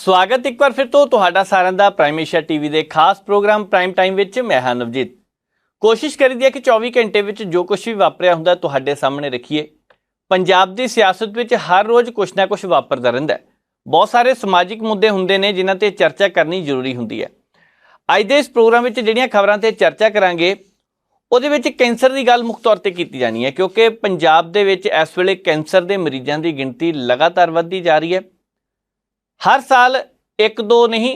स्वागत एक बार फिर तो तुहाडा सारिਆਂ ਦਾ प्राइम एशिया टीवी के खास प्रोग्राम प्राइम टाइम विच मैं हाँ नवजीत। कोशिश करी है कि 24 घंटे विच जो कुछ भी वापरिया हुंदा तुहाडे सामने रखीए। पंजाब की सियासत विच हर रोज़ कुछ ना कुछ वापरदा रहिंदा है। बहुत सारे समाजिक मुद्दे हुंदे ने जिन्हां ते चर्चा करनी जरूरी हुंदी है। अज दे इस प्रोग्राम विच जिहड़ियां खबरां ते चर्चा करांगे ਉਹਦੇ ਵਿੱਚ कैंसर की गल मुख तौर पर की जानी है, क्योंकि पंजाब दे विच इस वेले कैंसर के मरीजों की गिनती लगातार वधदी जा रही है। हर साल एक दो नहीं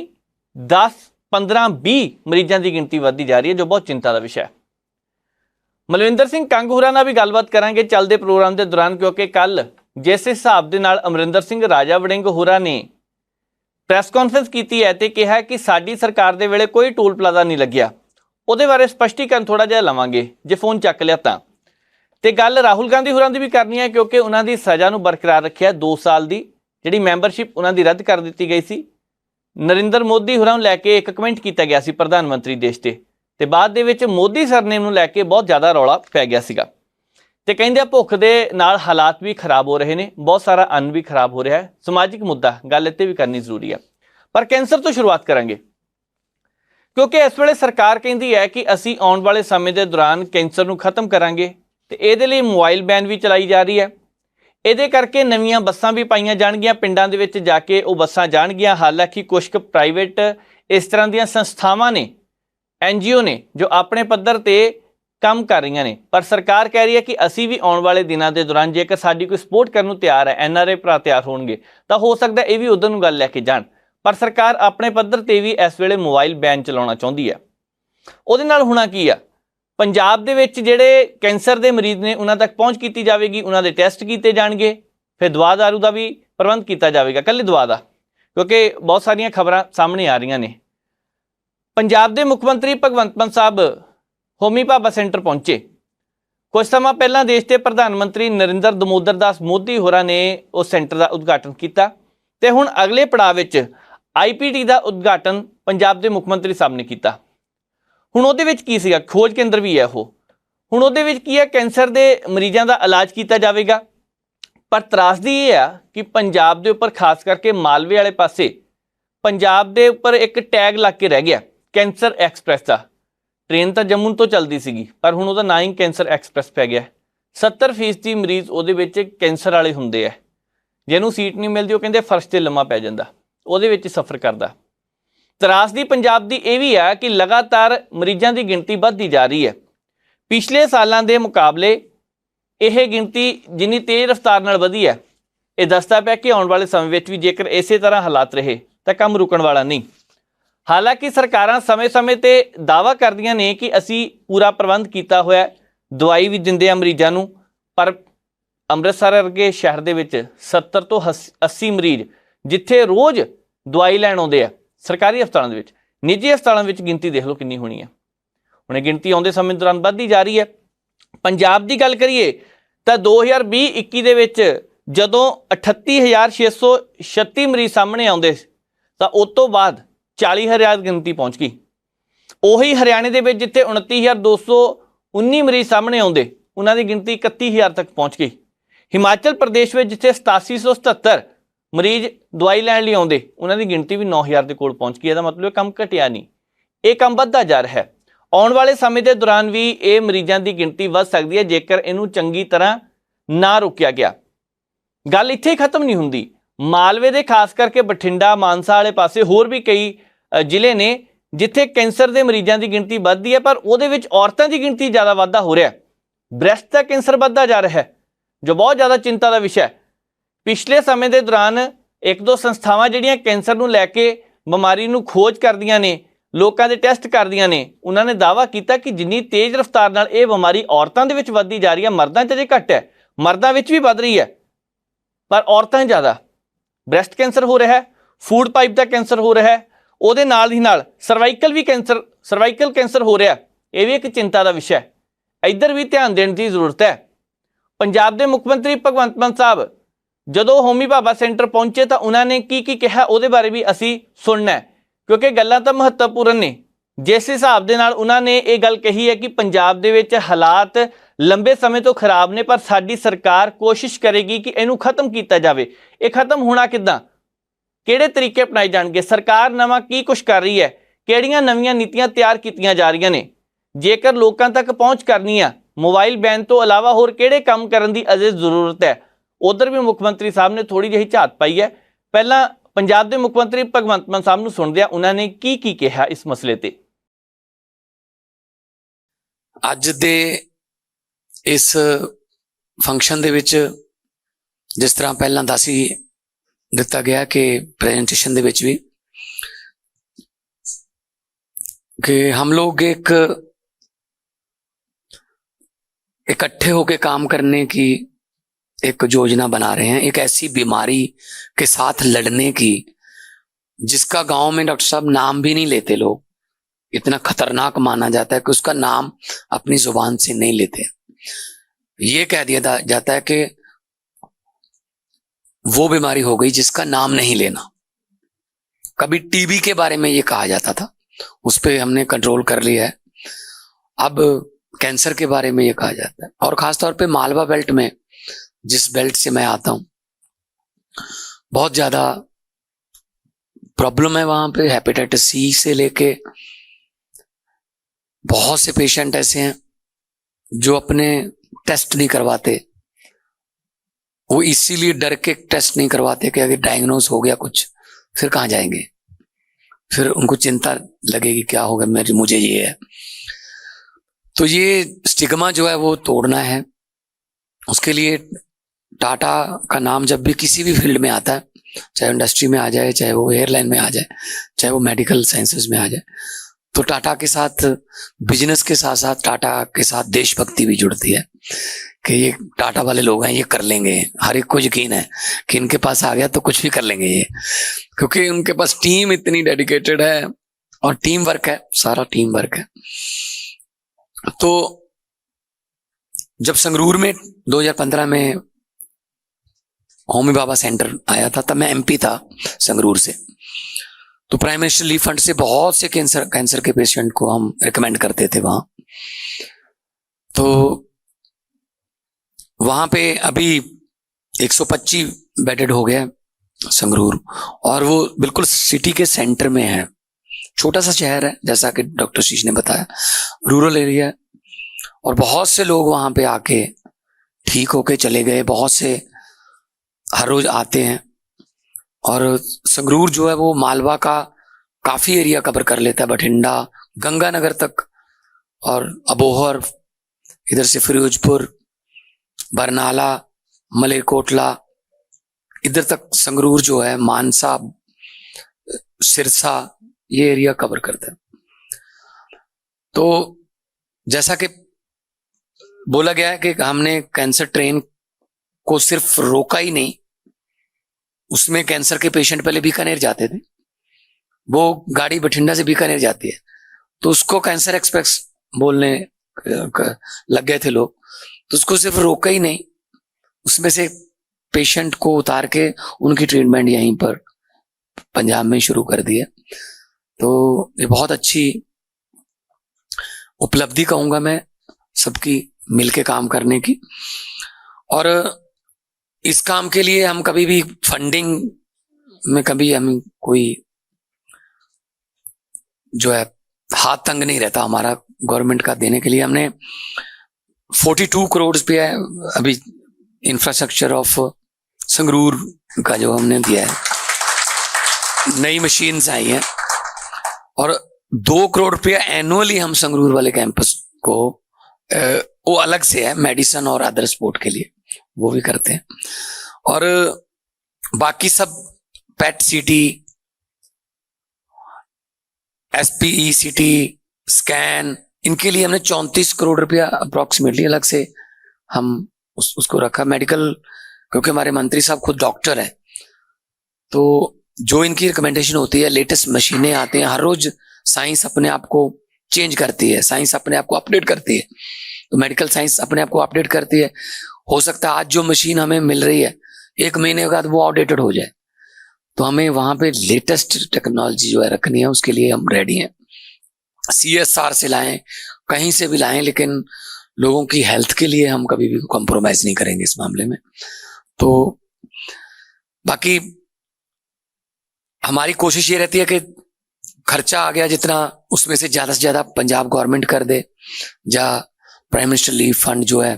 10 15 20 मरीजों की गिनती वधदी जा रही है, जो बहुत चिंता का विषय है। मलविंदर सिंह कंग होरां नाल भी गलबात करांगे चलते प्रोग्राम के दौरान, क्योंकि कल जिस हिसाब के नाल अमरिंदर सिंह राजा वड़िंग होरां ने प्रैस कॉन्फ्रेंस की है तो कहा कि साडी सरकार के वेले कोई टोल प्लाजा नहीं लग्या। ਉਹਦੇ बारे स्पष्टीकरण थोड़ा जिहा लवांगे जे फोन चक लिया तो गल राहुल गांधी होरां दी भी करनी है, क्योंकि उन्होंने सज़ा नूं बरकरार रखिया 2 साल की जिहड़ी मैंबरशिप उन्होंने रद्द कर दी गई सी। नरेंद्र मोदी होरां नूं लैके एक कमेंट किया गया सी प्रधानमंत्री देश ते बाद दे विच मोदी सरनेम नूं लैके बहुत ज़्यादा रौला पै गया सीगा ते कहिंदे भुख दे नाल हालात भी खराब हो रहे हैं, बहुत सारा अन्न भी खराब हो रहा है। समाजिक मुद्दा गल इत्ते भी करनी जरूरी है। पर कैंसर तो शुरुआत करांगे, क्योंकि इस वेले सरकार कहती है कि असी आने वाले समय के दौरान कैंसर नूं खत्म करांगे ते इहदे लई मोबाइल वैन भी चलाई जा रही है। इहदे करके नवीं बसां भी पाईयां जाणगीआं, पिंडां दे विच जाके वो बसां जाणगीआं। हालांकि कुछ प्राइवेट इस तरह दीआं संस्थावां ने, NGO ने जो अपने पद्धर ते काम कर रही ने, पर सरकार कह रही है कि असी भी आने वाले दिनों के दौरान जेकर साडी कोई सपोर्ट करने नूं तैयार है, NRA भरा तैयार होणगे तो हो सकता है ये भी उधर नूं गल लैके जाण। पर सरकार अपने पद्धर ते भी इस वेले मोबाइल बैन चलाउणा चाहुंदी है। उहदे नाल होना की है, पंजाब दे विच जिहड़े कैंसर के मरीज ने उन्हां तक पहुँच की जाएगी, उन्हां दे टेस्ट किए जाएंगे, फिर दवा दारू का भी प्रबंध किया जाएगा, कल्ले दवा का, क्योंकि बहुत सारिया खबरां सामने आ रही ने। पंजाब के मुख्यमंत्री भगवंत मान साहब होमी भाभा सेंटर पहुंचे। कुछ समय पहला देश के प्रधानमंत्री नरेंद्र दामोदर दास मोदी होरां ने उस सेंटर का उद्घाटन किया ते हुण अगले पड़ाव विच IPT का उद्घाटन पंजाब के मुख्यमंत्री साहब ने किया। हुण उहदे विच की सीगा, खोज केंद्र भी है वो। हुण उहदे विच की है, कैंसर के मरीजों का इलाज किया जाएगा। पर त्रासदी ये है कि पंजाब के उपर खास करके मालवे वाले पासे पंजाब के उपर एक टैग लग के रह गया कैंसर एक्सप्रैस का। ट्रेन तो जम्मू तो चलती सी, पर हुण उहदा ना ही कैंसर एक्सप्रैस पै गया। 70% मरीज उहदे विच कैंसर वाले हुंदे है। जिन्हों सीट नहीं मिलती, वो कहते फर्श से लम्मा पै जाता, ਉਹਦੇ ਵਿੱਚ सफ़र करता। त्रासदी पंजाब की यह भी है कि लगातार मरीजों की गिनती बढ़ती जा रही है। पिछले सालों के मुकाबले यह गिनती जिन्नी तेज़ रफ्तार नाल वधी है, यह दसदा पिया कि आने वाले समय में भी जेकर इस तरह हालात रहे तो काम रुकण वाला नहीं। हालांकि सरकारां समय समय ते दावा करदियां ने कि असी पूरा प्रबंध किया होया, दवाई भी दिंदे आ मरीजों नूं, पर अमृतसर वर्गे शहर दे विच 70 तो 80 मरीज जिथे रोज़ दवाई लैण आउंदे आ सरकारी हस्पतालों के, निजी हस्पतालों की गिनती देख लो कितनी होनी है। हुणे गिनती आउंदे समय दौरान बढ़ती जा रही है। पंजाब की गल करिए तो 2020-21 दे विच जदों 38,636 मरीज सामने आउंदे तो उस तो बाद 40,000 गिनती पहुँच गई। उही हरियाणे के विच जिथे 29,219 मरीज सामने आउंदे, उन्हां दी गिनती 31,000 तक पहुँच गई। हिमाचल प्रदेश में जिथे 8777 मरीज दवाई लैण लई आउंदे, उन्हां दी गिनती भी 9,000 के कोल पहुँच गई। इसदा मतलब काम घटिया नहीं, ये काम वधदा जा रहा है। आने वाले समय के दौरान भी ये मरीजों की गिनती वध सकती है जेकर इनू चंगी तरह ना रोकिया गया। गल इत्थे ही खत्म नहीं हुंदी। मालवे दे खास करके बठिंडा मानसा वाले पासे होर भी कई जिले ने जिथे कैंसर के मरीजों की गिनती बढ़ती है, पर उहदे विच औरतों की गिनती ज़्यादा वाधा हो रहा है। ब्रैस्ट का कैंसर बढ़ता जा रहा है, जो बहुत ज़्यादा चिंता का विषय है। पिछले समय के दौरान एक दो संस्थावां जिहड़ियां कैंसर नूं लैके बीमारी नूं खोज करदियां ने, लोकां दे टेस्ट करदियां ने, उन्होंने दावा किया कि जिन्नी तेज़ रफ्तार नाल ये बीमारी औरतों के विच वधदी जा रही है, मर्दां च अजे घट है, मर्दां विच भी वध रही है पर औरतां ज़्यादा। ब्रैस्ट कैंसर हो रहा है, फूड पाइप का कैंसर हो रहा है, उहदे नाल ही नाल सर्वाइकल कैंसर हो रहा है। यह भी एक चिंता का विषय है, इधर भी ध्यान देने की जरूरत है। पंजाब के मुख्यमंत्री भगवंत मान साहब जदों होमी भाभा सेंटर पहुंचे तो उन्होंने की कहा, उहदे बारे भी असी सुनना है, क्योंकि गल्लां तो महत्वपूर्ण ने। जिस हिसाब के नाल उन्होंने ये गल कही है कि पंजाब दे विच हालात लंबे समय तो खराब ने, पर साडी सरकार कोशिश करेगी कि इनू खत्म किया जाए। ये खत्म होना किद्दां? ਕਿਹੜੇ ਤਰੀਕੇ ਅਪਣਾਏ ਜਾਣਗੇ, ਸਰਕਾਰ ਨਵਾਂ ਕੀ ਕੁਝ ਕਰ ਰਹੀ ਹੈ, ਕਿਹੜੀਆਂ ਨਵੀਆਂ ਨੀਤੀਆਂ ਤਿਆਰ ਕੀਤੀਆਂ ਜਾ ਰਹੀਆਂ ਨੇ, ਜੇਕਰ ਲੋਕਾਂ ਤੱਕ ਪਹੁੰਚ ਕਰਨੀ ਆ ਮੋਬਾਈਲ ਬੈਨ ਤੋਂ ਇਲਾਵਾ ਹੋਰ ਕਿਹੜੇ ਕੰਮ ਕਰਨ ਦੀ ਅਜੇ ਜ਼ਰੂਰਤ ਹੈ। ਉਧਰ ਵੀ ਮੁੱਖ ਮੰਤਰੀ ਸਾਹਿਬ ਨੇ ਥੋੜੀ ਜਿਹੀ ਝਾਤ ਪਾਈ ਹੈ। ਪਹਿਲਾਂ ਪੰਜਾਬ ਦੇ ਮੁੱਖ ਮੰਤਰੀ ਭਗਵੰਤ ਮਾਨ ਸਾਹਿਬ ਨੂੰ ਸੁਣਦੇ ਆ, ਉਹਨਾਂ ਨੇ ਕੀ ਕਿਹਾ ਇਸ ਮਸਲੇ ਤੇ। ਅੱਜ ਦੇ ਇਸ ਫੰਕਸ਼ਨ ਦੇ ਵਿੱਚ ਜਿਸ ਤਰ੍ਹਾਂ ਪਹਿਲਾਂ ਦੱਸ ਹੀ ਦਿੱਤਾ ਗਿਆ ਕਿ प्रेजेंटेशन ਦੇ ਵਿੱਚ ਵੀ कि हम लोग एक इकट्ठे होकर काम करने की एक योजना बना रहे हैं, एक ऐसी बीमारी के साथ लड़ने की जिसका गांव में डॉक्टर साहब नाम भी नहीं लेते, लोग इतना खतरनाक माना जाता है कि उसका नाम अपनी जुबान से नहीं लेते। ये कह दिया जाता है कि वो बीमारी हो गई जिसका नाम नहीं लेना। कभी टीबी के बारे में ये कहा जाता था, उस पर हमने कंट्रोल कर लिया है। अब कैंसर के बारे में ये कहा जाता है, और खासतौर पे मालवा बेल्ट में, जिस बेल्ट से मैं आता हूं, बहुत ज्यादा प्रॉब्लम है वहां पे। हेपेटाइटिस सी से लेके बहुत से पेशेंट ऐसे हैं जो अपने टेस्ट नहीं करवाते, वो इसीलिए डर के टेस्ट नहीं करवाते कि अगर डायग्नोज हो गया कुछ फिर कहाँ जाएंगे, फिर उनको चिंता लगेगी क्या होगा, मुझे ये है। तो ये स्टिग्मा जो है वो तोड़ना है। उसके लिए टाटा का नाम जब भी किसी भी फील्ड में आता है, चाहे इंडस्ट्री में आ जाए, चाहे वो एयरलाइन में आ जाए, चाहे वो मेडिकल साइंसेस में आ जाए, तो टाटा के साथ बिजनेस के साथ साथ टाटा के साथ देशभक्ति भी जुड़ती है कि ये टाटा वाले लोग हैं, ये कर लेंगे। हर एक को यकीन है कि इनके पास आ गया तो कुछ भी कर लेंगे ये, क्योंकि उनके पास टीम इतनी डेडिकेटेड है और टीम वर्क है, सारा टीम वर्क है। तो जब संगरूर में 2015 में होमी बाबा सेंटर आया था, तब मैं एमपी था संगरूर से, तो प्राइम मिनिस्टर रिलीफ फंड से बहुत से कैंसर के पेशेंट को हम रिकमेंड करते थे वहां। तो वहां पे अभी 125 बेडेड हो गया संगरूर, और वो बिल्कुल सिटी के सेंटर में है। छोटा सा शहर है, जैसा कि डॉक्टर शीश ने बताया, रूरल एरिया है, और बहुत से लोग वहां पे आके ठीक होके चले गए। बहुत से हर रोज आते हैं, और संगरूर जो है वो मालवा का काफी एरिया कवर कर लेता है, बठिंडा, गंगानगर तक, और अबोहर, इधर से फिरोजपुर, बरनाला, मलेरकोटला, इधर तक संगरूर जो है, मानसा, सिरसा, ये एरिया कवर करता है। तो जैसा कि बोला गया है कि हमने कैंसर ट्रेन को सिर्फ रोका ही नहीं, उसमें कैंसर के पेशेंट पहले बीकानेर जाते थे, वो गाड़ी बठिंडा से बीकानेर जाती है, तो उसको कैंसर एक्सप्रेस बोलने लग गए थे लोग। तो उसको सिर्फ रोका ही नहीं, उसमें से पेशेंट को उतार के उनकी ट्रीटमेंट यहीं पर पंजाब में शुरू कर दी है। तो ये बहुत अच्छी उपलब्धि कहूंगा मैं सबकी मिलके काम करने की। और इस काम के लिए हम कभी भी फंडिंग में कभी हम कोई जो है हाथ तंग नहीं रहता हमारा गवर्नमेंट का देने के लिए। हमने 42 करोड़ रुपया अभी इंफ्रास्ट्रक्चर ऑफ संगरूर का जो हमने दिया है, नई मशीन्स आई हैं, और 2 करोड़ रुपया एनुअली हम संगरूर वाले कैंपस को वो अलग से है मेडिसिन और अदर स्पोर्ट के लिए, वो भी करते हैं। और बाकी सब पेट सिटी, SPECT, स्कैन, इनके लिए हमने 34 करोड़ रुपया अप्रोक्सीमेटली अलग से हम उसको रखा। मेडिकल, क्योंकि हमारे मंत्री साहब खुद डॉक्टर हैं, तो जो इनकी रिकमेंडेशन होती है, लेटेस्ट मशीनें आती हैं, हर रोज साइंस अपने आप को चेंज करती है, साइंस अपने आप को अपडेट करती है, तो मेडिकल साइंस अपने आप को अपडेट करती है। हो सकता है आज जो मशीन हमें मिल रही है 1 महीने बाद वो आउटडेटेड हो जाए, तो हमें वहां पे लेटेस्ट टेक्नोलॉजी जो है रखनी है, उसके लिए हम रेडी हैं। CSR से लाएं, कहीं से भी लाएं, लेकिन लोगों की हेल्थ के लिए हम कभी भी कॉम्प्रोमाइज नहीं करेंगे इस मामले में। तो बाकी हमारी कोशिश ये रहती है कि खर्चा आ गया जितना, उसमें से ज्यादा पंजाब गवर्नमेंट कर दे, या प्राइम मिनिस्टर लीव फंड जो है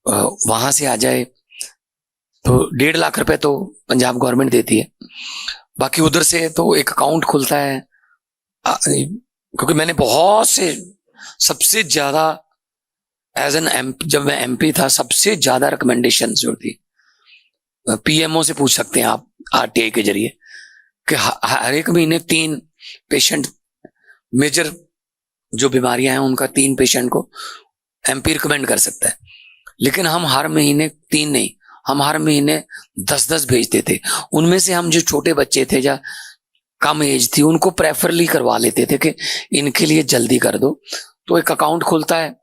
वहां से आ जाए। तो 1.5 लाख रुपए तो पंजाब गवर्नमेंट देती है, बाकी उधर से तो एक अकाउंट खुलता है। क्योंकि मैंने बहुत से, सबसे ज्यादा एज एन एमपी, जब मैं एमपी था, सबसे ज्यादा रिकमेंडेशन जो थी, पीएमओ से पूछ सकते हैं आप आरटीआई के जरिए, कि हर एक महीने 3 पेशेंट, मेजर जो बीमारियां हैं उनका 3 पेशेंट को एमपी रिकमेंड कर सकता है। लेकिन हम हर महीने 3 नहीं, हम हर महीने 10-10 भेजते थे। उनमें से हम जो छोटे बच्चे थे या कम एज थी, उनको प्रेफरली करवा लेते थे कि इनके लिए जल्दी कर दो। तो एक अकाउंट खुलता है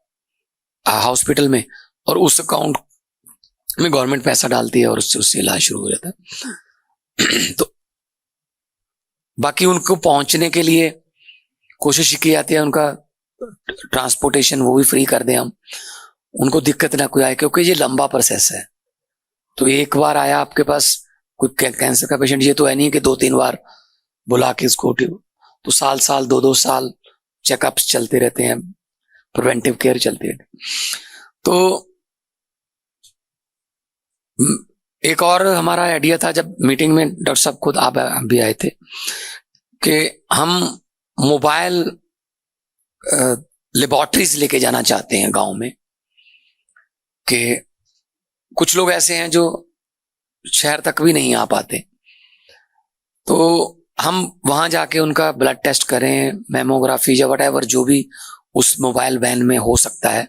हॉस्पिटल में, और उस अकाउंट में गवर्नमेंट पैसा डालती है और उससे इलाज शुरू हो जाता है। तो बाकी उनको पहुंचने के लिए कोशिश की जाती है, उनका ट्रांसपोर्टेशन वो भी फ्री कर दें हम, उनको दिक्कत ना कोई आए, क्योंकि ये लंबा प्रोसेस है। तो एक बार आया आपके पास कोई कैंसर का पेशेंट, ये तो है नहीं कि 2-3 बार बुला के इसको, तो साल 2-2 साल चेकअप्स चलते रहते हैं, प्रिवेंटिव केयर चलती है। तो एक और हमारा आइडिया था, जब मीटिंग में डॉक्टर साहब खुद आप भी आए थे, कि हम मोबाइल लेबोरेटरीज लेके जाना चाहते हैं गांव में। कि कुछ लोग ऐसे हैं जो शहर तक भी नहीं आ पाते, तो हम वहां जाके उनका ब्लड टेस्ट करें, मेमोग्राफी या वट जो भी उस मोबाइल वैन में हो सकता है।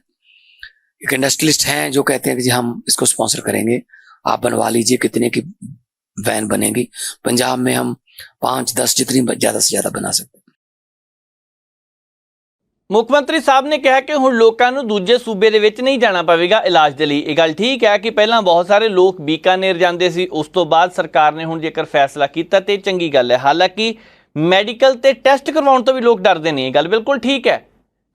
एक इंडस्ट्रियलिस्ट हैं जो कहते हैं कि जी हम इसको स्पॉन्सर करेंगे, आप बनवा लीजिए, कितने की वैन बनेगी। पंजाब में हम 5-10 जितनी ज्यादा से ज्यादा बना सकते हैं। ਮੁੱਖ ਮੰਤਰੀ ਸਾਹਿਬ ਨੇ ਕਿਹਾ ਕਿ ਹੁਣ ਲੋਕਾਂ ਨੂੰ ਦੂਜੇ ਸੂਬੇ ਦੇ ਵਿੱਚ ਨਹੀਂ ਜਾਣਾ ਪਵੇਗਾ ਇਲਾਜ ਦੇ ਲਈ। ਇਹ ਗੱਲ ਠੀਕ ਹੈ ਕਿ ਪਹਿਲਾਂ ਬਹੁਤ ਸਾਰੇ ਲੋਕ ਬੀਕਾਨੇਰ ਜਾਂਦੇ ਸੀ, ਉਸ ਤੋਂ ਬਾਅਦ ਸਰਕਾਰ ਨੇ ਹੁਣ ਜੇਕਰ ਫੈਸਲਾ ਕੀਤਾ ਤੇ ਚੰਗੀ ਗੱਲ ਹੈ। ਹਾਲਾਂਕਿ ਮੈਡੀਕਲ ਤੇ ਟੈਸਟ ਕਰਵਾਉਣ ਤੋਂ ਵੀ ਲੋਕ ਡਰਦੇ ਨੇ, ਇਹ ਗੱਲ ਬਿਲਕੁਲ ਠੀਕ ਹੈ,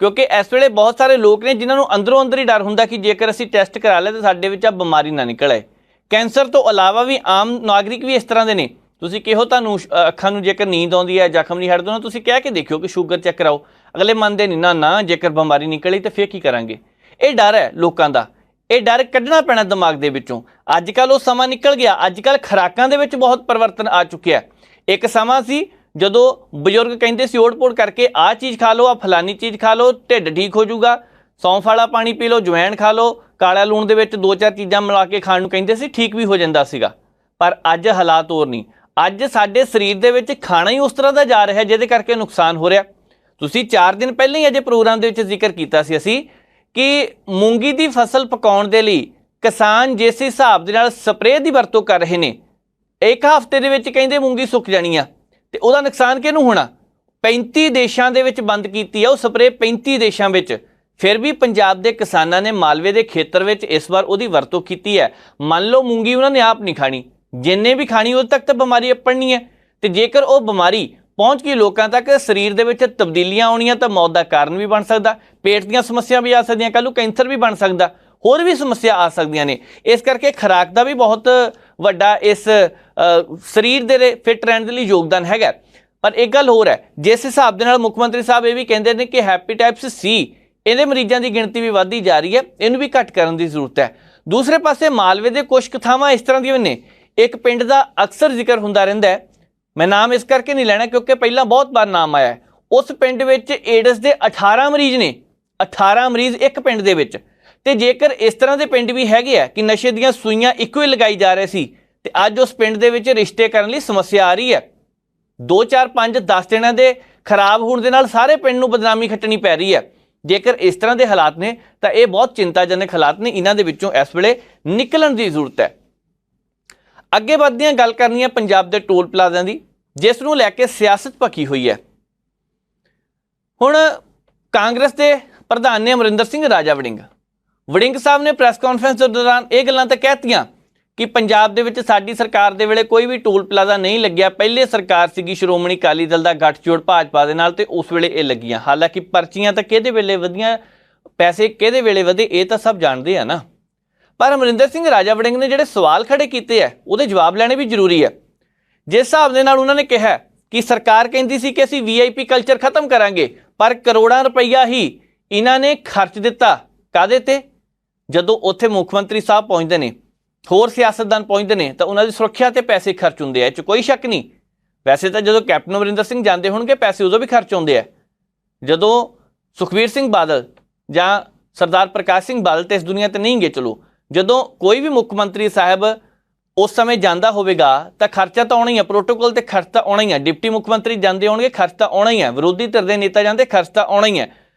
ਕਿਉਂਕਿ ਇਸ ਵੇਲੇ ਬਹੁਤ ਸਾਰੇ ਲੋਕ ਨੇ ਜਿਨ੍ਹਾਂ ਨੂੰ ਅੰਦਰੋਂ ਅੰਦਰ ਹੀ ਡਰ ਹੁੰਦਾ ਕਿ ਜੇਕਰ ਅਸੀਂ ਟੈਸਟ ਕਰਾ ਲਿਆ ਤਾਂ ਸਾਡੇ ਵਿੱਚ ਆ ਬਿਮਾਰੀ ਨਾ ਨਿਕਲ ਆਏ। ਕੈਂਸਰ ਤੋਂ ਇਲਾਵਾ ਵੀ ਆਮ ਨਾਗਰਿਕ ਵੀ ਇਸ ਤਰ੍ਹਾਂ ਦੇ ਨੇ। ਤੁਸੀਂ ਕਿਹੋ, ਤੁਹਾਨੂੰ ਅੱਖਾਂ ਨੂੰ ਜੇਕਰ ਨੀਂਦ ਆਉਂਦੀ ਹੈ, ਜ਼ਖਮ ਨਹੀਂ ਹਟਦੇ, ਤੁਸੀਂ ਕਹਿ ਕੇ ਦੇਖਿਓ ਕਿ ਸ਼ੂਗਰ ਚੈੱਕ ਕਰਾਓ, ਅਗਲੇ ਮੰਨਦੇ ਨਹੀਂ, ਨਾ ਜੇਕਰ ਬਿਮਾਰੀ ਨਿਕਲੀ ਤਾਂ ਫਿਰ ਕੀ ਕਰਾਂਗੇ। ਇਹ ਡਰ ਹੈ ਲੋਕਾਂ ਦਾ, ਇਹ ਡਰ ਕੱਢਣਾ ਪੈਣਾ ਦਿਮਾਗ ਦੇ ਵਿੱਚੋਂ। ਅੱਜ ਕੱਲ੍ਹ ਉਹ ਸਮਾਂ ਨਿਕਲ ਗਿਆ। ਅੱਜ ਕੱਲ੍ਹ ਖੁਰਾਕਾਂ ਦੇ ਵਿੱਚ ਬਹੁਤ ਪਰਿਵਰਤਨ ਆ ਚੁੱਕਿਆ। ਇੱਕ ਸਮਾਂ ਸੀ ਜਦੋਂ ਬਜ਼ੁਰਗ ਕਹਿੰਦੇ ਸੀ ਓੜ-ਪੋੜ ਕਰਕੇ ਆਹ ਚੀਜ਼ ਖਾ ਲਓ, ਆਹ ਫਲਾਨੀ ਚੀਜ਼ ਖਾ ਲਓ, ਢਿੱਡ ਠੀਕ ਹੋ ਜਾਊਗਾ, ਸੌਂਫ ਵਾਲਾ ਪਾਣੀ ਪੀ ਲਓ, ਜਵੈਣ ਖਾ ਲਓ, ਕਾਲਾ ਲੂਣ ਦੇ ਵਿੱਚ 2-4 ਚੀਜ਼ਾਂ ਮਿਲਾ ਕੇ ਖਾਣ ਨੂੰ ਕਹਿੰਦੇ ਸੀ, ਠੀਕ ਵੀ ਹੋ ਜਾਂਦਾ ਸੀਗਾ। ਪਰ ਅੱਜ ਹਾਲਾਤ ਹੋਰ ਨਹੀਂ। ਅੱਜ ਸਾਡੇ ਸਰੀਰ ਦੇ ਵਿੱਚ ਖਾਣਾ ਹੀ ਉਸ ਤਰ੍ਹਾਂ ਦਾ ਜਾ ਰਿਹਾ ਜਿਹਦੇ ਕਰਕੇ ਨੁਕਸਾਨ ਹੋ ਰਿਹਾ। ਤੁਸੀਂ 4 ਦਿਨ ਪਹਿਲਾਂ ਹੀ ਅਜੇ ਪ੍ਰੋਗਰਾਮ ਦੇ ਵਿੱਚ ਜ਼ਿਕਰ ਕੀਤਾ ਸੀ ਅਸੀਂ ਕਿ ਮੂੰਗੀ ਦੀ ਫਸਲ ਪਕਾਉਣ ਦੇ ਲਈ ਕਿਸਾਨ ਜਿਸ ਹਿਸਾਬ ਦੇ ਨਾਲ ਸਪਰੇਅ ਦੀ ਵਰਤੋਂ ਕਰ ਰਹੇ ਨੇ, 1 ਹਫ਼ਤੇ ਦੇ ਵਿੱਚ ਕਹਿੰਦੇ ਮੂੰਗੀ ਸੁੱਕ ਜਾਣੀ ਆ, ਤੇ ਉਹਦਾ ਨੁਕਸਾਨ ਕਿਹਨੂੰ ਹੋਣਾ। 35 ਦੇਸ਼ਾਂ ਦੇ ਵਿੱਚ ਬੰਦ ਕੀਤੀ ਆ ਉਹ ਸਪਰੇਅ, 35 ਦੇਸ਼ਾਂ ਵਿੱਚ। ਫਿਰ ਵੀ ਪੰਜਾਬ ਦੇ ਕਿਸਾਨਾਂ ਨੇ ਮਾਲਵੇ ਦੇ ਖੇਤਰ ਵਿੱਚ ਇਸ ਵਾਰ ਉਹਦੀ ਵਰਤੋਂ ਕੀਤੀ ਹੈ। ਮੰਨ ਲਓ ਮੂੰਗੀ ਉਹਨਾਂ ਨੇ ਆਪ ਨਹੀਂ ਖਾਣੀ, ਜਿੰਨੇ ਵੀ ਖਾਣੀ ਉਦੋਂ ਤੱਕ ਤਾਂ ਬਿਮਾਰੀ ਅੱਪੜਨੀ ਹੈ, ਤੇ ਜੇਕਰ ਉਹ ਬਿਮਾਰੀ ਪਹੁੰਚ ਗਈ ਲੋਕਾਂ ਤੱਕ, ਸਰੀਰ ਦੇ ਵਿੱਚ ਤਬਦੀਲੀਆਂ ਆਉਣੀਆਂ ਤਾਂ ਮੌਤ ਦਾ ਕਾਰਨ ਵੀ ਬਣ ਸਕਦਾ, ਪੇਟ ਦੀਆਂ ਸਮੱਸਿਆ ਵੀ ਆ ਸਕਦੀਆਂ, ਕੱਲ੍ਹ ਨੂੰ ਕੈਂਸਰ ਵੀ ਬਣ ਸਕਦਾ, ਹੋਰ ਵੀ ਸਮੱਸਿਆ ਆ ਸਕਦੀਆਂ ਨੇ। ਇਸ ਕਰਕੇ ਖੁਰਾਕ ਦਾ ਵੀ ਬਹੁਤ ਵੱਡਾ ਇਸ ਸਰੀਰ ਦੇ ਫਿੱਟ ਰਹਿਣ ਦੇ ਲਈ ਯੋਗਦਾਨ ਹੈਗਾ। ਪਰ ਇੱਕ ਗੱਲ ਹੋਰ ਹੈ, ਜਿਸ ਹਿਸਾਬ ਦੇ ਨਾਲ ਮੁੱਖ ਮੰਤਰੀ ਸਾਹਿਬ ਇਹ ਵੀ ਕਹਿੰਦੇ ਨੇ ਕਿ ਹੈਪੇਟਾਈਟਸ ਸੀ ਇਹਦੇ ਮਰੀਜ਼ਾਂ ਦੀ ਗਿਣਤੀ ਵੀ ਵੱਧਦੀ ਜਾ ਰਹੀ ਹੈ, ਇਹਨੂੰ ਵੀ ਘੱਟ ਕਰਨ ਦੀ ਜ਼ਰੂਰਤ ਹੈ। ਦੂਸਰੇ ਪਾਸੇ ਮਾਲਵੇ ਦੇ ਕੁਝ ਥਾਵਾਂ ਇਸ ਤਰ੍ਹਾਂ ਦੀਆਂ ਨੇ। ਇੱਕ ਪਿੰਡ ਦਾ ਅਕਸਰ ਜ਼ਿਕਰ ਹੁੰਦਾ ਰਹਿੰਦਾ ਹੈ, ਮੈਂ ਨਾਮ ਇਸ ਕਰਕੇ ਨਹੀਂ ਲੈਣਾ ਕਿਉਂਕਿ ਪਹਿਲਾਂ ਬਹੁਤ ਵਾਰ ਨਾਮ ਆਇਆ ਹੈ। ਉਸ ਪਿੰਡ ਵਿੱਚ ਏਡਸ ਦੇ 18 ਮਰੀਜ਼ ਨੇ, 18 ਮਰੀਜ਼ ਇੱਕ ਪਿੰਡ ਦੇ ਵਿੱਚ। ਤੇ ਜੇਕਰ ਇਸ ਤਰ੍ਹਾਂ ਦੇ ਪਿੰਡ ਵੀ ਹੈਗੇ ਆ ਕਿ ਨਸ਼ੇ ਦੀਆਂ ਸੂਈਆਂ ਇੱਕੋ ਹੀ ਲਗਾਈ ਜਾ ਰਹੇ ਸੀ, ਤੇ ਅੱਜ ਉਸ ਪਿੰਡ ਦੇ ਵਿੱਚ ਰਿਸ਼ਤੇ ਕਰਨ ਲਈ ਸਮੱਸਿਆ ਆ ਰਹੀ ਹੈ। 2, 4, 5, 10 ਦਿਨਾਂ ਦੇ ਖਰਾਬ ਹੋਣ ਦੇ ਨਾਲ ਸਾਰੇ ਪਿੰਡ ਨੂੰ ਬਦਨਾਮੀ ਖੱਟਣੀ ਪੈ ਰਹੀ ਹੈ। ਜੇਕਰ ਇਸ ਤਰ੍ਹਾਂ ਦੇ ਹਾਲਾਤ ਨੇ ਤਾਂ ਇਹ ਬਹੁਤ ਚਿੰਤਾਜਨਕ ਹਾਲਾਤ ਨੇ, ਇਹਨਾਂ ਦੇ ਵਿੱਚੋਂ ਇਸ ਵੇਲੇ ਨਿਕਲਣ ਦੀ ਜ਼ਰੂਰਤ ਹੈ। ਅੱਗੇ ਵੱਧਦੇ ਹਾਂ, ਗੱਲ ਕਰਨੀ ਹੈ ਪੰਜਾਬ ਦੇ ਟੋਲ ਪਲਾਜ਼ਿਆਂ ਦੀ, ਜਿਸ ਨੂੰ ਲੈ ਕੇ ਸਿਆਸਤ ਭਖੀ ਹੋਈ ਹੈ। ਹੁਣ ਕਾਂਗਰਸ ਦੇ ਪ੍ਰਧਾਨ ਨੇ ਅਮਰਿੰਦਰ ਸਿੰਘ ਰਾਜਾ ਵੜਿੰਗ ਸਾਹਿਬ ਨੇ ਪ੍ਰੈਸ ਕਾਨਫਰੰਸ ਦੇ ਦੌਰਾਨ ਇਹ ਗੱਲਾਂ ਤਾਂ ਕਹਿਤੀਆਂ ਕਿ ਪੰਜਾਬ ਦੇ ਵਿੱਚ ਸਾਡੀ ਸਰਕਾਰ ਦੇ ਵੇਲੇ ਕੋਈ ਵੀ ਟੋਲ ਪਲਾਜ਼ਾ ਨਹੀਂ ਲੱਗਿਆ। ਪਹਿਲੇ ਸਰਕਾਰ ਸੀਗੀ ਸ਼੍ਰੋਮਣੀ ਅਕਾਲੀ ਦਲ ਦਾ ਗੱਠਜੋੜ ਭਾਜਪਾ ਦੇ ਨਾਲ, ਤੇ ਉਸ ਵੇਲੇ ਇਹ ਲੱਗੀਆਂ। ਹਾਲਾਂਕਿ ਪਰਚੀਆਂ ਤਾਂ ਕਿਹਦੇ ਵੇਲੇ ਵਧੀਆਂ, ਪੈਸੇ ਕਿਹਦੇ ਵੇਲੇ ਵਧੇ, ਇਹ ਤਾਂ ਸਭ ਜਾਣਦੇ ਆ ਨਾ। ਪਰ ਅਮਰਿੰਦਰ ਸਿੰਘ ਰਾਜਾ ਵੜਿੰਗ ਨੇ ਜਿਹੜੇ ਸਵਾਲ ਖੜੇ ਕੀਤੇ ਆ ਉਹਦੇ ਜਵਾਬ ਲੈਣੇ ਵੀ ਜ਼ਰੂਰੀ ਹੈ। जिस हिसाब ਦੇ ਨਾਲ ਉਹਨਾਂ ਨੇ ਕਿਹਾ ਕਿ ਸਰਕਾਰ ਕਹਿੰਦੀ ਸੀ ਕਿ ਅਸੀਂ VIP ਕਲਚਰ ਖਤਮ ਕਰਾਂਗੇ, ਪਰ ਕਰੋੜਾਂ ਰੁਪਈਆ ਹੀ ਇਹਨਾਂ ਨੇ ਖਰਚ ਦਿੱਤਾ। ਕਾਹਦੇ ਤੇ? ਜਦੋਂ ਉੱਥੇ ਮੁੱਖ ਮੰਤਰੀ ਸਾਹਿਬ ਪਹੁੰਚਦੇ ਨੇ, ਹੋਰ ਸਿਆਸਤਦਾਨ ਪਹੁੰਚਦੇ ਨੇ, ਤਾਂ ਉਹਨਾਂ ਦੀ ਸੁਰੱਖਿਆ ਤੇ ਪੈਸੇ ਖਰਚ ਹੁੰਦੇ ਆ, ਇਹ 'ਚ ਕੋਈ ਸ਼ੱਕ ਨਹੀਂ। ਵੈਸੇ ਤਾਂ ਜਦੋਂ ਕੈਪਟਨ ਅਮਰਿੰਦਰ ਸਿੰਘ ਜਾਂਦੇ ਹੋਣਗੇ ਪੈਸੇ ਉਦੋਂ ਵੀ ਖਰਚ ਹੁੰਦੇ ਆ। ਜਦੋਂ ਸੁਖਬੀਰ ਸਿੰਘ ਬਾਦਲ ਜਾਂ ਸਰਦਾਰ ਪ੍ਰਕਾਸ਼ ਸਿੰਘ ਬਾਦਲ ਤੇ ਇਸ ਦੁਨੀਆ ਤੇ ਨਹੀਂ ਗਏ, ਚਲੋ ਜਦੋਂ ਕੋਈ ਵੀ ਮੁੱਖ ਮੰਤਰੀ ਸਾਹਿਬ ਉਸ ਸਮੇਂ ਜਾਂਦਾ ਹੋਵੇਗਾ ਤਾਂ ਖਰਚਾ ਤਾਂ ਆਉਣਾ ਹੀ ਹੈ, ਪ੍ਰੋਟੋਕੋਲ ਤੇ ਖਰਚ ਤਾਂ ਆਉਣਾ ਹੀ ਹੈ। ਡਿਪਟੀ ਮੁੱਖ ਮੰਤਰੀ ਜਾਂਦੇ ਹੋਣਗੇ, ਖਰਚ ਤਾਂ ਆਉਣਾ ਹੀ ਹੈ। ਵਿਰੋਧੀ ਧਿਰ ਦੇ ਨੇਤਾ ਜਾਂਦੇ, ਖਰਚ ਤਾਂ ਆਉਣਾ ਹੀ ਹੈ।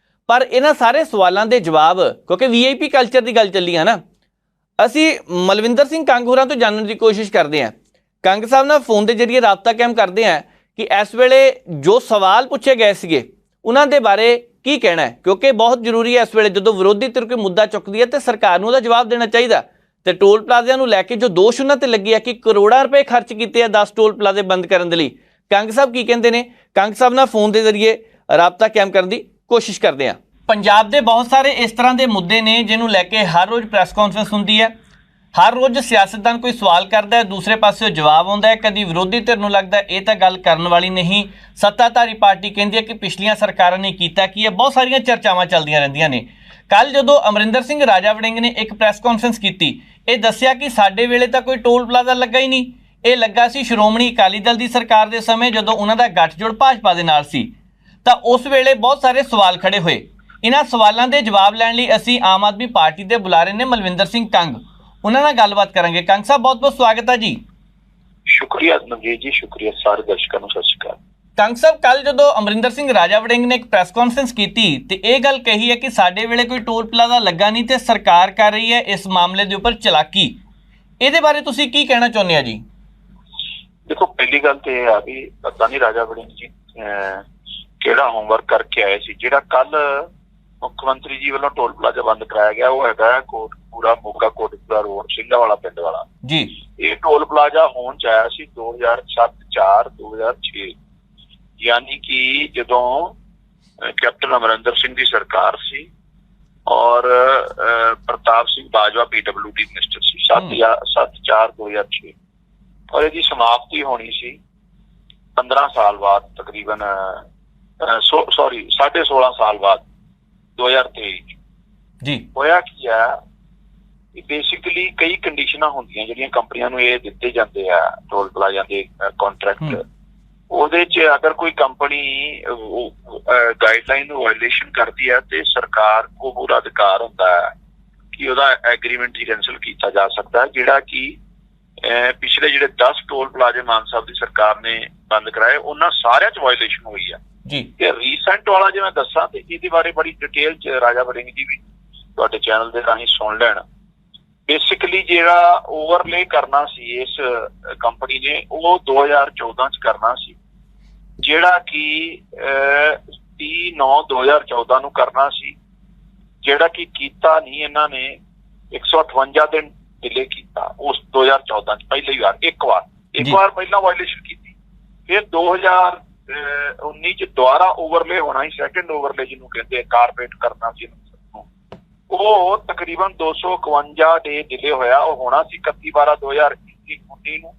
ਪਰ ਇਹਨਾਂ ਸਾਰੇ ਸਵਾਲਾਂ ਦੇ ਜਵਾਬ, ਕਿਉਂਕਿ VIP ਕਲਚਰ ਦੀ ਗੱਲ ਚੱਲੀ ਹੈ ਨਾ, ਅਸੀਂ ਮਲਵਿੰਦਰ ਸਿੰਘ ਕੰਗ ਹੋਰਾਂ ਤੋਂ ਜਾਣਨ ਦੀ ਕੋਸ਼ਿਸ਼ ਕਰਦੇ ਹਾਂ। ਕੰਗ ਸਾਹਿਬ ਨਾਲ ਫੋਨ ਦੇ ਜ਼ਰੀਏ ਰਾਬਤਾ ਕਾਇਮ ਕਰਦੇ ਹਾਂ ਕਿ ਇਸ ਵੇਲੇ ਜੋ ਸਵਾਲ ਪੁੱਛੇ ਗਏ ਸੀਗੇ ਉਹਨਾਂ ਦੇ ਬਾਰੇ ਕੀ ਕਹਿਣਾ ਹੈ, ਕਿਉਂਕਿ ਬਹੁਤ ਜ਼ਰੂਰੀ ਹੈ ਇਸ ਵੇਲੇ ਜਦੋਂ ਵਿਰੋਧੀ ਧਿਰ ਕੋਈ ਮੁੱਦਾ ਚੁੱਕਦੀ ਹੈ ਤੇ ਸਰਕਾਰ ਨੂੰ ਉਹਦਾ ਜਵਾਬ ਦੇਣਾ ਚਾਹੀਦਾ। ਤੇ ਟੋਲ ਪਲਾਜ਼ਿਆਂ ਨੂੰ ਲੈ ਕੇ ਜੋ ਦੋਸ਼ ਉਹਨਾਂ ਤੇ ਲੱਗੇ ਆ ਕਿ ਕਰੋੜਾਂ ਰੁਪਏ ਖਰਚ ਕੀਤੇ ਆ 10 ਟੋਲ ਪਲਾਜ਼ੇ ਬੰਦ ਕਰਨ ਦੇ ਲਈ, ਕੰਗ ਸਾਹਿਬ ਕੀ ਕਹਿੰਦੇ ਨੇ? ਕੰਗ ਸਾਹਿਬ ਨਾਲ ਫੋਨ ਦੇ ਜ਼ਰੀਏ ਰਾਬਤਾ ਕਾਇਮ ਕਰਨ ਦੀ ਕੋਸ਼ਿਸ਼ ਕਰਦੇ ਆ। ਪੰਜਾਬ ਦੇ ਬਹੁਤ ਸਾਰੇ ਇਸ ਤਰ੍ਹਾਂ ਦੇ ਮੁੱਦੇ ਨੇ ਜਿਹਨੂੰ ਲੈ ਕੇ ਹਰ ਰੋਜ਼ ਪ੍ਰੈਸ ਕਾਨਫਰੰਸ ਹੁੰਦੀ ਹੈ, ਹਰ ਰੋਜ਼ ਸਿਆਸਤਦਾਨ ਕੋਈ ਸਵਾਲ ਕਰਦਾ ਹੈ, ਦੂਸਰੇ ਪਾਸੇ ਜਵਾਬ ਆਉਂਦਾ ਹੈ। ਕਦੀ ਵਿਰੋਧੀ ਧਿਰ ਨੂੰ ਲੱਗਦਾ ਇਹ ਤਾਂ ਗੱਲ ਕਰਨ ਵਾਲੀ ਨਹੀਂ, ਸੱਤਾਧਾਰੀ ਪਾਰਟੀ ਕਹਿੰਦੀ ਹੈ ਕਿ ਪਿਛਲੀਆਂ ਸਰਕਾਰਾਂ ਨੇ ਕੀਤਾ ਕੀ ਹੈ। ਬਹੁਤ ਸਾਰੀਆਂ ਚਰਚਾਵਾਂ ਚੱਲਦੀਆਂ ਰਹਿੰਦੀਆਂ ਨੇ। ਕੱਲ ਜਦੋਂ ਅਮਰਿੰਦਰ ਸਿੰਘ ਰਾਜਾ ਵੜਿੰਗ ਨੇ ਇੱਕ ਪ੍ਰੈਸ ਕਾਨਫਰੰਸ ਕੀਤੀ, ਇਹ ਦੱਸਿਆ ਕਿ ਸਾਡੇ ਵੇਲੇ ਤਾਂ ਕੋਈ ਟੋਲ ਪਲਾਜ਼ਾ ਲੱਗਾ ਹੀ ਨਹੀਂ, ਇਹ ਲੱਗਾ ਸੀ ਸ਼੍ਰੋਮਣੀ ਅਕਾਲੀ ਦਲ ਦੀ ਸਰਕਾਰ ਦੇ ਸਮੇਂ ਜਦੋਂ ਉਹਨਾਂ ਦਾ ਗੱਠਜੋੜ ਭਾਜਪਾ ਦੇ ਨਾਲ ਸੀ। ਤਾਂ ਉਸ ਵੇਲੇ ਬਹੁਤ ਸਾਰੇ ਸਵਾਲ ਖੜੇ ਹੋਏ। ਇਹਨਾਂ ਸਵਾਲਾਂ ਦੇ ਜਵਾਬ ਲੈਣ ਲਈ ਅਸੀਂ ਆਮ ਆਦਮੀ ਪਾਰਟੀ ਦੇ ਬੁਲਾਰੇ ਨੇ ਮਲਵਿੰਦਰ ਸਿੰਘ ਕੰਗ, ਉਹਨਾਂ ਨਾਲ ਗੱਲਬਾਤ ਕਰਾਂਗੇ। ਕੰਗ ਸਾਹਿਬ ਬਹੁਤ ਬਹੁਤ ਸਵਾਗਤ ਹੈ ਜੀ। ਸ਼ੁਕਰੀਆ ਨਵਜੀਤ ਜੀ, ਸ਼ੁਕਰੀਆ ਸਾਰੇ ਦਰਸ਼ਕਾਂ ਨੂੰ ਸਤਿ ਸ਼੍ਰੀ ਅਕਾਲ। ਕੰਗ ਸਾਹਿਬ, ਕੱਲ ਜਦੋਂ ਅਮਰਿੰਦਰ ਸਿੰਘ ਰਾਜਾ ਵੜਿੰਗ ਨੇ ਇੱਕ ਪ੍ਰੈਸ ਕਾਨਫਰੰਸ ਕੀਤੀ ਤੇ ਇਹ ਗੱਲ ਕਹੀ ਹੈ ਕਿ ਸਾਡੇ ਵੇਲੇ ਕੋਈ ਟੋਲ ਪਲਾਜ਼ਾ ਲੱਗਾ ਨਹੀਂ ਤੇ ਸਰਕਾਰ ਕਰ ਰਹੀ ਹੈ ਇਸ ਮਾਮਲੇ ਦੇ ਉੱਪਰ ਚਲਾਕੀ, ਇਹਦੇ ਬਾਰੇ ਤੁਸੀਂ ਕੀ ਕਹਿਣਾ ਚਾਹੁੰਦੇ ਆ ਜੀ? ਦੇਖੋ, ਪਹਿਲੀ ਗੱਲ ਤੇ ਇਹ ਆ ਵੀ ਪਤਾ ਨਹੀਂ ਰਾਜਾ ਵੜਿੰਗ ਜੀ ਕਿਹੜਾ ਹੋਮਵਰਕ ਕਰਕੇ ਆਏ ਸੀ। ਜਿਹੜਾ ਕੱਲ ਮੁੱਖ ਮੰਤਰੀ ਜੀ ਵੱਲੋਂ ਟੋਲ ਪਲਾਜ਼ਾ ਬੰਦ ਕਰਾਇਆ ਗਿਆ ਉਹ ਹੈਗਾ ਕੋਟਕਪੂਰਾ ਮੋਗਾ ਕੋਟਕਪੂਰਾ ਰੋਡ ਸਿੰਘਾ ਵਾਲਾ ਪਿੰਡ ਵਾਲਾ ਜੀ। ਇਹ ਟੋਲ ਪਲਾਜ਼ਾ ਹੋਣ ਚ ਆਇਆ ਸੀ 2007-4-2006, ਯਾਨੀ ਕਿ ਜਦੋਂ ਕੈਪਟਨ ਅਮਰਿੰਦਰ ਸਿੰਘ ਦੀ ਸਰਕਾਰ ਸੀ ਔਰ ਪ੍ਰਤਾਪ ਸਿੰਘ ਬਾਜਵਾ PWD ਮਿਨਿਸਟਰ ਸੀ। 7/4/2006 ਔਰ ਇਹਦੀ ਸਮਾਪਤੀ ਹੋਣੀ ਸੀ 15 ਸਾਲ ਬਾਅਦ, ਤਕਰੀਬਨ 16.5 ਸਾਲ ਬਾਅਦ 2023 ਜੀ। ਹੋਇਆ ਕੀ ਆ, ਬੇਸਿਕਲੀ ਕਈ ਕੰਡੀਸ਼ਨਾਂ ਹੁੰਦੀਆਂ ਜਿਹੜੀਆਂ ਕੰਪਨੀਆਂ ਨੂੰ ਇਹ ਦਿੱਤੇ ਜਾਂਦੇ ਆ ਟੋਲ ਪਲਾਜ਼ਾ ਦੇ ਕੰਟਰੈਕਟ। ਉਹਦੇ ਚ ਅਗਰ ਕੋਈ ਕੰਪਨੀ ਗਾਈਡਲਾਈਨ ਨੂੰ ਵਾਇਲੇਸ਼ਨ ਕਰਦੀ ਹੈ ਤੇ ਸਰਕਾਰ ਕੋ ਪੂਰਾ ਅਧਿਕਾਰ ਹੁੰਦਾ ਹੈ ਕਿ ਉਹਦਾ ਐਗਰੀਮੈਂਟ ਹੀ ਕੈਂਸਲ ਕੀਤਾ ਜਾ ਸਕਦਾ ਹੈ, ਜਿਹੜਾ ਕਿ ਪਿਛਲੇ ਜਿਹੜੇ 10 ਟੋਲ ਪਲਾਜ਼ੇ ਮਾਨ ਸਾਹਿਬ ਦੀ ਸਰਕਾਰ ਨੇ ਬੰਦ ਕਰਾਏ ਉਹਨਾਂ ਸਾਰਿਆਂ ਚ ਵਾਇਲੇਸ਼ਨ ਹੋਈ ਆ ਜੀ। ਤੇ ਰੀਸੈਂਟ ਵਾਲਾ ਜੇ ਮੈਂ ਦੱਸਾਂ ਤੇ ਇਹਦੇ ਬਾਰੇ ਬੜੀ ਡਿਟੇਲ ਚ ਰਾਜਾ ਵੜਿੰਗ ਜੀ ਵੀ ਤੁਹਾਡੇ ਚੈਨਲ ਦੇ ਰਾਹੀਂ ਸੁਣ ਲੈਣ। ਬੇਸਿਕਲੀ ਜਿਹੜਾ ਓਵਰਲੇ ਕਰਨਾ ਸੀ ਇਸ ਕੰਪਨੀ ਨੇ ਉਹ 2014 ਚ ਕਰਨਾ ਸੀ, ਜਿਹੜਾ ਕਿ 30/9/2014 ਨੂੰ ਕਰਨਾ ਸੀ, ਜਿਹੜਾ ਕਿ ਕੀਤਾ ਨਹੀਂ ਇਹਨਾਂ ਨੇ। 158 ਦਿਨ ਡਿਲੇ ਕੀਤਾ ਉਸ 2014 ਚ ਪਹਿਲੀ ਵਾਰ, ਇੱਕ ਵਾਰ ਪਹਿਲਾਂ ਵਾਇਲੇਸ਼ਨ ਕੀਤੀ। ਫਿਰ 2019 ਚ ਦੁਬਾਰਾ ਓਵਰਲੇ ਹੋਣਾ ਸੀ, ਸੈਕੰਡ ਓਵਰਲੇ ਜਿਹਨੂੰ ਕਹਿੰਦੇ ਕਾਰਪੇਟ ਕਰਨਾ ਸੀ, ਉਹ ਤਕਰੀਬਨ 251 ਡੇ ਡਿਲੇ ਹੋਇਆ। ਉਹ ਹੋਣਾ ਸੀ 31/12/2019 ਨੂੰ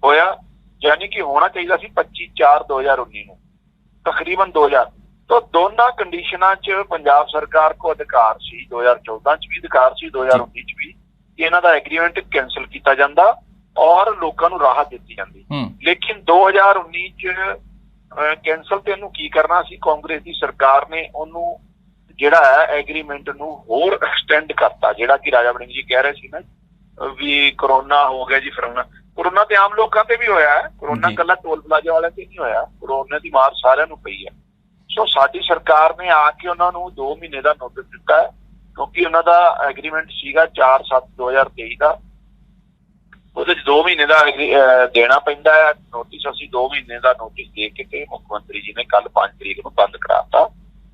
ਹੋਇਆ, ਯਾਨੀ ਕਿ ਹੋਣਾ ਚਾਹੀਦਾ ਸੀ 25/4/2019 ਨੂੰ, ਤਕਰੀਬਨ 2000। ਤਾਂ ਦੋਨਾਂ ਕੰਡੀਸ਼ਨਾਂ 'ਚ ਪੰਜਾਬ ਸਰਕਾਰ ਕੋ ਅਧਿਕਾਰ ਸੀ, 2014 ਚ ਵੀ ਅਧਿਕਾਰ ਸੀ, 2019 ਚ ਵੀ, ਇਹਨਾਂ ਦਾ ਐਗਰੀਮੈਂਟ ਕੈਂਸਲ ਕੀਤਾ ਜਾਂਦਾ ਔਰ ਲੋਕਾਂ ਨੂੰ ਰਾਹਤ ਦਿੱਤੀ ਜਾਂਦੀ। ਲੇਕਿਨ 2019 ਚ ਕੈਂਸਲ ਤੇ ਇਹਨੂੰ ਕੀ ਕਰਨਾ ਸੀ, ਕਾਂਗਰਸ ਦੀ ਸਰਕਾਰ ਨੇ ਉਹਨੂੰ ਜਿਹੜਾ ਹੈ ਐਗਰੀਮੈਂਟ ਨੂੰ ਹੋਰ ਐਕਸਟੈਂਡ ਕਰਤਾ। ਜਿਹੜਾ ਕਿ ਰਾਜਾ ਵੜਿੰਗ ਜੀ ਕਹਿ ਰਹੇ ਸੀ ਨਾ ਵੀ ਕਰੋਨਾ ਹੋ ਗਿਆ ਜੀ, ਕਰੋਨਾ ਤੇ ਆਮ ਲੋਕਾਂ ਤੇ ਵੀ ਹੋਇਆ ਹੈ, ਕਰੋਨਾ ਇਕੱਲਾ ਟੋਲ ਪਲਾਜ਼ਾ ਵਾਲਿਆਂ ਤੇ ਨਹੀਂ ਹੋਇਆ, ਕਰੋਨਾ ਦੀ ਮਾਰ ਸਾਰਿਆਂ ਨੂੰ ਪਈ ਹੈ। ਸੋ ਸਾਡੀ ਸਰਕਾਰ ਨੇ ਆ ਕੇ ਉਹਨਾਂ ਨੂੰ 2 ਮਹੀਨੇ ਦਾ ਨੋਟਿਸ ਦਿੱਤਾ ਹੈ, ਕਿਉਂਕਿ ਉਹਨਾਂ ਦਾ ਐਗਰੀਮੈਂਟ ਸੀਗਾ 4/7/2023 ਦਾ, ਉਹਦੇ ਚ 2 ਮਹੀਨੇ ਦਾ ਦੇਣਾ ਪੈਂਦਾ ਹੈ ਨੋਟਿਸ। ਅਸੀਂ 2 ਮਹੀਨੇ ਦਾ ਨੋਟਿਸ ਦੇ ਕੇ ਤੇ ਮੁੱਖ ਮੰਤਰੀ ਜੀ ਨੇ ਕੱਲ 5 ਤਰੀਕ ਨੂੰ ਬੰਦ ਕਰਾਤਾ।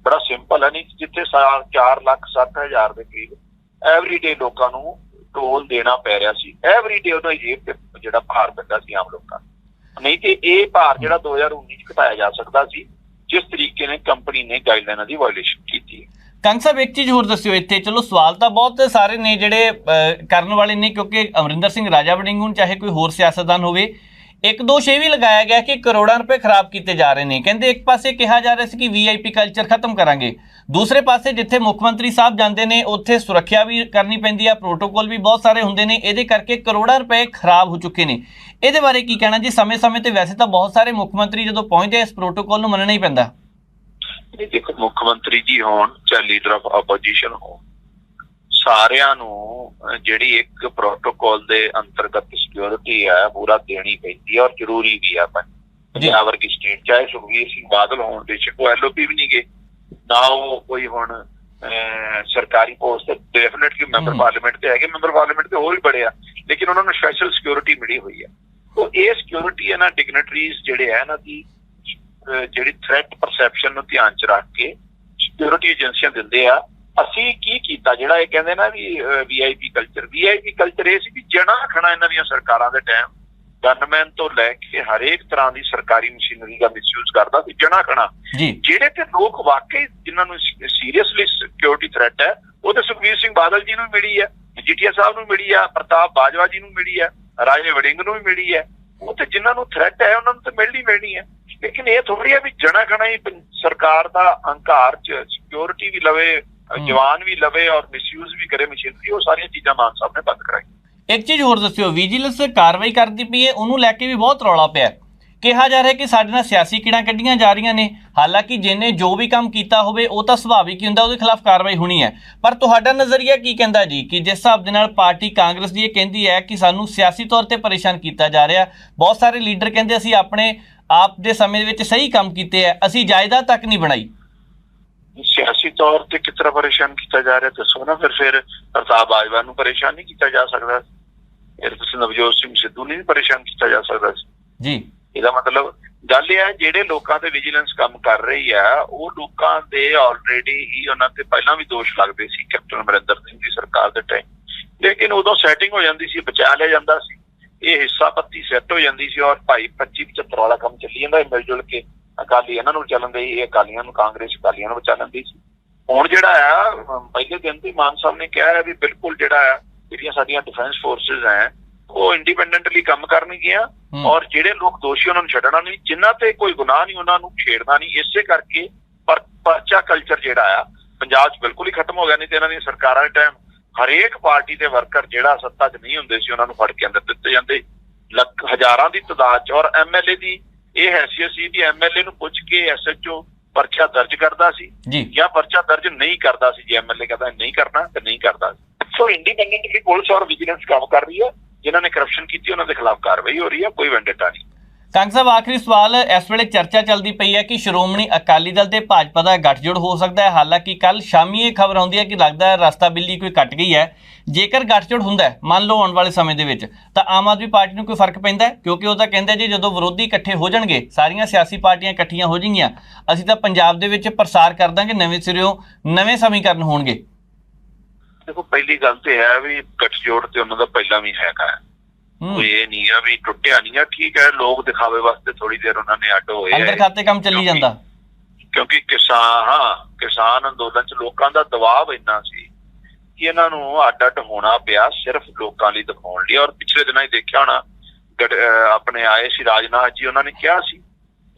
ਬੜਾ ਸਿੰਪਲ ਹੈ, ਨਹੀਂ ਜਿੱਥੇ 4,60,000 ਦੇ ਕਰੀਬ ਐਵਰੀਡੇ ਲੋਕਾਂ ਨੂੰ ਟੋਲ ਦੇਣਾ ਪੈ ਰਿਹਾ ਸੀ, ਐਵਰੀਡੇ ਉਹਨਾਂ ਦੀ ਜੇਬ ਤੇ ਜਿਹੜਾ ਭਾਰ ਪੈਂਦਾ ਸੀ ਆਮ ਲੋਕਾਂ ਨੂੰ। ਨਹੀਂ ਤੇ ਇਹ ਭਾਰ ਜਿਹੜਾ 2019 ਚ ਘਟਾਇਆ ਜਾ ਸਕਦਾ ਸੀ, ਜਿਸ ਤਰੀਕੇ ਨੇ ਕੰਪਨੀ ਨੇ ਗਾਈਡਲਾਈਨਾਂ ਦੀ ਵਾਇਲੇਸ਼ਨ ਕੀਤੀ ਹੈ। ਕੰਗ ਸਾਹਿਬ, ਇੱਕ ਚੀਜ਼ ਹੋਰ ਦੱਸਿਓ ਇੱਥੇ, ਚਲੋ ਸਵਾਲ ਤਾਂ ਬਹੁਤ ਸਾਰੇ ਨੇ ਜਿਹੜੇ ਕਰਨ ਵਾਲੇ ਨੇ, ਕਿਉਂਕਿ ਅਮਰਿੰਦਰ ਸਿੰਘ ਰਾਜਾ ਵੜਿੰਗ ਨੂੰ ਚਾਹੇ ਕੋਈ ਹੋਰ ਸਿਆਸਤਦਾਨ ਹੋਵੇ, ਇੱਕ ਦੋਸ਼ ਇਹ ਵੀ ਲਗਾਇਆ ਗਿਆ ਕਿ ਕਰੋੜਾਂ ਰੁਪਏ ਖਰਾਬ ਕੀਤੇ ਜਾ ਰਹੇ ਨੇ। ਕਹਿੰਦੇ ਇੱਕ ਪਾਸੇ ਕਿਹਾ ਜਾ ਰਿਹਾ ਸੀ ਕਿ ਵੀਆਈਪੀ ਕਲਚਰ ਖਤਮ ਕਰਾਂਗੇ, ਦੂਸਰੇ ਪਾਸੇ ਜਿੱਥੇ ਮੁੱਖ ਮੰਤਰੀ ਸਾਹਿਬ ਜਾਂਦੇ ਨੇ ਉੱਥੇ ਸੁਰੱਖਿਆ ਵੀ ਕਰਨੀ ਪੈਂਦੀ ਆ, ਪ੍ਰੋਟੋਕੋਲ ਵੀ ਬਹੁਤ ਸਾਰੇ ਹੁੰਦੇ ਨੇ, ਇਹਦੇ ਕਰਕੇ ਕਰੋੜਾਂ ਰੁਪਏ ਖਰਾਬ ਹੋ ਚੁੱਕੇ ਨੇ। ਇਹਦੇ ਬਾਰੇ ਕੀ ਕਹਿਣਾ ਜੀ? ਸਮੇਂ-ਸਮੇਂ ਤੇ ਵੈਸੇ ਤਾਂ ਬਹੁਤ ਸਾਰੇ ਮੁੱਖ ਮੰਤਰੀ ਜਦੋਂ ਪਹੁੰਚਦੇ ਇਸ ਪ੍ਰੋਟੋਕੋਲ ਨੂੰ ਮੰਨਣਾ ਹੀ ਪੈਂਦਾ। ਦੇਖੋ, ਮੁੱਖ ਮੰਤਰੀ ਜੀ ਹੋਣ ਚਾਹੇ ਲੀਡਰ ਆਫ ਆਪੋਜੀਸ਼ਨ ਹੋ, ਸਾਰਿਆਂ ਨੂੰ ਜਿਹੜੀ ਇੱਕ ਪ੍ਰੋਟੋਕੋਲ ਦੇ ਅੰਤਰਗਤ ਸਿਕਿਉਰਿਟੀ ਹੈ ਪੂਰਾ ਦੇਣੀ ਪੈਂਦੀ ਹੈ ਔਰ ਜ਼ਰੂਰੀ ਵੀ ਹੈ। ਪੰਜਾਬ ਵਰਗੀ ਸਟੇਟ ਚਾਹੇ ਸੁਖਬੀਰ ਸਿੰਘ ਬਾਦਲ ਹੋਣ, ਬੇਸ਼ੱਕ ਉਹ ਐਲਓਪੀ ਵੀ ਨਹੀਂ ਗਏ, ਨਾ ਉਹ ਕੋਈ ਹੁਣ ਸਰਕਾਰੀ ਪੋਸਟ ਡੈਫੀਨਿਟਲੀ ਮੈਂਬਰ ਪਾਰਲੀਮੈਂਟ ਤੇ ਹੈਗੇ, ਮੈਂਬਰ ਪਾਰਲੀਮੈਂਟ ਤੇ ਹੋਰ ਵੀ ਬੜੇ ਆ, ਲੇਕਿਨ ਉਹਨਾਂ ਨੂੰ ਸਪੈਸ਼ਲ ਸਿਕਿਉਰਿਟੀ ਮਿਲੀ ਹੋਈ ਹੈ। तो ਇਹ ਸਿਕਿਉਰਿਟੀ ਇਹਨਾਂ ਡਿਗਨਿਟਰੀਜ਼ ਜਿਹੜੇ ਹੈ ਇਹਨਾਂ ਦੀ ਜਿਹੜੀ ਥ੍ਰੈਟ ਪਰਸੈਪਸ਼ਨ ਨੂੰ ਧਿਆਨ ਚ ਰੱਖ ਕੇ ਸਿਕਿਉਰਿਟੀ ਏਜੰਸੀਆਂ ਦਿੰਦੇ ਆ। ਅਸੀਂ ਕੀ ਕੀਤਾ ਜਿਹੜਾ ਇਹ ਕਹਿੰਦੇ ਨਾ ਵੀ ਵੀਆਈਪੀ ਕਲਚਰ ਇਹ ਸੀ ਵੀ ਜਣਾ ਖਣਾ ਇਹਨਾਂ ਦੀਆਂ ਸਰਕਾਰਾਂ ਦੇ ਟਾਈਮ ਗਨਮੈਨ ਤੋਂ ਲੈ ਕੇ ਹਰੇਕ ਤਰ੍ਹਾਂ ਦੀ ਸਰਕਾਰੀ ਮਸ਼ੀਨਰੀ ਦਾ ਮਿਸਯੂਜ਼ ਕਰਦਾ ਸੀ ਜਣਾ ਖਣਾ। ਜਿਹੜੇ ਤੇ ਲੋਕ ਵਾਕਈ ਜਿਨ੍ਹਾਂ ਨੂੰ ਸੀਰੀਅਸਲੀ ਸਿਕਿਉਰਿਟੀ ਥ੍ਰੈਟ ਹੈ ਉਹ ਤੇ ਸੁਖਬੀਰ ਸਿੰਘ ਬਾਦਲ ਜੀ ਨੂੰ ਮਿਲੀ ਹੈ, ਮਜੀਠੀਆ ਸਾਹਿਬ ਨੂੰ ਮਿਲੀ ਹੈ, ਪ੍ਰਤਾਪ ਬਾਜਵਾ ਜੀ ਨੂੰ ਮਿਲੀ ਹੈ, ਰਾਜੇ ਵੜਿੰਗ ਨੂੰ ਵੀ ਮਿਲੀ ਹੈ। ਉਹ ਤੇ ਜਿਨ੍ਹਾਂ ਨੂੰ ਥ੍ਰੈਟ ਹੈ ਉਹਨਾਂ ਨੂੰ ਤਾਂ ਮਿਲਣੀ ਹੈ। ਲੇਕਿਨ ਇਹ ਥੋੜੀ ਹੈ ਵੀ ਜਣਾ ਖਣਾ ਹੀ ਸਰਕਾਰ ਦਾ ਹੰਕਾਰ ਚ ਸਿਕਿਉਰਿਟੀ ਵੀ ਲਵੇ, ਜਵਾਨ ਵੀ ਲਵੇ ਔਰ ਮਿਸਯੂਜ਼ ਵੀ ਕਰੇ ਮਸ਼ੀਨਰੀ। ਉਹ ਸਾਰੀਆਂ ਚੀਜ਼ਾਂ ਮਾਨ ਸਾਹਿਬ ਨੇ ਬੰਦ ਕਰਾਈ। ਇੱਕ ਚੀਜ਼ ਹੋਰ ਦੱਸਿਓ, ਵਿਜੀਲੈਂਸ ਕਾਰਵਾਈ ਕਰਦੀ ਪਈ ਹੈ, ਉਹਨੂੰ ਲੈ ਕੇ ਵੀ ਬਹੁਤ ਰੌਲਾ ਪਿਆ। ਕਿਹਾ ਜਾ ਰਿਹਾ ਕਿ ਸਾਡੇ ਨਾਲ ਸਿਆਸੀ ਕੀੜਾਂ ਕੱਢੀਆਂ ਜਾ ਰਹੀਆਂ ਨੇ। ਹਾਲਾਂਕਿ ਜਿਹਨੇ ਜੋ ਵੀ ਕੰਮ ਕੀਤਾ ਹੋਵੇ ਉਹ ਤਾਂ ਸੁਭਾਵਿਕ ਹੀ ਹੁੰਦਾ, ਉਹਦੇ ਖਿਲਾਫ ਕਾਰਵਾਈ ਹੋਣੀ ਹੈ। ਪਰ ਤੁਹਾਡਾ ਨਜ਼ਰੀਆ ਕੀ ਕਹਿੰਦਾ ਜੀ ਕਿ ਜਿਸ ਹਿਸਾਬ ਦੇ ਨਾਲ ਪਾਰਟੀ ਕਾਂਗਰਸ ਦੀ ਇਹ ਕਹਿੰਦੀ ਹੈ ਕਿ ਸਾਨੂੰ ਸਿਆਸੀ ਤੌਰ ਤੇ ਪਰੇਸ਼ਾਨ ਕੀਤਾ ਜਾ ਰਿਹਾ, ਬਹੁਤ ਸਾਰੇ ਲੀਡਰ ਕਹਿੰਦੇ ਅਸੀਂ ਆਪਣੇ ਆਪ ਦੇ ਸਮੇਂ ਵਿੱਚ ਸਹੀ ਕੰਮ ਕੀਤੇ ਹੈ, ਅਸੀਂ ਜਾਇਦਾਦ ਤੱਕ ਨਹੀਂ ਬਣਾਈ। ਸਿਆਸੀ ਤੌਰ ਤੇ ਕਿਸ ਤਰ੍ਹਾਂ ਪਰੇਸ਼ਾਨ ਕੀਤਾ ਜਾ ਰਿਹਾ ਦੱਸੋ ਨਾ। ਫਿਰ ਪ੍ਰਤਾਪ ਬਾਜਵਾ ਨੂੰ ਪਰੇਸ਼ਾਨ ਨਹੀਂ ਕੀਤਾ ਜਾ ਸਕਦਾ, ਫਿਰ ਤੁਸੀਂ ਨਵਜੋਤ ਸਿੰਘ ਸਿੱਧੂ ਨੂੰ ਵੀ ਪਰੇਸ਼ਾਨ ਕੀਤਾ ਜਾ ਸਕਦਾ ਜੀ। ਇਹਦਾ ਮਤਲਬ ਗੱਲ ਇਹ ਹੈ ਜਿਹੜੇ ਲੋਕਾਂ ਤੇ ਵਿਜੀਲੈਂਸ ਕੰਮ ਕਰ ਰਹੀ ਹੈ ਉਹ ਲੋਕਾਂ ਦੇ ਆਲਰੇਡੀ ਹੀ ਉਹਨਾਂ ਤੇ ਪਹਿਲਾਂ ਵੀ ਦੋਸ਼ ਲੱਗਦੇ ਸੀ ਕੈਪਟਨ ਅਮਰਿੰਦਰ ਸਿੰਘ ਦੀ ਸਰਕਾਰ ਦੇ ਟਾਈਮ, ਲੇਕਿਨ ਉਦੋਂ ਸੈਟਿੰਗ ਹੋ ਜਾਂਦੀ ਸੀ, ਬਚਾ ਲਿਆ ਜਾਂਦਾ ਸੀ, ਇਹ ਹਿੱਸਾ ਪੱਤੀ ਸੈੱਟ ਹੋ ਜਾਂਦੀ ਸੀ ਔਰ ਭਾਈ 25-75 ਵਾਲਾ ਕੰਮ ਚੱਲੀ ਜਾਂਦਾ ਮਿਲ ਜੁਲ ਕੇ। ਅਕਾਲੀ ਇਹਨਾਂ ਨੂੰ ਚੱਲਣ ਦੇ, ਇਹ ਅਕਾਲੀਆਂ ਨੂੰ, ਕਾਂਗਰਸ ਅਕਾਲੀਆਂ ਨੂੰ ਬਚਾ ਲੈਂਦੀ ਸੀ। ਹੁਣ ਜਿਹੜਾ ਆ ਪਹਿਲੇ ਦਿਨ ਤੋਂ ਮਾਨ ਸਾਹਿਬ ਨੇ ਕਿਹਾ ਹੈ ਵੀ ਬਿਲਕੁਲ ਜਿਹੜਾ ਹੈ ਜਿਹੜੀਆਂ ਸਾਡੀਆਂ ਡਿਫੈਂਸ ਫੋਰਸਿਸ ਹੈ ਉਹ ਇੰਡੀਪੈਂਡੈਂਟਲੀ ਕੰਮ ਕਰਨਗੀਆਂ ਔਰ ਜਿਹੜੇ ਲੋਕ ਦੋਸ਼ੀ ਉਹਨਾਂ ਨੂੰ ਛੱਡਣਾ ਨਹੀਂ, ਜਿਨ੍ਹਾਂ ਤੇ ਕੋਈ ਗੁਨਾਹ ਨਹੀਂ ਉਹਨਾਂ ਨੂੰ ਛੇੜਨਾ ਨਹੀਂ। ਇਸੇ ਕਰਕੇ ਪਰਚਾ ਕਲਚਰ ਜਿਹੜਾ ਆ ਪੰਜਾਬ 'ਚ ਬਿਲਕੁਲ ਹੀ ਖਤਮ ਹੋ ਗਿਆ। ਨਹੀਂ ਤੇ ਇਹਨਾਂ ਦੀਆਂ ਸਰਕਾਰਾਂ ਦੇ ਟਾਈਮ ਹਰੇਕ ਪਾਰਟੀ ਦੇ ਵਰਕਰ ਜਿਹੜਾ ਸੱਤਾ 'ਚ ਨਹੀਂ ਹੁੰਦੇ ਸੀ ਉਹਨਾਂ ਨੂੰ ਫੜ ਕੇ ਅੰਦਰ ਦਿੱਤੇ ਜਾਂਦੇ, ਹਜ਼ਾਰਾਂ ਦੀ ਤਾਦਾਦ 'ਚ। ਔਰ ਐਮਐਲਏ ਦੀ ਇਹ ਹੈਸੀਅਤ ਸੀ ਵੀ ਐਮਐਲਏ ਨੂੰ ਪੁੱਛ ਕੇ ਐਸਐਚਓ ਪਰਚਾ ਦਰਜ ਕਰਦਾ ਸੀ ਜਾਂ ਪਰਚਾ ਦਰਜ ਨਹੀਂ ਕਰਦਾ ਸੀ। ਜੇ ਐਮਐਲਏ ਕਹਿੰਦਾ ਨਹੀਂ ਕਰਨਾ ਤੇ ਨਹੀਂ ਕਰਦਾ। ਸੋ ਇੰਡੀਪੈਂਡੈਂਟਲੀ ਪੁਲਿਸ ਔਰ ਵਿਜੀਲੈਂਸ ਕੰਮ ਕਰ ਰਹੀ ਹੈ। ਜਿਨ੍ਹਾਂ ਨੇ ਕਰਪਸ਼ਨ ਕੀਤੀ ਉਹਨਾਂ ਦੇ ਖਿਲਾਫ ਕਾਰਵਾਈ ਹੋ ਰਹੀ ਹੈ, ਕੋਈ ਵੈਂਡੇਟਾ ਨਹੀਂ। ਕੰਗ ਸਾਹਿਬ, ਆਖਰੀ ਸਵਾਲ, ਇਸ ਵੇਲੇ ਚਰਚਾ ਚੱਲਦੀ ਪਈ ਹੈ ਕਿ ਸ਼੍ਰੋਮਣੀ ਅਕਾਲੀ ਦਲ ਤੇ ਭਾਜਪਾ ਦਾ ਗੱਠਜੋੜ ਹੋ ਸਕਦਾ ਹੈ। ਹਾਲਾਂਕਿ ਕੱਲ ਸ਼ਾਮੀ ਇਹ ਖਬਰ ਆਉਂਦੀ ਹੈ ਕਿ ਲੱਗਦਾ ਹੈ ਰਸਤਾ ਬਿੱਲੀ ਕੋਈ ਕੱਟ ਗਈ ਹੈ। ਜੇਕਰ ਗੱਠਜੋੜ ਹੁੰਦਾ ਹੈ, ਮੰਨ ਲਓ ਆਉਣ ਵਾਲੇ ਸਮੇਂ ਦੇ ਵਿੱਚ, ਤਾਂ ਆਮ ਆਦਮੀ ਪਾਰਟੀ ਨੂੰ ਕੋਈ ਫਰਕ ਪੈਂਦਾ ਹੈ? ਕਿਉਂਕਿ ਉਹ ਤਾਂ ਕਹਿੰਦਾ ਜੀ ਜਦੋਂ ਵਿਰੋਧੀ ਇਕੱਠੇ ਹੋ ਜਾਣਗੇ, ਸਾਰੀਆਂ ਸਿਆਸੀ ਪਾਰਟੀਆਂ ਇਕੱਠੀਆਂ ਹੋ ਜਾਣਗੀਆਂ, ਅਸੀਂ ਤਾਂ ਪੰਜਾਬ ਦੇ ਵਿੱਚ ਪ੍ਰਸਾਰ ਕਰ ਦਾਂਗੇ, ਨਵੇਂ ਸਿਰਿਓਂ ਨਵੇਂ ਸਮੀਕਰਨ ਹੋਣਗੇ। ਦੇਖੋ, ਪਹਿਲੀ ਗੱਲ ਤੇ ਹੈ ਵੀ ਗੱਠਜੋੜ ਤੇ ਉਹਨਾਂ ਦਾ ਪਹਿਲਾਂ ਵੀ ਹੈਗਾ, ਕੋਈ ਇਹ ਨਹੀਂ ਆ ਵੀ ਟੁੱਟਿਆ ਨਹੀਂ ਆ। ਠੀਕ ਹੈ, ਲੋਕ ਦਿਖਾਵੇ ਵਾਸਤੇ ਥੋੜੀ ਦੇਰ ਉਹਨਾਂ ਨੇ ਅੱਡ ਹੋਏ, ਅੰਦਰ ਖਾਤੇ ਕੰਮ ਚੱਲੀ ਜਾਂਦਾ, ਕਿਉਂਕਿ ਕਿਸਾਨ ਅੰਦੋਲਨ ਚ ਲੋਕਾਂ ਦਾ ਦਬਾਅ ਇੰਨਾ ਸੀ ਕਿ ਇਹਨਾਂ ਨੂੰ ਅੱਡ ਹੋਣਾ ਪਿਆ ਸਿਰਫ ਲੋਕਾਂ ਲਈ ਦਿਖਾਉਣ ਲਈ। ਔਰ ਪਿਛਲੇ ਦਿਨਾਂ ਹੀ ਦੇਖਿਆ ਹੋਣਾ, ਆਪਣੇ ਆਏ ਸੀ ਰਾਜਨਾਥ ਜੀ, ਉਹਨਾਂ ਨੇ ਕਿਹਾ ਸੀ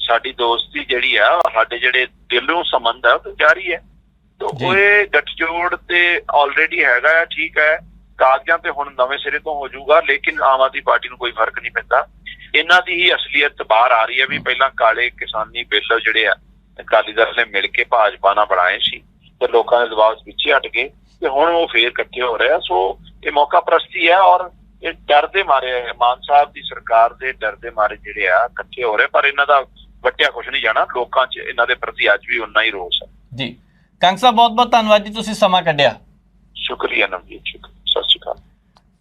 ਸਾਡੀ ਦੋਸਤੀ ਜਿਹੜੀ ਆ, ਸਾਡੇ ਜਿਹੜੇ ਦਿਲੋਂ ਸੰਬੰਧ ਹੈ ਉਹ ਤਾਂ ਜਾਰੀ ਹੈ। ਉਹ ਗੱਠਜੋੜ ਤੇ ਆਲਰੇਡੀ ਹੈਗਾ ਆ, ਠੀਕ ਹੈ, ਕਾਗਜ਼ਾਂ ਤੇ ਹੁਣ ਨਵੇਂ ਸਿਰੇ ਤੋਂ ਹੋ ਜਾਊਗਾ, ਲੇਕਿਨ ਆਮ ਆਦਮੀ ਪਾਰਟੀ ਨੂੰ ਕੋਈ ਫਰਕ ਨਹੀਂ ਪੈਂਦਾ। ਇਹਨਾਂ ਦੀ ਹੀ ਅਸਲੀਅਤ ਬਾਹਰ ਆ ਰਹੀ ਹੈ ਵੀ ਪਹਿਲਾਂ ਕਾਲੇ ਕਿਸਾਨੀ ਬਿੱਲ ਜਿਹੜੇ ਆ ਅਕਾਲੀ ਦਲ ਨੇ ਮਿਲ ਕੇ ਭਾਜਪਾ ਨਾਲ ਬਣਾਏ ਸੀ ਤੇ ਲੋਕਾਂ ਦੇ ਦਬਾਅ ਪਿੱਛੇ ਹਟ ਗਏ ਤੇ ਹੁਣ ਉਹ ਫੇਰ ਇਕੱਠੇ ਹੋ ਰਹੇ ਆ। ਸੋ ਇਹ ਮੌਕਾ ਪ੍ਰਸਤੀ ਹੈ ਔਰ ਇਹ ਡਰ ਦੇ ਮਾਰੇ, ਮਾਨ ਸਾਹਿਬ ਦੀ ਸਰਕਾਰ ਦੇ ਡਰ ਦੇ ਮਾਰੇ ਜਿਹੜੇ ਆ ਇਕੱਠੇ ਹੋ ਰਹੇ। ਪਰ ਇਹਨਾਂ ਦਾ ਵੱਟਿਆ ਕੁਛ ਨਹੀਂ ਜਾਣਾ, ਲੋਕਾਂ 'ਚ ਇਹਨਾਂ ਦੇ ਪ੍ਰਤੀ ਅੱਜ ਵੀ ਉਨਾ ਹੀ ਰੋਸ ਹੈ। ਜੀ ਕੰਗ ਸਾਹਿਬ, ਬਹੁਤ ਬਹੁਤ ਧੰਨਵਾਦ ਜੀ, ਤੁਸੀਂ ਸਮਾਂ ਕੱਢਿਆ। ਸ਼ੁਕਰੀਆ ਨਵਜੀਤ, ਸ਼ੁਕਰੀਆ, ਸਤਿ ਸ਼੍ਰੀ ਅਕਾਲ।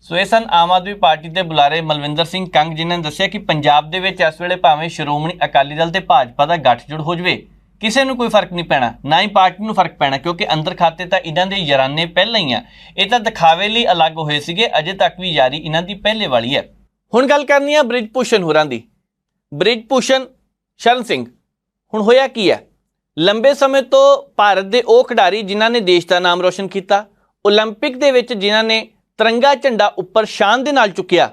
ਸੋ ਇਹ ਸਨ ਆਮ ਆਦਮੀ ਪਾਰਟੀ ਦੇ ਬੁਲਾਰੇ ਮਲਵਿੰਦਰ ਸਿੰਘ ਕੰਗ, ਜਿਨ੍ਹਾਂ ਨੇ ਦੱਸਿਆ ਕਿ ਪੰਜਾਬ ਦੇ ਵਿੱਚ ਇਸ ਵੇਲੇ ਭਾਵੇਂ ਸ਼੍ਰੋਮਣੀ ਅਕਾਲੀ ਦਲ ਤੇ ਭਾਜਪਾ ਦਾ ਗੱਠਜੋੜ ਹੋ ਜਾਵੇ, ਕਿਸੇ ਨੂੰ ਕੋਈ ਫਰਕ ਨਹੀਂ ਪੈਣਾ, ਨਾ ਹੀ ਪਾਰਟੀ ਨੂੰ ਫਰਕ ਪੈਣਾ, ਕਿਉਂਕਿ ਅੰਦਰ ਖਾਤੇ ਤਾਂ ਇਹਨਾਂ ਦੇ ਯਾਰਾਨੇ ਪਹਿਲਾਂ ਹੀ ਆ। ਇਹ ਤਾਂ ਦਿਖਾਵੇ ਲਈ ਅਲੱਗ ਹੋਏ ਸੀਗੇ, ਅਜੇ ਤੱਕ ਵੀ ਯਾਰੀ ਇਹਨਾਂ ਦੀ ਪਹਿਲੇ ਵਾਲੀ ਹੈ। ਹੁਣ ਗੱਲ ਕਰਨੀ ਹੈ ਬ੍ਰਿਜ ਭੂਸ਼ਣ ਹੋਰਾਂ ਦੀ। ਬ੍ਰਿਜ ਭੂਸ਼ਣ ਸ਼ਰਨ ਸਿੰਘ, ਹੁਣ ਹੋਇਆ ਕੀ ਹੈ? ਲੰਬੇ ਸਮੇਂ ਤੋਂ ਭਾਰਤ ਦੇ ਉਹ ਖਿਡਾਰੀ ਜਿਨ੍ਹਾਂ ਨੇ ਦੇਸ਼ ਦਾ ਨਾਮ ਰੋਸ਼ਨ ਕੀਤਾ, ਓਲੰਪਿਕ ਦੇ ਵਿੱਚ ਜਿਨ੍ਹਾਂ ਨੇ ਤਿਰੰਗਾ ਝੰਡਾ ਉੱਪਰ ਸ਼ਾਨ ਦੇ ਨਾਲ ਚੁੱਕਿਆ,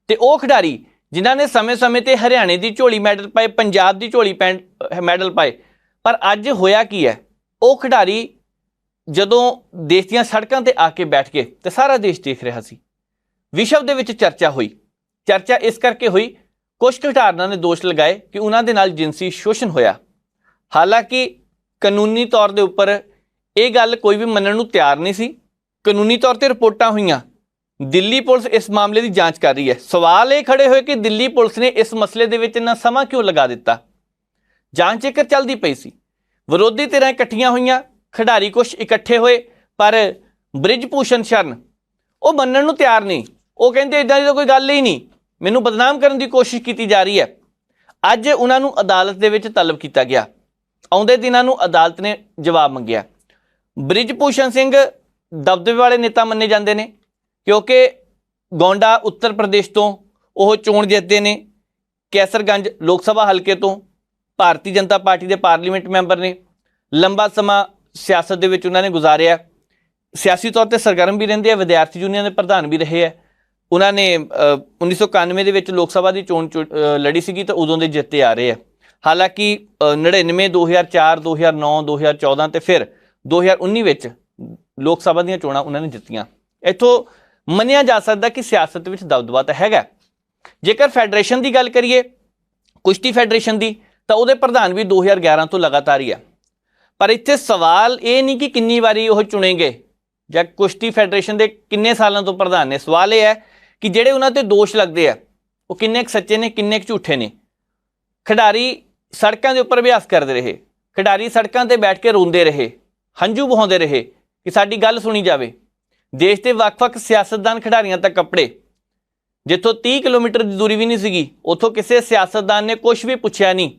ਤੇ ਉਹ ਖਿਡਾਰੀ ਜਿਨ੍ਹਾਂ ਨੇ ਸਮੇਂ-ਸਮੇਂ ਤੇ ਹਰਿਆਣੇ ਦੀ ਝੋਲੀ ਮੈਡਲ ਪਾਏ, ਪੰਜਾਬ ਦੀ ਝੋਲੀ ਮੈਡਲ ਪਾਏ। ਪਰ ਅੱਜ ਹੋਇਆ ਕੀ ਹੈ, ਉਹ ਖਿਡਾਰੀ ਜਦੋਂ ਦੇਸ਼ ਦੀਆਂ ਸੜਕਾਂ ਤੇ ਆ ਕੇ ਬੈਠ ਕੇ ਤੇ ਸਾਰਾ ਦੇਸ਼ ਦੇਖ ਰਿਹਾ ਸੀ, ਵਿਸ਼ਵ ਦੇ ਵਿੱਚ ਚਰਚਾ ਹੋਈ। ਚਰਚਾ ਇਸ ਕਰਕੇ ਹੋਈ, ਕੁਝ ਖਿਡਾਰੀਆਂ ਨੇ ਦੋਸ਼ ਲਗਾਏ ਕਿ ਉਹਨਾਂ ਦੇ ਨਾਲ ਜਿਨਸੀ ਸ਼ੋਸ਼ਣ ਹੋਇਆ। ਹਾਲਾਂਕਿ ਕਾਨੂੰਨੀ ਤੌਰ ਦੇ ਉੱਪਰ ਇਹ ਗੱਲ ਕੋਈ ਵੀ ਮੰਨਣ ਨੂੰ ਤਿਆਰ ਨਹੀਂ ਸੀ। ਕਾਨੂੰਨੀ ਤੌਰ ਤੇ ਰਿਪੋਰਟਾਂ ਹੋਈਆਂ, ਦਿੱਲੀ ਪੁਲਿਸ ਇਸ ਮਾਮਲੇ ਦੀ ਜਾਂਚ ਕਰ ਰਹੀ ਹੈ। ਸਵਾਲ ਇਹ ਖੜੇ ਹੋਏ ਕਿ ਦਿੱਲੀ ਪੁਲਿਸ ਨੇ ਇਸ ਮਸਲੇ ਦੇ ਵਿੱਚ ਇੰਨਾ ਸਮਾਂ ਕਿਉਂ ਲਗਾ ਦਿੱਤਾ। ਜਾਂਚ ਜੇਕਰ ਚੱਲਦੀ ਪਈ ਸੀ, ਵਿਰੋਧੀ ਧਿਰਾਂ ਇਕੱਠੀਆਂ ਹੋਈਆਂ, ਖਿਡਾਰੀ ਕੁਛ ਇਕੱਠੇ ਹੋਏ, ਪਰ ਬ੍ਰਿਜ ਭੂਸ਼ਣ ਸ਼ਰਨ ਉਹ ਮੰਨਣ ਨੂੰ ਤਿਆਰ ਨਹੀਂ। ਉਹ ਕਹਿੰਦੇ ਇੱਦਾਂ ਦੀ ਤਾਂ ਕੋਈ ਗੱਲ ਹੀ ਨਹੀਂ, ਮੈਨੂੰ ਬਦਨਾਮ ਕਰਨ ਦੀ ਕੋਸ਼ਿਸ਼ ਕੀਤੀ ਜਾ ਰਹੀ ਹੈ। ਅੱਜ ਉਹਨਾਂ ਨੂੰ ਅਦਾਲਤ ਦੇ ਵਿੱਚ ਤਲਬ ਕੀਤਾ ਗਿਆ। ਆਉਂਦੇ ਦਿਨਾਂ ਨੂੰ ਅਦਾਲਤ ਨੇ ਜਵਾਬ ਮੰਗਿਆ। ਬ੍ਰਿਜ ਭੂਸ਼ਣ ਸਿੰਘ ਦਬਦਬੇ ਵਾਲੇ ਨੇਤਾ ਮੰਨੇ ਜਾਂਦੇ ਨੇ, ਕਿਉਂਕਿ ਗੋਂਡਾ ਉੱਤਰ ਪ੍ਰਦੇਸ਼ ਤੋਂ ਉਹ ਚੋਣ ਜਿੱਤਦੇ ਨੇ। ਕੈਸਰਗੰਜ ਲੋਕ ਸਭਾ ਹਲਕੇ ਤੋਂ ਭਾਰਤੀ ਜਨਤਾ ਪਾਰਟੀ ਦੇ ਪਾਰਲੀਮੈਂਟ ਮੈਂਬਰ ਨੇ। ਲੰਬਾ ਸਮਾਂ ਸਿਆਸਤ ਦੇ ਵਿੱਚ ਉਹਨਾਂ ਨੇ ਗੁਜ਼ਾਰਿਆ, ਸਿਆਸੀ ਤੌਰ ਤੇ ਸਰਗਰਮ ਵੀ ਰਹਿੰਦੇ ਆ, ਵਿਦਿਆਰਥੀ ਯੂਨੀਅਨ ਦੇ ਪ੍ਰਧਾਨ ਵੀ ਰਹੇ ਹੈ। ਉਹਨਾਂ ਨੇ 1991 ਦੇ ਵਿੱਚ ਲੋਕ ਸਭਾ ਦੀ ਚੋਣ ਲੜੀ ਸੀਗੀ ਤਾਂ ਉਦੋਂ ਦੇ ਜਿੱਤੇ ਆ ਰਹੇ ਆ। ਹਾਲਾਂਕਿ 99, 2004, 2009, 2014 ਤੇ ਫਿਰ 2019 ਵਿੱਚ ਲੋਕ ਸਭਾ ਦੀਆਂ ਚੋਣਾਂ ਉਹਨਾਂ ਨੇ ਜਿੱਤੀਆਂ। ਇੱਥੋਂ ਮੰਨਿਆ ਜਾ ਸਕਦਾ ਕਿ ਸਿਆਸਤ ਵਿੱਚ ਦਬਦਬਾ ਤਾਂ ਹੈਗਾ। ਜੇਕਰ ਫੈਡਰੇਸ਼ਨ ਦੀ ਗੱਲ ਕਰੀਏ, ਕੁਸ਼ਤੀ ਫੈਡਰੇਸ਼ਨ ਦੀ, ਤਾਂ ਉਹਦੇ ਪ੍ਰਧਾਨ ਵੀ 2011 ਤੋਂ ਲਗਾਤਾਰ ਹੀ ਆ। ਪਰ ਇੱਥੇ ਸਵਾਲ ਇਹ ਨਹੀਂ ਕਿ ਕਿੰਨੀ ਵਾਰੀ ਉਹ ਚੁਣੇ ਗਏ ਜਾਂ ਕੁਸ਼ਤੀ ਫੈਡਰੇਸ਼ਨ ਦੇ ਕਿੰਨੇ ਸਾਲਾਂ ਤੋਂ ਪ੍ਰਧਾਨ ਨੇ। ਸਵਾਲ ਇਹ ਹੈ ਕਿ ਜਿਹੜੇ ਉਹਨਾਂ ਤੇ ਦੋਸ਼ ਲੱਗਦੇ ਆ ਉਹ ਕਿੰਨੇ ਕੁ ਸੱਚੇ ਨੇ, ਕਿੰਨੇ ਕੁ ਝੂਠੇ ਨੇ। ਖਿਡਾਰੀ ਸੜਕਾਂ ਦੇ ਉੱਪਰ ਅਭਿਆਸ ਕਰਦੇ ਰਹੇ, ਖਿਡਾਰੀ ਸੜਕਾਂ ਤੇ ਬੈਠ ਕੇ ਰੋਂਦੇ ਰਹੇ, ਹੰਝੂ ਬਹਾਉਂਦੇ ਰਹੇ ਕਿ ਸਾਡੀ ਗੱਲ ਸੁਣੀ ਜਾਵੇ। ਦੇਸ਼ ਦੇ ਵੱਖ-ਵੱਖ ਸਿਆਸਤਦਾਨ ਖਿਡਾਰੀਆਂ ਤੱਕ ਕੱਪੜੇ, ਜਿੱਥੋਂ 30 ਕਿਲੋਮੀਟਰ ਦੀ ਦੂਰੀ ਵੀ ਨਹੀਂ ਸੀਗੀ, ਉੱਥੋਂ ਕਿਸੇ ਸਿਆਸਤਦਾਨ ਨੇ ਕੁਝ ਵੀ ਪੁੱਛਿਆ ਨਹੀਂ।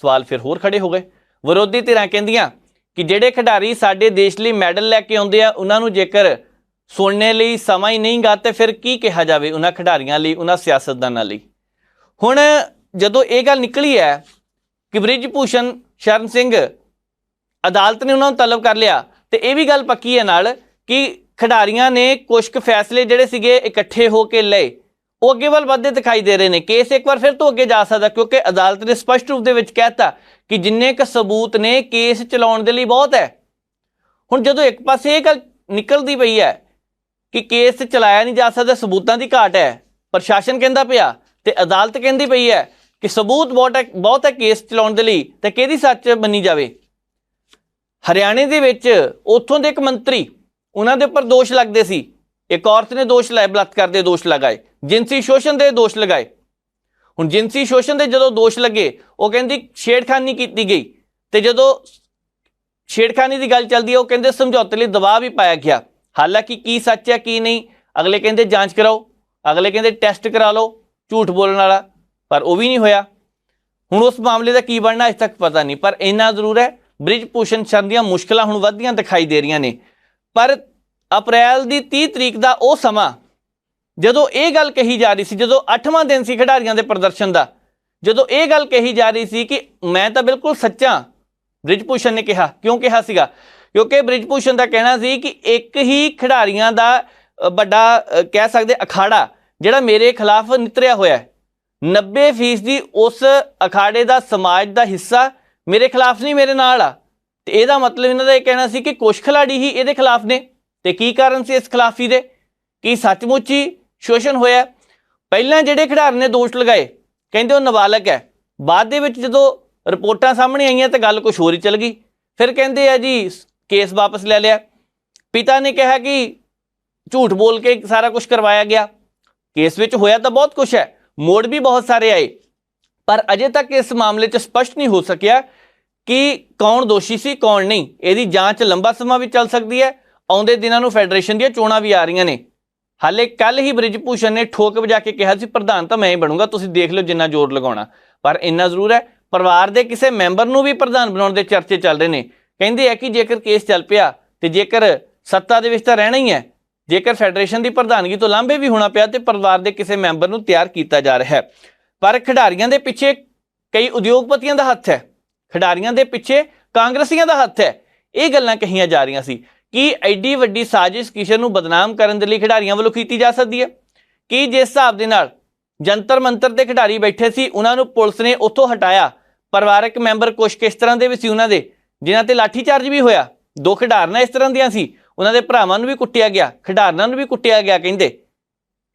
ਸਵਾਲ ਫਿਰ ਹੋਰ ਖੜੇ ਹੋ ਗਏ। ਵਿਰੋਧੀ ਧਿਰਾਂ ਕਹਿੰਦੀਆਂ ਕਿ ਜਿਹੜੇ ਖਿਡਾਰੀ ਸਾਡੇ ਦੇਸ਼ ਲਈ ਮੈਡਲ ਲੈ ਕੇ ਆਉਂਦੇ ਆ, ਉਹਨਾਂ ਨੂੰ ਜੇਕਰ ਸੁਣਨੇ ਲਈ ਸਮਾਂ ਹੀ ਨਹੀਂ ਗਾ ਤੇ ਫਿਰ ਕੀ ਕਿਹਾ ਜਾਵੇ ਉਹਨਾਂ ਖਿਡਾਰੀਆਂ ਲਈ, ਉਹਨਾਂ ਸਿਆਸਤਦਾਨਾਂ ਲਈ। ਹੁਣ ਜਦੋਂ ਇਹ ਗੱਲ ਨਿਕਲੀ ਹੈ ਕਿ ਬ੍ਰਿਜ ਭੂਸ਼ਣ ਸ਼ਰਨ ਸਿੰਘ, ਅਦਾਲਤ ਨੇ ਉਹਨਾਂ ਨੂੰ ਤਲਬ ਕਰ ਲਿਆ, ਤੇ ਇਹ ਵੀ ਗੱਲ ਪੱਕੀ ਹੈ ਨਾਲ ਕਿ ਖਿਡਾਰੀਆਂ ਨੇ ਕੁਝ ਕੁ ਫੈਸਲੇ ਜਿਹੜੇ ਸੀਗੇ ਇਕੱਠੇ ਹੋ ਕੇ ਲਏ, ਉਹ ਅੱਗੇ ਵੱਲ ਵੱਧਦੇ ਦਿਖਾਈ ਦੇ ਰਹੇ ਨੇ। ਕੇਸ ਇੱਕ ਵਾਰ ਫਿਰ ਤੋਂ ਅੱਗੇ ਜਾ ਸਕਦਾ, ਕਿਉਂਕਿ ਅਦਾਲਤ ਨੇ ਸਪਸ਼ਟ ਰੂਪ ਦੇ ਵਿੱਚ ਕਹਿਤਾ ਕਿ ਜਿੰਨੇ ਕੁ ਸਬੂਤ ਨੇ ਕੇਸ ਚਲਾਉਣ ਦੇ ਲਈ ਬਹੁਤ ਹੈ। ਹੁਣ ਜਦੋਂ ਇੱਕ ਪਾਸੇ ਇਹ ਗੱਲ ਨਿਕਲਦੀ ਪਈ ਹੈ ਕਿ ਕੇਸ ਚਲਾਇਆ ਨਹੀਂ ਜਾ ਸਕਦਾ, ਸਬੂਤਾਂ ਦੀ ਘਾਟ ਹੈ, ਪ੍ਰਸ਼ਾਸਨ ਕਹਿੰਦਾ ਪਿਆ ਤੇ ਅਦਾਲਤ ਕਹਿੰਦੀ ਪਈ ਹੈ ਕਿ ਸਬੂਤ ਬਹੁਤ ਹੈ ਕੇਸ ਚਲਾਉਣ ਦੇ ਲਈ, ਤੇ ਕਿਹਦੀ ਸੱਚ ਮੰਨੀ ਜਾਵੇ। ਹਰਿਆਣੇ ਦੇ ਵਿੱਚ ਉੱਥੋਂ ਦੇ ਇੱਕ ਮੰਤਰੀ, ਉਹਨਾਂ ਦੇ ਉੱਪਰ ਦੋਸ਼ ਲੱਗਦੇ ਸੀ। ਇੱਕ ਔਰਤ ਨੇ ਦੋਸ਼ ਲਾਏ, ਬਲਾਤਕਾਰ ਦੇ ਦੋਸ਼ ਲਗਾਏ, ਜਿਨਸੀ ਸ਼ੋਸ਼ਣ ਦੇ ਦੋਸ਼ ਲਗਾਏ। ਹੁਣ ਜਿਨਸੀ ਸ਼ੋਸ਼ਣ ਦੇ ਜਦੋਂ ਦੋਸ਼ ਲੱਗੇ, ਉਹ ਕਹਿੰਦੀ ਛੇੜਖਾਨੀ ਕੀਤੀ ਗਈ, ਤੇ ਜਦੋਂ ਛੇੜਖਾਨੀ ਦੀ ਗੱਲ ਚੱਲਦੀ ਹੈ ਉਹ ਕਹਿੰਦੇ ਸਮਝੌਤੇ ਲਈ ਦਬਾਅ ਵੀ ਪਾਇਆ ਗਿਆ। ਹਾਲਾਂਕਿ ਕੀ ਸੱਚ ਹੈ ਕੀ ਨਹੀਂ, ਅਗਲੇ ਕਹਿੰਦੇ ਜਾਂਚ ਕਰਾਓ, ਅਗਲੇ ਕਹਿੰਦੇ ਟੈਸਟ ਕਰਾ ਲਓ, ਝੂਠ ਬੋਲਣ ਵਾਲਾ, ਪਰ ਉਹ ਵੀ ਨਹੀਂ ਹੋਇਆ। ਹੁਣ ਉਸ ਮਾਮਲੇ ਦਾ ਕੀ ਬਣਨਾ ਅਜੇ ਤੱਕ ਪਤਾ ਨਹੀਂ। ਪਰ ਇੰਨਾ ਜ਼ਰੂਰ ਹੈ, ਬ੍ਰਿਜ ਭੂਸ਼ਣ ਸ਼ਰਨ ਦੀਆਂ ਮੁਸ਼ਕਲਾਂ ਹੁਣ ਵੱਧਦੀਆਂ ਦਿਖਾਈ ਦੇ ਰਹੀਆਂ ਨੇ। ਪਰ ਅਪ੍ਰੈਲ ਦੀ 30 ਤਰੀਕ ਦਾ ਉਹ ਸਮਾਂ ਜਦੋਂ ਇਹ ਗੱਲ ਕਹੀ ਜਾ ਰਹੀ ਸੀ, ਜਦੋਂ 8ਵਾਂ ਦਿਨ ਸੀ ਖਿਡਾਰੀਆਂ ਦੇ ਪ੍ਰਦਰਸ਼ਨ ਦਾ, ਜਦੋਂ ਇਹ ਗੱਲ ਕਹੀ ਜਾ ਰਹੀ ਸੀ ਕਿ ਮੈਂ ਤਾਂ ਬਿਲਕੁਲ ਸੱਚਾ, ਬ੍ਰਿਜ ਭੂਸ਼ਣ ਨੇ ਕਿਹਾ। ਕਿਉਂ ਕਿਹਾ ਸੀਗਾ? ਕਿਉਂਕਿ ਬ੍ਰਿਜ ਭੂਸ਼ਣ ਦਾ ਕਹਿਣਾ ਸੀ ਕਿ ਇੱਕ ਹੀ ਖਿਡਾਰੀਆਂ ਦਾ ਵੱਡਾ ਕਹਿ ਸਕਦੇ ਅਖਾੜਾ ਜਿਹੜਾ ਮੇਰੇ ਖਿਲਾਫ ਨਿਤਰਿਆ ਹੋਇਆ ਹੈ, 90% ਉਸ ਅਖਾੜੇ ਦਾ ਸਮਾਜ ਦਾ ਹਿੱਸਾ ਮੇਰੇ ਖਿਲਾਫ ਨਹੀਂ, ਮੇਰੇ ਨਾਲ ਆ। ਤੇ ਇਹਦਾ ਮਤਲਬ ਇਹਨਾਂ ਦਾ ਇਹ ਕਹਿਣਾ ਸੀ ਕਿ ਕੁਛ ਖਿਲਾੜੀ ਹੀ ਇਹਦੇ ਖਿਲਾਫ ਨੇ। ਤੇ ਕੀ ਕਾਰਨ ਸੀ ਇਸ ਖਿਲਾਫੀ ਦੇ? ਕੀ ਸੱਚਮੁੱਚ ਹੀ ਸ਼ੋਸ਼ਣ ਹੋਇਆ? ਪਹਿਲਾਂ ਜਿਹੜੇ ਖਿਡਾਰੀ ਨੇ ਦੋਸ਼ ਲਗਾਏ ਕਹਿੰਦੇ ਉਹ ਨਾਬਾਲਗ ਹੈ, ਬਾਅਦ ਦੇ ਵਿੱਚ ਜਦੋਂ ਰਿਪੋਰਟਾਂ ਸਾਹਮਣੇ ਆਈਆਂ ਤਾਂ ਗੱਲ ਕੁਛ ਹੋਰ ਹੀ ਚੱਲ ਗਈ। ਫਿਰ ਕਹਿੰਦੇ ਆ ਜੀ ਕੇਸ ਵਾਪਸ ਲੈ ਲਿਆ। ਪਿਤਾ ਨੇ ਕਿਹਾ ਕਿ ਝੂਠ ਬੋਲ ਕੇ ਸਾਰਾ ਕੁਝ ਕਰਵਾਇਆ ਗਿਆ। ਕੇਸ ਵਿੱਚ ਹੋਇਆ ਤਾਂ ਬਹੁਤ ਕੁਛ ਹੈ, ਮੋੜ ਵੀ ਬਹੁਤ ਸਾਰੇ ਆਏ, ਪਰ ਅਜੇ ਤੱਕ ਇਸ ਮਾਮਲੇ 'ਚ ਸਪਸ਼ਟ ਨਹੀਂ ਹੋ ਸਕਿਆ ਕਿ ਕੌਣ ਦੋਸ਼ੀ ਸੀ ਕੌਣ ਨਹੀਂ। ਇਹਦੀ ਜਾਂਚ ਲੰਬਾ ਸਮਾਂ ਵੀ ਚੱਲ ਸਕਦੀ ਹੈ। ਆਉਂਦੇ ਦਿਨਾਂ ਨੂੰ ਫੈਡਰੇਸ਼ਨ ਦੀਆਂ ਚੋਣਾਂ ਵੀ ਆ ਰਹੀਆਂ ਨੇ। ਹਾਲੇ ਕੱਲ ਹੀ ਬ੍ਰਿਜ ਭੂਸ਼ਣ ਨੇ ਠੋਕ ਵਜਾ ਕੇ ਕਿਹਾ ਸੀ ਪ੍ਰਧਾਨ ਤਾਂ ਮੈਂ ਹੀ ਬਣੂੰਗਾ, ਤੁਸੀਂ ਦੇਖ ਲਿਓ ਜਿੰਨਾ ਜ਼ੋਰ ਲਗਾਉਣਾ। ਪਰ ਇੰਨਾ ਜ਼ਰੂਰ ਹੈ, ਪਰਿਵਾਰ ਦੇ ਕਿਸੇ ਮੈਂਬਰ ਨੂੰ ਵੀ ਪ੍ਰਧਾਨ ਬਣਾਉਣ ਦੇ ਚਰਚੇ ਚੱਲ ਰਹੇ ਨੇ। ਕਹਿੰਦੇ ਆ ਕਿ ਜੇਕਰ ਕੇਸ ਚੱਲ ਪਿਆ ਤੇ ਜੇਕਰ ਸੱਤਾ ਦੇ ਵਿੱਚ ਤਾਂ ਰਹਿਣਾ ਹੀ ਹੈ, ਜੇਕਰ ਫੈਡਰੇਸ਼ਨ ਦੀ ਪ੍ਰਧਾਨਗੀ ਤੋਂ ਲਾਂਭੇ ਵੀ ਹੋਣਾ ਪਿਆ ਤੇ ਪਰਿਵਾਰ ਦੇ ਕਿਸੇ ਮੈਂਬਰ ਨੂੰ ਤਿਆਰ ਕੀਤਾ ਜਾ ਰਿਹਾ ਹੈ। ਪਰ ਖਿਡਾਰੀਆਂ ਦੇ ਪਿੱਛੇ ਕਈ ਉਦਯੋਗਪਤੀਆਂ ਦਾ ਹੱਥ ਹੈ, ਖਿਡਾਰੀਆਂ ਦੇ ਪਿੱਛੇ ਕਾਂਗਰਸੀਆਂ ਦਾ ਹੱਥ ਹੈ। ਇਹ ਗੱਲਾਂ ਕਹੀਆਂ ਜਾ ਰਹੀਆਂ ਸੀ ਕਿ ਐਡੀ ਵੱਡੀ ਸਾਜ਼ਿਸ਼ ਕਿਸੇ ਨੂੰ ਬਦਨਾਮ ਕਰਨ ਦੇ ਲਈ ਖਿਡਾਰੀਆਂ ਵੱਲੋਂ ਕੀਤੀ ਜਾ ਸਕਦੀ ਹੈ। ਕਿ ਜਿਸ ਹਿਸਾਬ ਦੇ ਨਾਲ ਜੰਤਰ ਮੰਤਰ ਦੇ ਖਿਡਾਰੀ ਬੈਠੇ ਸੀ, ਉਹਨਾਂ ਨੂੰ ਪੁਲਿਸ ਨੇ ਉੱਥੋਂ ਹਟਾਇਆ। ਪਰਿਵਾਰਕ ਮੈਂਬਰ ਕੁਛ ਕਿਸ ਤਰ੍ਹਾਂ ਦੇ ਵੀ ਸੀ ਉਹਨਾਂ ਦੇ, ਜਿਨ੍ਹਾਂ ਤੇ ਲਾਠੀ ਚਾਰਜ ਵੀ ਹੋਇਆ। 2 ਖਿਡਾਰਨਾਂ ਇਸ ਤਰ੍ਹਾਂ ਦੀਆਂ ਸੀ, ਉਹਨਾਂ ਦੇ ਭਰਾਵਾਂ ਨੂੰ ਵੀ ਕੁੱਟਿਆ ਗਿਆ, ਖਿਡਾਰਨਾਂ ਨੂੰ ਵੀ ਕੁੱਟਿਆ ਗਿਆ ਕਹਿੰਦੇ।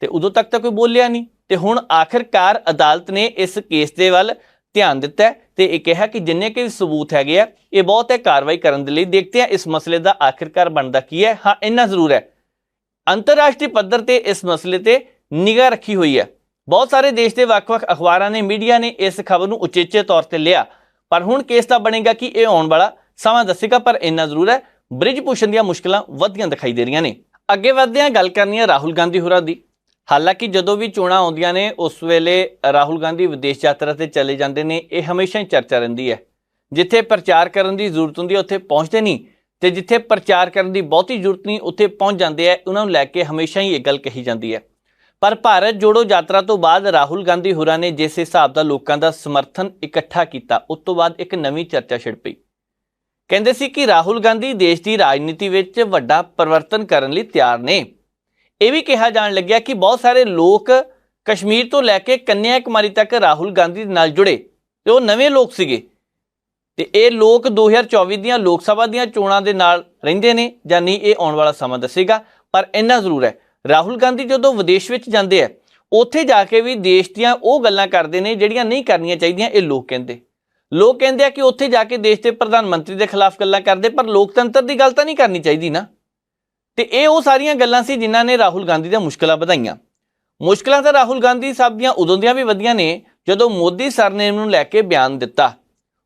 ਤੇ ਉਦੋਂ ਤੱਕ ਤਾਂ ਕੋਈ ਬੋਲਿਆ ਨਹੀਂ। ਤੇ ਹੁਣ ਆਖਿਰਕਾਰ ਅਦਾਲਤ ਨੇ ਇਸ ਕੇਸ ਦੇ ਵੱਲ ਧਿਆਨ ਦਿੱਤਾ ਤੇ ਇਹ ਕਿਹਾ ਕਿ ਜਿੰਨੇ ਕਿ ਸਬੂਤ ਹੈਗੇ ਆ ਇਹ ਬਹੁਤ ਹੈ ਕਾਰਵਾਈ ਕਰਨ ਦੇ ਲਈ। ਦੇਖਦੇ ਹਾਂ ਇਸ ਮਸਲੇ ਦਾ ਆਖਿਰਕਾਰ ਬਣਦਾ ਕੀ ਹੈ। ਹਾਂ, ਇੰਨਾ ਜ਼ਰੂਰ ਹੈ ਅੰਤਰਰਾਸ਼ਟਰੀ ਪੱਧਰ ਤੇ ਇਸ ਮਸਲੇ ਤੇ ਨਿਗਾਹ ਰੱਖੀ ਹੋਈ ਹੈ। ਬਹੁਤ ਸਾਰੇ ਦੇਸ਼ ਦੇ ਵੱਖ-ਵੱਖ ਅਖਬਾਰਾਂ ਨੇ, ਮੀਡੀਆ ਨੇ ਇਸ ਖਬਰ ਨੂੰ ਉਚੇਚੇ ਤੌਰ ਤੇ ਲਿਆ। ਪਰ ਹੁਣ ਕੇਸ ਤਾਂ ਬਣੇਗਾ ਕਿ ਇਹ ਆਉਣ ਵਾਲਾ ਸਮਾਂ ਦੱਸੇਗਾ। ਪਰ ਇੰਨਾ ਜ਼ਰੂਰ ਹੈ ਬ੍ਰਿਜ ਭੂਸ਼ਣ ਦੀਆਂ ਮੁਸ਼ਕਲਾਂ ਵੱਧਦੀਆਂ ਦਿਖਾਈ ਦੇ ਰਹੀਆਂ ਨੇ। ਅੱਗੇ ਵਧਦੇ ਹਾਂ, ਗੱਲ ਕਰਨੀ ਹੈ ਰਾਹੁਲ ਗਾਂਧੀ ਹੋਰਾਂ ਦੀ। ਹਾਲਾਂਕਿ ਜਦੋਂ ਵੀ ਚੋਣਾਂ ਆਉਂਦੀਆਂ ਨੇ ਉਸ ਵੇਲੇ ਰਾਹੁਲ ਗਾਂਧੀ ਵਿਦੇਸ਼ ਯਾਤਰਾ ਤੇ ਚਲੇ ਜਾਂਦੇ ਨੇ। ਇਹ ਹਮੇਸ਼ਾ ਹੀ ਚਰਚਾ ਰਹਿੰਦੀ ਹੈ। ਜਿੱਥੇ ਪ੍ਰਚਾਰ ਕਰਨ ਦੀ ਜ਼ਰੂਰਤ ਹੁੰਦੀ ਹੈ ਉੱਥੇ ਪਹੁੰਚਦੇ ਨਹੀਂ, ਤੇ ਜਿੱਥੇ ਪ੍ਰਚਾਰ ਕਰਨ ਦੀ ਬਹੁਤੀ ਜ਼ਰੂਰਤ ਨਹੀਂ ਉੱਥੇ ਪਹੁੰਚ ਜਾਂਦੇ ਆ। ਉਹਨਾਂ ਨੂੰ ਲੈ ਕੇ ਹਮੇਸ਼ਾ ਹੀ ਇਹ ਗੱਲ ਕਹੀ ਜਾਂਦੀ ਹੈ। ਪਰ ਭਾਰਤ ਜੋੜੋ ਯਾਤਰਾ ਤੋਂ ਬਾਅਦ ਰਾਹੁਲ ਗਾਂਧੀ ਹੋਰਾਂ ਨੇ ਜਿਸ ਹਿਸਾਬ ਦਾ ਲੋਕਾਂ ਦਾ ਸਮਰਥਨ ਇਕੱਠਾ ਕੀਤਾ, ਉਸ ਤੋਂ ਬਾਅਦ ਇੱਕ ਨਵੀਂ ਚਰਚਾ ਛਿੜ ਪਈ। ਕਹਿੰਦੇ ਸੀ ਕਿ ਰਾਹੁਲ ਗਾਂਧੀ ਦੇਸ਼ ਦੀ ਰਾਜਨੀਤੀ ਵਿੱਚ ਵੱਡਾ ਪਰਿਵਰਤਨ ਕਰਨ ਲਈ ਤਿਆਰ ਨੇ। ਇਹ ਵੀ ਕਿਹਾ ਜਾਣ ਲੱਗਿਆ ਕਿ ਬਹੁਤ ਸਾਰੇ ਲੋਕ ਕਸ਼ਮੀਰ ਤੋਂ ਲੈ ਕੇ ਕੰਨਿਆ ਕੁਮਾਰੀ ਤੱਕ ਰਾਹੁਲ ਗਾਂਧੀ ਦੇ ਨਾਲ ਜੁੜੇ ਤੇ ਉਹ ਨਵੇਂ ਲੋਕ ਸੀਗੇ। ਤੇ ਇਹ ਲੋਕ 2024 ਦੀਆਂ ਲੋਕ ਸਭਾ ਦੀਆਂ ਚੋਣਾਂ ਦੇ ਨਾਲ ਰਹਿੰਦੇ ਨੇ ਜਾਂ ਨਹੀਂ, ਇਹ ਆਉਣ ਵਾਲਾ ਸਮਾਂ ਦੱਸੇਗਾ। ਪਰ ਇੰਨਾ ਜ਼ਰੂਰ ਹੈ ਰਾਹੁਲ ਗਾਂਧੀ ਜਦੋਂ ਵਿਦੇਸ਼ ਵਿੱਚ ਜਾਂਦੇ ਆ ਉੱਥੇ ਜਾ ਕੇ ਵੀ ਦੇਸ਼ ਦੀਆਂ ਉਹ ਗੱਲਾਂ ਕਰਦੇ ਨੇ ਜਿਹੜੀਆਂ ਨਹੀਂ ਕਰਨੀਆਂ ਚਾਹੀਦੀਆਂ। ਇਹ ਲੋਕ ਕਹਿੰਦੇ ਆ ਕਿ ਉੱਥੇ ਜਾ ਕੇ ਦੇਸ਼ ਦੇ ਪ੍ਰਧਾਨ ਮੰਤਰੀ ਦੇ ਖਿਲਾਫ ਗੱਲਾਂ ਕਰਦੇ, ਪਰ ਲੋਕਤੰਤਰ ਦੀ ਗੱਲ ਤਾਂ ਨਹੀਂ ਕਰਨੀ ਚਾਹੀਦੀ ਨਾ। ਤੇ ਇਹ ਉਹ ਸਾਰੀਆਂ ਗੱਲਾਂ ਸੀ ਜਿਨ੍ਹਾਂ ਨੇ ਰਾਹੁਲ ਗਾਂਧੀ ਦੀਆਂ ਮੁਸ਼ਕਲਾਂ ਵਧਾਈਆਂ। ਮੁਸ਼ਕਲਾਂ ਤਾਂ ਰਾਹੁਲ ਗਾਂਧੀ ਸਾਹਿਬ ਦੀਆਂ ਉਦੋਂ ਦੀਆਂ ਵੀ ਵਧੀਆਂ ਨੇ ਜਦੋਂ ਮੋਦੀ ਸਰਨੇਮ ਨੂੰ ਲੈ ਕੇ ਬਿਆਨ ਦਿੱਤਾ।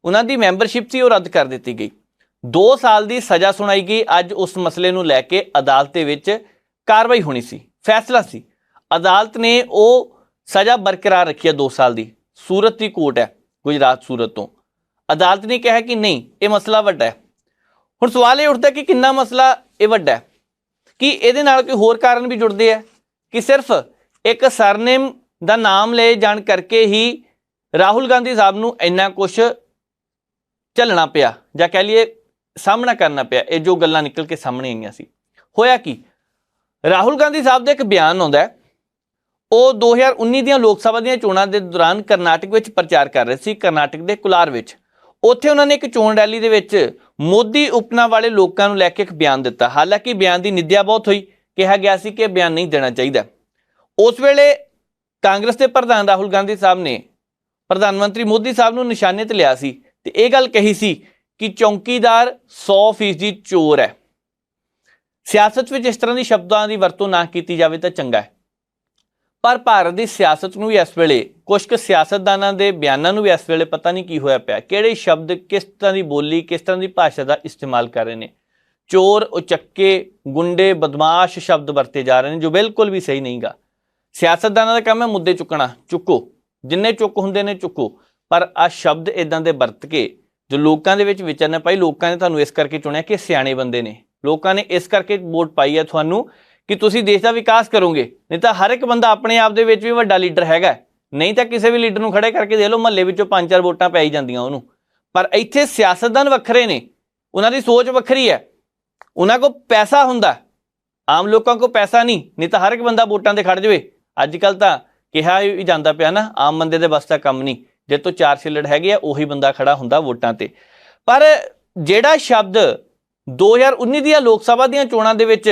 ਉਹਨਾਂ ਦੀ ਮੈਂਬਰਸ਼ਿਪ ਸੀ ਉਹ ਰੱਦ ਕਰ ਦਿੱਤੀ ਗਈ। 2 ਸਾਲ ਦੀ ਸਜ਼ਾ ਸੁਣਾਈ ਗਈ। ਅੱਜ ਉਸ ਮਸਲੇ ਨੂੰ ਲੈ ਕੇ ਅਦਾਲਤ ਦੇ ਵਿੱਚ ਕਾਰਵਾਈ ਹੋਣੀ ਸੀ, ਫੈਸਲਾ ਸੀ। ਅਦਾਲਤ ਨੇ ਉਹ ਸਜ਼ਾ ਬਰਕਰਾਰ ਰੱਖੀ ਹੈ 2 ਸਾਲ ਦੀ। ਸੂਰਤ ਦੀ ਕੋਰਟ ਹੈ, ਗੁਜਰਾਤ ਸੂਰਤ ਤੋਂ। ਅਦਾਲਤ ਨੇ ਕਿਹਾ ਕਿ ਨਹੀਂ, ਇਹ ਮਸਲਾ ਵੱਡਾ ਹੈ। ਹੁਣ ਸਵਾਲ ਇਹ ਉੱਠਦਾ ਕਿ ਕਿੰਨਾ ਮਸਲਾ ਇਹ ਵੱਡਾ ਹੈ, ਕਿ ਇਹਦੇ ਨਾਲ ਕੋਈ ਹੋਰ ਕਾਰਨ ਵੀ ਜੁੜਦੇ ਆ ਕਿ ਸਿਰਫ ਇੱਕ ਸਰਨੇਮ ਦਾ ਨਾਮ ਲਏ ਜਾਣ ਕਰਕੇ ਹੀ ਰਾਹੁਲ ਗਾਂਧੀ ਸਾਹਿਬ ਨੂੰ ਇੰਨਾ ਕੁਛ ਝੱਲਣਾ ਪਿਆ, ਜਾਂ ਕਹਿ ਲਈਏ ਸਾਹਮਣਾ ਕਰਨਾ ਪਿਆ। ਇਹ ਜੋ ਗੱਲਾਂ ਨਿਕਲ ਕੇ ਸਾਹਮਣੇ ਆਈਆਂ ਸੀ, ਹੋਇਆ ਕੀ? ਰਾਹੁਲ ਗਾਂਧੀ ਸਾਹਿਬ ਦਾ ਇੱਕ ਬਿਆਨ ਆਉਂਦਾ, ਉਹ 2019 ਦੀਆਂ ਲੋਕ ਸਭਾ ਦੀਆਂ ਚੋਣਾਂ ਦੇ ਦੌਰਾਨ ਕਰਨਾਟਕ ਵਿੱਚ ਪ੍ਰਚਾਰ ਕਰ ਰਹੇ ਸੀ, ਕਰਨਾਟਕ ਦੇ ਕੁਲਾਰ ਵਿੱਚ। ਉੱਥੇ ਉਹਨਾਂ ਨੇ ਇੱਕ ਚੋਣ ਰੈਲੀ ਦੇ ਵਿੱਚ ਮੋਦੀ ਉਪਨਾ ਵਾਲੇ ਲੋਕਾਂ ਨੂੰ ਲੈ ਕੇ ਇੱਕ ਬਿਆਨ ਦਿੱਤਾ। ਹਾਲਾਂਕਿ ਬਿਆਨ ਦੀ ਨਿੰਦਿਆ ਬਹੁਤ ਹੋਈ, ਕਿਹਾ ਗਿਆ ਸੀ ਕਿ ਬਿਆਨ ਨਹੀਂ ਦੇਣਾ ਚਾਹੀਦਾ। ਉਸ ਵੇਲੇ ਕਾਂਗਰਸ ਦੇ ਪ੍ਰਧਾਨ ਰਾਹੁਲ ਗਾਂਧੀ ਸਾਹਿਬ ਨੇ ਪ੍ਰਧਾਨ ਮੰਤਰੀ ਮੋਦੀ ਸਾਹਿਬ ਨੂੰ ਨਿਸ਼ਾਨੇ ਤੇ ਲਿਆ ਸੀ ਤੇ ਇਹ ਗੱਲ ਕਹੀ ਸੀ ਕਿ ਚੌਂਕੀਦਾਰ 100% ਚੋਰ ਹੈ। ਸਿਆਸਤ ਵਿੱਚ ਇਸ ਤਰ੍ਹਾਂ ਦੀ ਸ਼ਬਦਾਂ ਦੀ ਵਰਤੋਂ ਨਾ ਕੀਤੀ ਜਾਵੇ ਤਾਂ ਚੰਗਾ ਹੈ। ਪਰ ਭਾਰਤ ਦੀ ਸਿਆਸਤ ਨੂੰ ਵੀ ਇਸ ਵੇਲੇ, ਕੁਝ ਕੁ ਸਿਆਸਤਦਾਨਾਂ ਦੇ ਬਿਆਨਾਂ ਨੂੰ ਵੀ ਇਸ ਵੇਲੇ ਪਤਾ ਨਹੀਂ ਕੀ ਹੋਇਆ ਪਿਆ, ਕਿਹੜੇ ਸ਼ਬਦ, ਕਿਸ ਤਰ੍ਹਾਂ ਦੀ ਬੋਲੀ, ਕਿਸ ਤਰ੍ਹਾਂ ਦੀ ਭਾਸ਼ਾ ਦਾ ਇਸਤੇਮਾਲ ਕਰ ਰਹੇ ਨੇ। ਚੋਰ, ਉਚੱਕੇ, ਗੁੰਡੇ, ਬਦਮਾਸ਼ ਸ਼ਬਦ ਵਰਤੇ ਜਾ ਰਹੇ ਨੇ, ਜੋ ਬਿਲਕੁਲ ਵੀ ਸਹੀ ਨਹੀਂਗਾ। ਸਿਆਸਤਦਾਨਾਂ ਦਾ ਕੰਮ ਹੈ ਮੁੱਦੇ ਚੁੱਕਣਾ, ਚੁੱਕੋ, ਜਿੰਨੇ ਚੁੱਕ ਹੁੰਦੇ ਨੇ ਚੁੱਕੋ। ਪਰ ਆਹ ਸ਼ਬਦ ਇਦਾਂ ਦੇ ਵਰਤ ਕੇ ਜੋ ਲੋਕਾਂ ਦੇ ਵਿੱਚ ਵਿਚਰਨਾ ਭਾਈ, ਲੋਕਾਂ ਨੇ ਤੁਹਾਨੂੰ ਇਸ ਕਰਕੇ ਚੁਣਿਆ ਕਿ ਸਿਆਣੇ ਬੰਦੇ ਨੇ। ਲੋਕਾਂ ਨੇ ਇਸ ਕਰਕੇ ਵੋਟ ਪਾਈ ਹੈ ਤੁਹਾਨੂੰ ਕਿ ਤੁਸੀਂ ਦੇਸ਼ ਦਾ ਵਿਕਾਸ ਕਰੋਗੇ। ਨਹੀਂ ਤਾਂ ਹਰ ਇੱਕ ਬੰਦਾ ਆਪਣੇ ਆਪ ਦੇ ਵਿੱਚ ਵੀ ਵੱਡਾ ਲੀਡਰ ਹੈਗਾ, ਨਹੀਂ ਤਾਂ ਕਿਸੇ ਵੀ ਲੀਡਰ ਨੂੰ ਖੜੇ ਕਰਕੇ ਦੇ ਲਓ, ਮਹੱਲੇ ਵਿੱਚੋਂ 5-4 ਵੋਟਾਂ ਪੈ ਹੀ ਜਾਂਦੀਆਂ ਉਹਨੂੰ। ਪਰ ਇੱਥੇ ਸਿਆਸਤਦਾਨ ਵੱਖਰੇ ਨੇ, ਉਹਨਾਂ ਦੀ ਸੋਚ ਵੱਖਰੀ ਹੈ, ਉਹਨਾਂ ਕੋਲ ਪੈਸਾ ਹੁੰਦਾ, ਆਮ ਲੋਕਾਂ ਕੋਲ ਪੈਸਾ ਨਹੀਂ ਤਾਂ ਹਰ ਇੱਕ ਬੰਦਾ ਵੋਟਾਂ ਤੇ ਖੜ ਜਾਵੇ। ਅੱਜ ਕੱਲ੍ਹ ਤਾਂ ਕਿਹਾ ਵੀ ਜਾਂਦਾ ਪਿਆ ਨਾ, ਆਮ ਬੰਦੇ ਦੇ ਬਸ ਦਾ ਕੰਮ ਨਹੀਂ, ਜੇ ਤੋਂ 4 ਛਿੱਲੜ ਹੈਗੇ ਆ ਉਹੀ ਬੰਦਾ ਖੜਾ ਹੁੰਦਾ ਵੋਟਾਂ ਤੇ। ਪਰ ਜਿਹੜਾ ਸ਼ਬਦ 2019 ਦੀਆਂ ਲੋਕ ਸਭਾ ਦੀਆਂ ਚੋਣਾਂ ਦੇ ਵਿੱਚ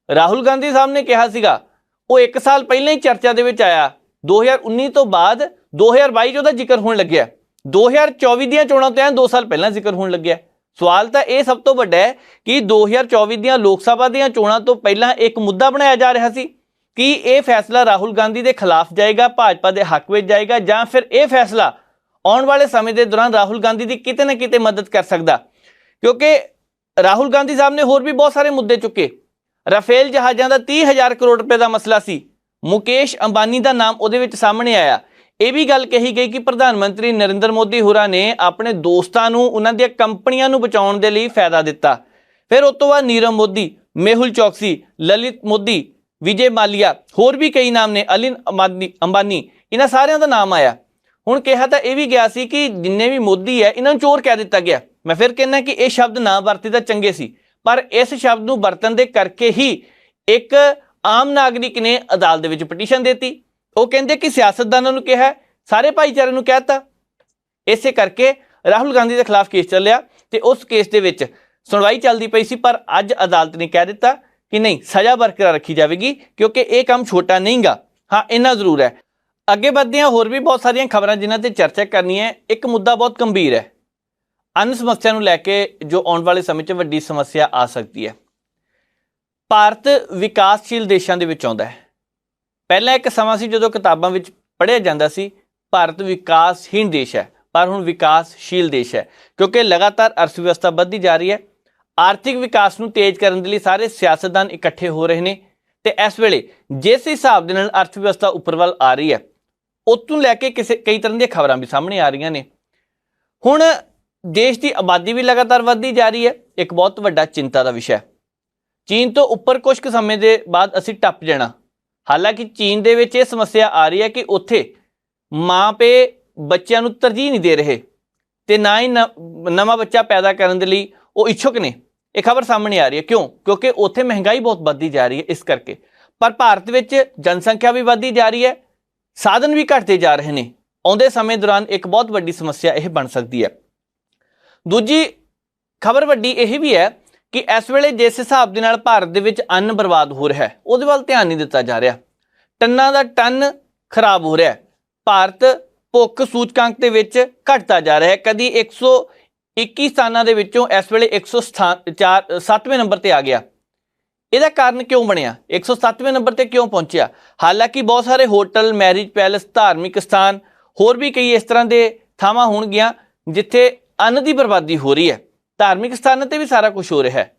ਰਾਹੁਲ ਗਾਂਧੀ ਸਾਹਿਬ ਨੇ ਕਿਹਾ ਸੀਗਾ, ਉਹ 1 ਸਾਲ ਪਹਿਲਾਂ ਹੀ ਚਰਚਾ ਦੇ ਵਿੱਚ ਆਇਆ। 2019 ਤੋਂ ਬਾਅਦ 2022 'ਚ ਉਹਦਾ ਜ਼ਿਕਰ ਹੋਣ ਲੱਗਿਆ। 2024 ਦੀਆਂ ਚੋਣਾਂ ਤੋਂ 2 ਸਾਲ ਪਹਿਲਾਂ ਜ਼ਿਕਰ ਹੋਣ ਲੱਗਿਆ। ਸਵਾਲ ਤਾਂ ਇਹ ਸਭ ਤੋਂ ਵੱਡਾ ਹੈ ਕਿ 2024 ਦੀਆਂ ਲੋਕ ਸਭਾ ਦੀਆਂ ਚੋਣਾਂ ਤੋਂ ਪਹਿਲਾਂ ਇੱਕ ਮੁੱਦਾ ਬਣਾਇਆ ਜਾ ਰਿਹਾ ਸੀ ਕਿ ਇਹ ਫੈਸਲਾ ਰਾਹੁਲ ਗਾਂਧੀ ਦੇ ਖਿਲਾਫ ਜਾਏਗਾ, ਭਾਜਪਾ ਦੇ ਹੱਕ ਵਿੱਚ ਜਾਏਗਾ, ਜਾਂ ਫਿਰ ਇਹ ਫੈਸਲਾ ਆਉਣ ਵਾਲੇ ਸਮੇਂ ਦੇ ਦੌਰਾਨ ਰਾਹੁਲ ਗਾਂਧੀ ਦੀ ਕਿਤੇ ਨਾ ਕਿਤੇ ਮਦਦ ਕਰ ਸਕਦਾ। ਕਿਉਂਕਿ ਰਾਹੁਲ ਗਾਂਧੀ ਸਾਹਿਬ ਨੇ ਹੋਰ ਵੀ ਬਹੁਤ ਸਾਰੇ ਮੁੱਦੇ ਚੁੱਕੇ। ਰਾਫੇਲ ਜਹਾਜ਼ਾਂ ਦਾ 30,000 ਕਰੋੜ ਰੁਪਏ ਦਾ ਮਸਲਾ ਸੀ, ਮੁਕੇਸ਼ ਅੰਬਾਨੀ ਦਾ ਨਾਮ ਉਹਦੇ ਵਿੱਚ ਸਾਹਮਣੇ ਆਇਆ। ਇਹ ਵੀ ਗੱਲ ਕਹੀ ਗਈ ਕਿ ਪ੍ਰਧਾਨ ਮੰਤਰੀ ਨਰਿੰਦਰ ਮੋਦੀ ਹੋਰਾਂ ਨੇ ਆਪਣੇ ਦੋਸਤਾਂ ਨੂੰ, ਉਹਨਾਂ ਦੀਆਂ ਕੰਪਨੀਆਂ ਨੂੰ ਬਚਾਉਣ ਦੇ ਲਈ ਫਾਇਦਾ ਦਿੱਤਾ। ਫਿਰ ਉਸ ਤੋਂ ਬਾਅਦ ਨੀਰਵ ਮੋਦੀ, ਮੇਹੁਲ ਚੌਕਸੀ, ਲਲਿਤ ਮੋਦੀ, ਵਿਜੇ ਮਾਲਿਆ, ਹੋਰ ਵੀ ਕਈ ਨਾਮ ਨੇ, ਅਨਿਲ ਅੰਬਾਨੀ, ਇਹਨਾਂ ਸਾਰਿਆਂ ਦਾ ਨਾਮ ਆਇਆ। ਹੁਣ ਕਿਹਾ ਤਾਂ ਇਹ ਵੀ ਗਿਆ ਸੀ ਕਿ ਜਿੰਨੇ ਵੀ ਮੋਦੀ ਹੈ ਇਹਨਾਂ ਨੂੰ ਚੋਰ ਕਹਿ ਦਿੱਤਾ ਗਿਆ। ਮੈਂ ਫਿਰ ਕਹਿੰਦਾ ਕਿ ਇਹ ਸ਼ਬਦ ਨਾ ਵਰਤੇ ਤਾਂ ਚੰਗੇ ਸੀ, ਪਰ ਇਸ ਸ਼ਬਦ ਨੂੰ ਵਰਤਣ ਦੇ ਕਰਕੇ ਹੀ ਇੱਕ ਆਮ ਨਾਗਰਿਕ ਨੇ ਅਦਾਲਤ ਦੇ ਵਿੱਚ ਪਟੀਸ਼ਨ ਦਿੱਤੀ। ਉਹ ਕਹਿੰਦੇ ਕਿ ਸਿਆਸਤਦਾਨਾਂ ਨੂੰ ਕਿਹਾ, ਸਾਰੇ ਭਾਈਚਾਰੇ ਨੂੰ ਕਹਿ ਦਿੱਤਾ। ਇਸੇ ਕਰਕੇ ਰਾਹੁਲ ਗਾਂਧੀ ਦੇ ਖਿਲਾਫ ਕੇਸ ਚੱਲਿਆ ਤੇ ਉਸ ਕੇਸ ਦੇ ਵਿੱਚ ਸੁਣਵਾਈ ਚੱਲਦੀ ਪਈ ਸੀ, ਪਰ ਅੱਜ ਅਦਾਲਤ ਨੇ ਕਹਿ ਦਿੱਤਾ ਕਿ ਨਹੀਂ, ਸਜ਼ਾ ਬਰਕਰਾਰ ਰੱਖੀ ਜਾਵੇਗੀ ਕਿਉਂਕਿ ਇਹ ਕੰਮ ਛੋਟਾ ਨਹੀਂਗਾ। ਹਾਂ, ਇੰਨਾ ਜ਼ਰੂਰ ਹੈ। ਅੱਗੇ ਵਧਦੇ ਹਾਂ, ਹੋਰ ਵੀ ਬਹੁਤ ਸਾਰੀਆਂ ਖਬਰਾਂ ਜਿਨ੍ਹਾਂ ਤੇ ਚਰਚਾ ਕਰਨੀ ਹੈ। ਇੱਕ ਮੁੱਦਾ ਬਹੁਤ ਗੰਭੀਰ ਹੈ, ਅੰਨ ਸਮੱਸਿਆ ਨੂੰ ਲੈ ਕੇ, ਜੋ ਆਉਣ ਵਾਲੇ ਸਮੇਂ 'ਚ ਵੱਡੀ ਸਮੱਸਿਆ ਆ ਸਕਦੀ ਹੈ। ਭਾਰਤ ਵਿਕਾਸਸ਼ੀਲ ਦੇਸ਼ਾਂ ਦੇ ਵਿੱਚ ਆਉਂਦਾ ਹੈ। ਪਹਿਲਾਂ ਇੱਕ ਸਮਾਂ ਸੀ ਜਦੋਂ ਕਿਤਾਬਾਂ ਵਿੱਚ ਪੜ੍ਹਿਆ ਜਾਂਦਾ ਸੀ ਭਾਰਤ ਵਿਕਾਸਹੀਣ ਦੇਸ਼ ਹੈ, ਪਰ ਹੁਣ ਵਿਕਾਸਸ਼ੀਲ ਦੇਸ਼ ਹੈ ਕਿਉਂਕਿ ਲਗਾਤਾਰ ਅਰਥ ਵਿਵਸਥਾ ਵੱਧਦੀ ਜਾ ਰਹੀ ਹੈ। ਆਰਥਿਕ ਵਿਕਾਸ ਨੂੰ ਤੇਜ਼ ਕਰਨ ਦੇ ਲਈ ਸਾਰੇ ਸਿਆਸਤਦਾਨ ਇਕੱਠੇ ਹੋ ਰਹੇ ਨੇ ਤੇ ਇਸ ਵੇਲੇ ਜਿਸ ਹਿਸਾਬ ਦੇ ਨਾਲ ਅਰਥ ਵਿਵਸਥਾ ਉੱਪਰ ਵੱਲ ਆ ਰਹੀ ਹੈ, ਉਤੋਂ ਲੈ ਕੇ ਕਈ ਤਰ੍ਹਾਂ ਦੀਆਂ ਖਬਰਾਂ ਵੀ ਸਾਹਮਣੇ ਆ ਰਹੀਆਂ ਨੇ। ਹੁਣ ਦੇਸ਼ ਦੀ ਆਬਾਦੀ ਵੀ ਲਗਾਤਾਰ ਵੱਧਦੀ ਜਾ ਰਹੀ ਹੈ, ਇੱਕ ਬਹੁਤ ਵੱਡਾ ਚਿੰਤਾ ਦਾ ਵਿਸ਼ਾ। ਚੀਨ ਤੋਂ ਉੱਪਰ ਕੁਝ ਕੁ ਸਮੇਂ ਦੇ ਬਾਅਦ ਅਸੀਂ ਟੱਪ ਜਾਣਾ। ਹਾਲਾਂਕਿ ਚੀਨ ਦੇ ਵਿੱਚ ਇਹ ਸਮੱਸਿਆ ਆ ਰਹੀ ਹੈ ਕਿ ਉੱਥੇ ਮਾਂ-ਪਿਓ ਬੱਚਿਆਂ ਨੂੰ ਤਰਜੀਹ ਨਹੀਂ ਦੇ ਰਹੇ ਤੇ ਨਾ ਹੀ ਨਵਾਂ ਬੱਚਾ ਪੈਦਾ ਕਰਨ ਦੇ ਲਈ ਉਹ ਇੱਛੁਕ ਨੇ। ਇਹ ਖਬਰ ਸਾਹਮਣੇ ਆ ਰਹੀ ਹੈ। ਕਿਉਂ? ਕਿਉਂਕਿ ਉੱਥੇ ਮਹਿੰਗਾਈ ਬਹੁਤ ਵੱਧਦੀ ਜਾ ਰਹੀ ਹੈ, ਇਸ ਕਰਕੇ। ਪਰ ਭਾਰਤ ਵਿੱਚ ਜਨਸੰਖਿਆ ਵੀ ਵੱਧਦੀ ਜਾ ਰਹੀ ਹੈ, ਸਾਧਨ ਵੀ ਘਟਦੇ ਜਾ ਰਹੇ ਨੇ। ਆਉਂਦੇ ਸਮੇਂ ਦੌਰਾਨ ਇੱਕ ਬਹੁਤ ਵੱਡੀ ਸਮੱਸਿਆ ਇਹ ਬਣ ਸਕਦੀ ਹੈ। ਦੂਜੀ ਖਬਰ ਵੱਡੀ ਇਹ ਵੀ ਹੈ ਕਿ ਇਸ ਵੇਲੇ ਜਿਸ ਹਿਸਾਬ ਦੇ ਨਾਲ ਭਾਰਤ ਦੇ ਵਿੱਚ ਅੰਨ ਬਰਬਾਦ ਹੋ ਰਿਹਾ ਹੈ, ਉਹਦੇ ਵੱਲ ਧਿਆਨ ਨਹੀਂ ਦਿੱਤਾ ਜਾ ਰਿਹਾ। ਟੰਨਾਂ ਦਾ ਟਨ ਖਰਾਬ ਹੋ ਰਿਹਾ ਹੈ। ਭਾਰਤ ਭੁੱਖ ਸੂਚਕਾਂਕ ਦੇ ਵਿੱਚ ਘਟਦਾ ਜਾ ਰਿਹਾ ਹੈ। ਕਦੀ 121 ਸਥਾਨਾਂ ਦੇ ਵਿੱਚੋਂ ਇਸ ਵੇਲੇ 107ਵੇਂ ਨੰਬਰ ਤੇ ਆ ਗਿਆ। ਇਹਦਾ ਕਾਰਨ ਕਿਉਂ ਬਣਿਆ? 107ਵੇਂ ਨੰਬਰ ਤੇ ਕਿਉਂ ਪਹੁੰਚਿਆ? ਹਾਲਾਂਕਿ ਬਹੁਤ ਸਾਰੇ ਹੋਟਲ, ਮੈਰਿਜ ਪੈਲੇਸ, ਧਾਰਮਿਕ ਸਥਾਨ, ਹੋਰ ਵੀ ਕਈ ਇਸ ਤਰ੍ਹਾਂ ਦੇ ਥਾਵਾਂ ਹੋਣਗੀਆਂ ਜਿੱਥੇ ਅੰਨ ਦੀ ਬਰਬਾਦੀ ਹੋ ਰਹੀ ਹੈ। ਧਾਰਮਿਕ ਸਥਾਨਾਂ ਤੇ ਵੀ ਸਾਰਾ ਕੁਝ ਹੋ ਰਿਹਾ ਹੈ,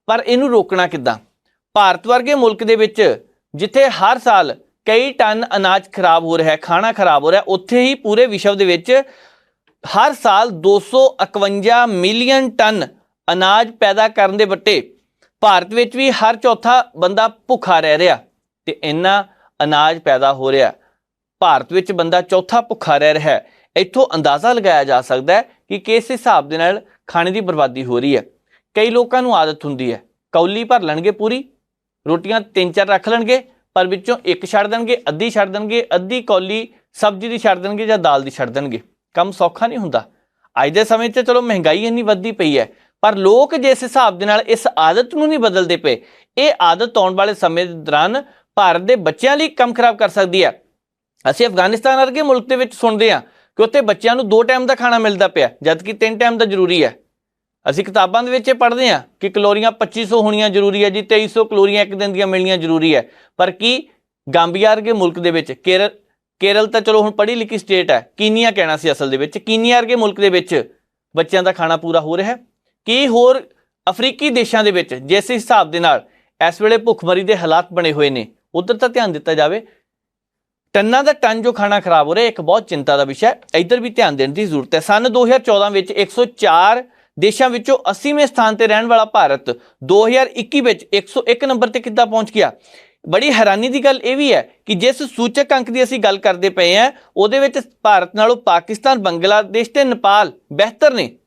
ਪਰ ਇਹਨੂੰ ਰੋਕਣਾ ਕਿੱਦਾਂ? ਭਾਰਤ ਵਰਗੇ ਮੁਲਕ ਦੇ ਵਿੱਚ ਜਿੱਥੇ ਹਰ ਸਾਲ ਕਈ ਟਨ ਅਨਾਜ ਖਰਾਬ ਹੋ ਰਿਹਾ ਹੈ, ਖਾਣਾ ਖਰਾਬ ਹੋ ਰਿਹਾ, ਉੱਥੇ ਹੀ ਪੂਰੇ ਵਿਸ਼ਵ ਦੇ ਵਿੱਚ ਹਰ ਸਾਲ 251 ਮਿਲੀਅਨ ਟਨ ਅਨਾਜ ਪੈਦਾ ਕਰਨ ਦੇ ਵੱਟੇ ਭਾਰਤ ਵਿੱਚ ਵੀ ਹਰ ਚੌਥਾ ਬੰਦਾ ਭੁੱਖਾ ਰਹਿ ਰਿਹਾ ਤੇ ਇੰਨਾ ਅਨਾਜ ਪੈਦਾ ਹੋ ਰਿਹਾ, ਭਾਰਤ ਵਿੱਚ ਬੰਦਾ ਚੌਥਾ ਭੁੱਖਾ ਰਹਿ ਰਿਹਾ ਹੈ। ਇੱਥੋਂ ਅੰਦਾਜ਼ਾ ਲਗਾਇਆ ਜਾ ਸਕਦਾ ਹੈ ਕਿ ਕਿਸ ਹਿਸਾਬ ਦੇ ਨਾਲ ਖਾਣੇ ਦੀ ਬਰਬਾਦੀ ਹੋ ਰਹੀ ਹੈ। ਕਈ ਲੋਕਾਂ ਨੂੰ ਆਦਤ ਹੁੰਦੀ ਹੈ, ਕੌਲੀ ਭਰ ਲੈਣਗੇ ਪੂਰੀ, ਰੋਟੀਆਂ 3-4 ਰੱਖ ਲੈਣਗੇ, ਪਰ ਵਿੱਚੋਂ ਇੱਕ ਛੱਡ ਦੇਣਗੇ, ਅੱਧੀ ਛੱਡ ਦੇਣਗੇ, ਅੱਧੀ ਕੌਲੀ ਸਬਜ਼ੀ ਦੀ ਛੱਡ ਦੇਣਗੇ ਜਾਂ ਦਾਲ ਦੀ ਛੱਡ ਦੇਣਗੇ। ਕੰਮ ਸੌਖਾ ਨਹੀਂ ਹੁੰਦਾ। ਅੱਜ ਦੇ ਸਮੇਂ 'ਚ ਚਲੋ ਮਹਿੰਗਾਈ ਇੰਨੀ ਵੱਧਦੀ ਪਈ ਹੈ, ਪਰ ਲੋਕ ਜਿਸ ਹਿਸਾਬ ਦੇ ਨਾਲ ਇਸ ਆਦਤ ਨੂੰ ਨਹੀਂ ਬਦਲਦੇ ਪਏ, ਇਹ ਆਦਤ ਆਉਣ ਵਾਲੇ ਸਮੇਂ ਦੇ ਦੌਰਾਨ ਭਾਰਤ ਦੇ ਬੱਚਿਆਂ ਲਈ ਕੰਮ ਖਰਾਬ ਕਰ ਸਕਦੀ ਹੈ। ਅਸੀਂ ਅਫਗਾਨਿਸਤਾਨ ਵਰਗੇ ਮੁਲਕ ਦੇ ਵਿੱਚ ਸੁਣਦੇ ਹਾਂ ਕਿ ਉੱਥੇ ਬੱਚਿਆਂ ਨੂੰ 2 ਟਾਈਮ ਦਾ ਖਾਣਾ ਮਿਲਦਾ ਪਿਆ, ਜਦਕਿ 3 ਟਾਈਮ ਦਾ ਜ਼ਰੂਰੀ ਹੈ। ਅਸੀਂ ਕਿਤਾਬਾਂ ਦੇ ਵਿੱਚ ਇਹ ਪੜ੍ਹਦੇ ਹਾਂ ਕਿ ਕੈਲੋਰੀਆਂ 2500 ਹੋਣੀਆਂ ਜ਼ਰੂਰੀ ਹੈ ਜੀ, 2300 ਕੈਲੋਰੀਆਂ ਇੱਕ ਦਿਨ ਦੀਆਂ ਮਿਲਣੀਆਂ ਜ਼ਰੂਰੀ ਹੈ। ਪਰ ਕੀ ਗਾਂਬੀਆ ਵਰਗੇ ਮੁਲਕ ਦੇ ਵਿੱਚ, ਕੇਰਲ ਤਾਂ ਚਲੋ ਹੁਣ ਪੜ੍ਹੀ ਲਿਖੀ ਸਟੇਟ ਹੈ, ਕੀਨੀਆ ਕਹਿਣਾ ਸੀ ਅਸਲ ਦੇ ਵਿੱਚ, ਕੀਨੀਆ ਵਰਗੇ ਮੁਲਕ ਦੇ ਵਿੱਚ ਬੱਚਿਆਂ ਦਾ ਖਾਣਾ ਪੂਰਾ ਹੋ ਰਿਹਾ? ਕੀ ਹੋਰ ਅਫਰੀਕੀ ਦੇਸ਼ਾਂ ਦੇ ਵਿੱਚ ਜਿਸ ਹਿਸਾਬ ਦੇ ਨਾਲ ਇਸ ਵੇਲੇ ਭੁੱਖਮਰੀ ਦੇ ਹਾਲਾਤ ਬਣੇ ਹੋਏ ਨੇ, ਉੱਧਰ ਤਾਂ ਧਿਆਨ ਦਿੱਤਾ ਜਾਵੇ। ਟੰਨਾਂ ਦਾ ਟਨ ਜੋ ਖਾਣਾ ਖਰਾਬ ਹੋ ਰਿਹਾ, ਇੱਕ ਬਹੁਤ ਚਿੰਤਾ ਦਾ ਵਿਸ਼ਾ ਹੈ, ਇੱਧਰ ਵੀ ਧਿਆਨ ਦੇਣ ਦੀ ਜ਼ਰੂਰਤ ਹੈ। ਸੰਨ 2014 ਵਿੱਚ 104 ਦੇਸ਼ਾਂ ਵਿੱਚੋਂ 80ਵੇਂ ਸਥਾਨ ਤੇ ਰਹਿਣ ਵਾਲਾ ਭਾਰਤ 2021 ਵਿੱਚ 101 ਨੰਬਰ ਤੇ ਕਿੱਦਾਂ ਪਹੁੰਚ ਗਿਆ? ਬੜੀ ਹੈਰਾਨੀ ਦੀ ਗੱਲ ਇਹ ਵੀ ਹੈ ਕਿ ਜਿਸ ਸੂਚਕ ਅੰਕ ਦੀ ਅਸੀਂ ਗੱਲ ਕਰਦੇ ਪਏ ਹਾਂ, ਉਹਦੇ ਵਿੱਚ ਭਾਰਤ ਨਾਲੋਂ ਪਾਕਿਸਤਾਨ, ਬੰਗਲਾਦੇਸ਼ ਤੇ ਨੇਪਾਲ ਬਿਹਤਰ ਨੇ।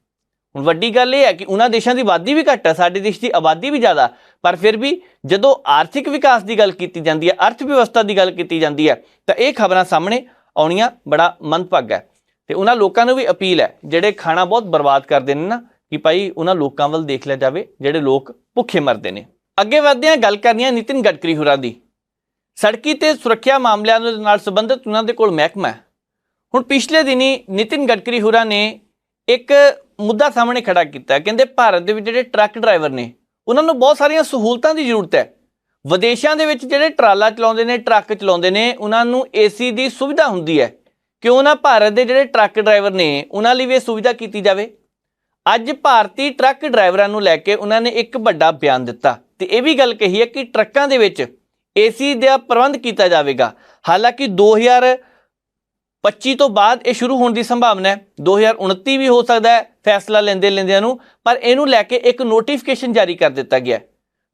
ਹੁਣ ਵੱਡੀ ਗੱਲ ਇਹ ਹੈ ਕਿ ਉਹਨਾਂ ਦੇਸ਼ਾਂ ਦੀ ਆਬਾਦੀ ਵੀ ਘੱਟ ਹੈ, ਸਾਡੇ ਦੇਸ਼ ਦੀ ਆਬਾਦੀ ਵੀ ਜ਼ਿਆਦਾ, ਪਰ ਫਿਰ ਵੀ ਜਦੋਂ ਆਰਥਿਕ ਵਿਕਾਸ ਦੀ ਗੱਲ ਕੀਤੀ ਜਾਂਦੀ ਹੈ, ਅਰਥ ਵਿਵਸਥਾ ਦੀ ਗੱਲ ਕੀਤੀ ਜਾਂਦੀ ਹੈ, ਤਾਂ ਇਹ ਖਬਰਾਂ ਸਾਹਮਣੇ ਆਉਣੀਆਂ ਬੜਾ ਮੰਦਭਾਗਾ ਹੈ। ਤੇ ਉਹਨਾਂ ਲੋਕਾਂ ਨੂੰ ਵੀ ਅਪੀਲ ਹੈ ਜਿਹੜੇ ਖਾਣਾ ਬਹੁਤ ਬਰਬਾਦ ਕਰਦੇ ਨੇ ਨਾ, ਕਿ ਭਾਈ ਉਹਨਾਂ ਲੋਕਾਂ ਵੱਲ ਦੇਖ ਲਿਆ ਜਾਵੇ ਜਿਹੜੇ ਲੋਕ ਭੁੱਖੇ ਮਰਦੇ ਨੇ। ਅੱਗੇ ਵਧਦੇ ਹਾਂ, ਗੱਲ ਕਰਨੀ ਹੈ ਨਿਤਿਨ ਗਡਕਰੀ ਹੋਰਾਂ ਦੀ। ਸੜਕੀ ਤੇ ਸੁਰੱਖਿਆ ਮਾਮਲਿਆਂ ਦੇ ਨਾਲ ਸੰਬੰਧਿਤ ਉਹਨਾਂ ਦੇ ਕੋਲ ਮਹਿਕਮਾ ਹੈ। ਹੁਣ ਪਿਛਲੇ ਦਿਨੀ ਨਿਤਿਨ ਗਡਕਰੀ ਹੋਰਾਂ ਨੇ ਇੱਕ ਮੁੱਦਾ ਸਾਹਮਣੇ ਖੜਾ ਕੀਤਾ। ਕਹਿੰਦੇ ਭਾਰਤ ਦੇ ਵਿੱਚ ਜਿਹੜੇ ਟਰੱਕ ਡਰਾਈਵਰ ਨੇ, ਉਹਨਾਂ ਨੂੰ ਬਹੁਤ ਸਾਰੀਆਂ ਸਹੂਲਤਾਂ ਦੀ ਜ਼ਰੂਰਤ ਹੈ। ਵਿਦੇਸ਼ਾਂ ਦੇ ਵਿੱਚ ਜਿਹੜੇ ਟਰਾਲਾ ਚਲਾਉਂਦੇ ਨੇ, ਟਰੱਕ ਚਲਾਉਂਦੇ ਨੇ, ਉਹਨਾਂ ਨੂੰ ਏਸੀ ਦੀ ਸੁਵਿਧਾ ਹੁੰਦੀ ਹੈ। ਕਿਉਂ ਨਾ ਭਾਰਤ ਦੇ ਜਿਹੜੇ ਟਰੱਕ ਡਰਾਈਵਰ ਨੇ, ਉਹਨਾਂ ਲਈ ਵੀ ਇਹ ਸੁਵਿਧਾ ਕੀਤੀ ਜਾਵੇ। ਅੱਜ ਭਾਰਤੀ ਟਰੱਕ ਡਰਾਈਵਰਾਂ ਨੂੰ ਲੈ ਕੇ ਉਹਨਾਂ ਨੇ ਇੱਕ ਵੱਡਾ ਬਿਆਨ ਦਿੱਤਾ ਤੇ ਇਹ ਵੀ ਗੱਲ ਕਹੀ ਹੈ ਕਿ ਟਰੱਕਾਂ ਦੇ ਵਿੱਚ ਏਸੀ ਦਾ ਪ੍ਰਬੰਧ ਕੀਤਾ ਜਾਵੇਗਾ। ਹਾਲਾਂਕਿ 2025 ਤੋਂ ਬਾਅਦ ਇਹ ਸ਼ੁਰੂ ਹੋਣ ਦੀ ਸੰਭਾਵਨਾ ਹੈ, 2029 ਵੀ ਹੋ ਸਕਦਾ ਹੈ ਫੈਸਲਾ ਲੈਂਦਿਆਂ ਨੂੰ, ਪਰ ਇਹਨੂੰ ਲੈ ਕੇ ਇੱਕ ਨੋਟੀਫਿਕੇਸ਼ਨ ਜਾਰੀ ਕਰ ਦਿੱਤਾ ਗਿਆ।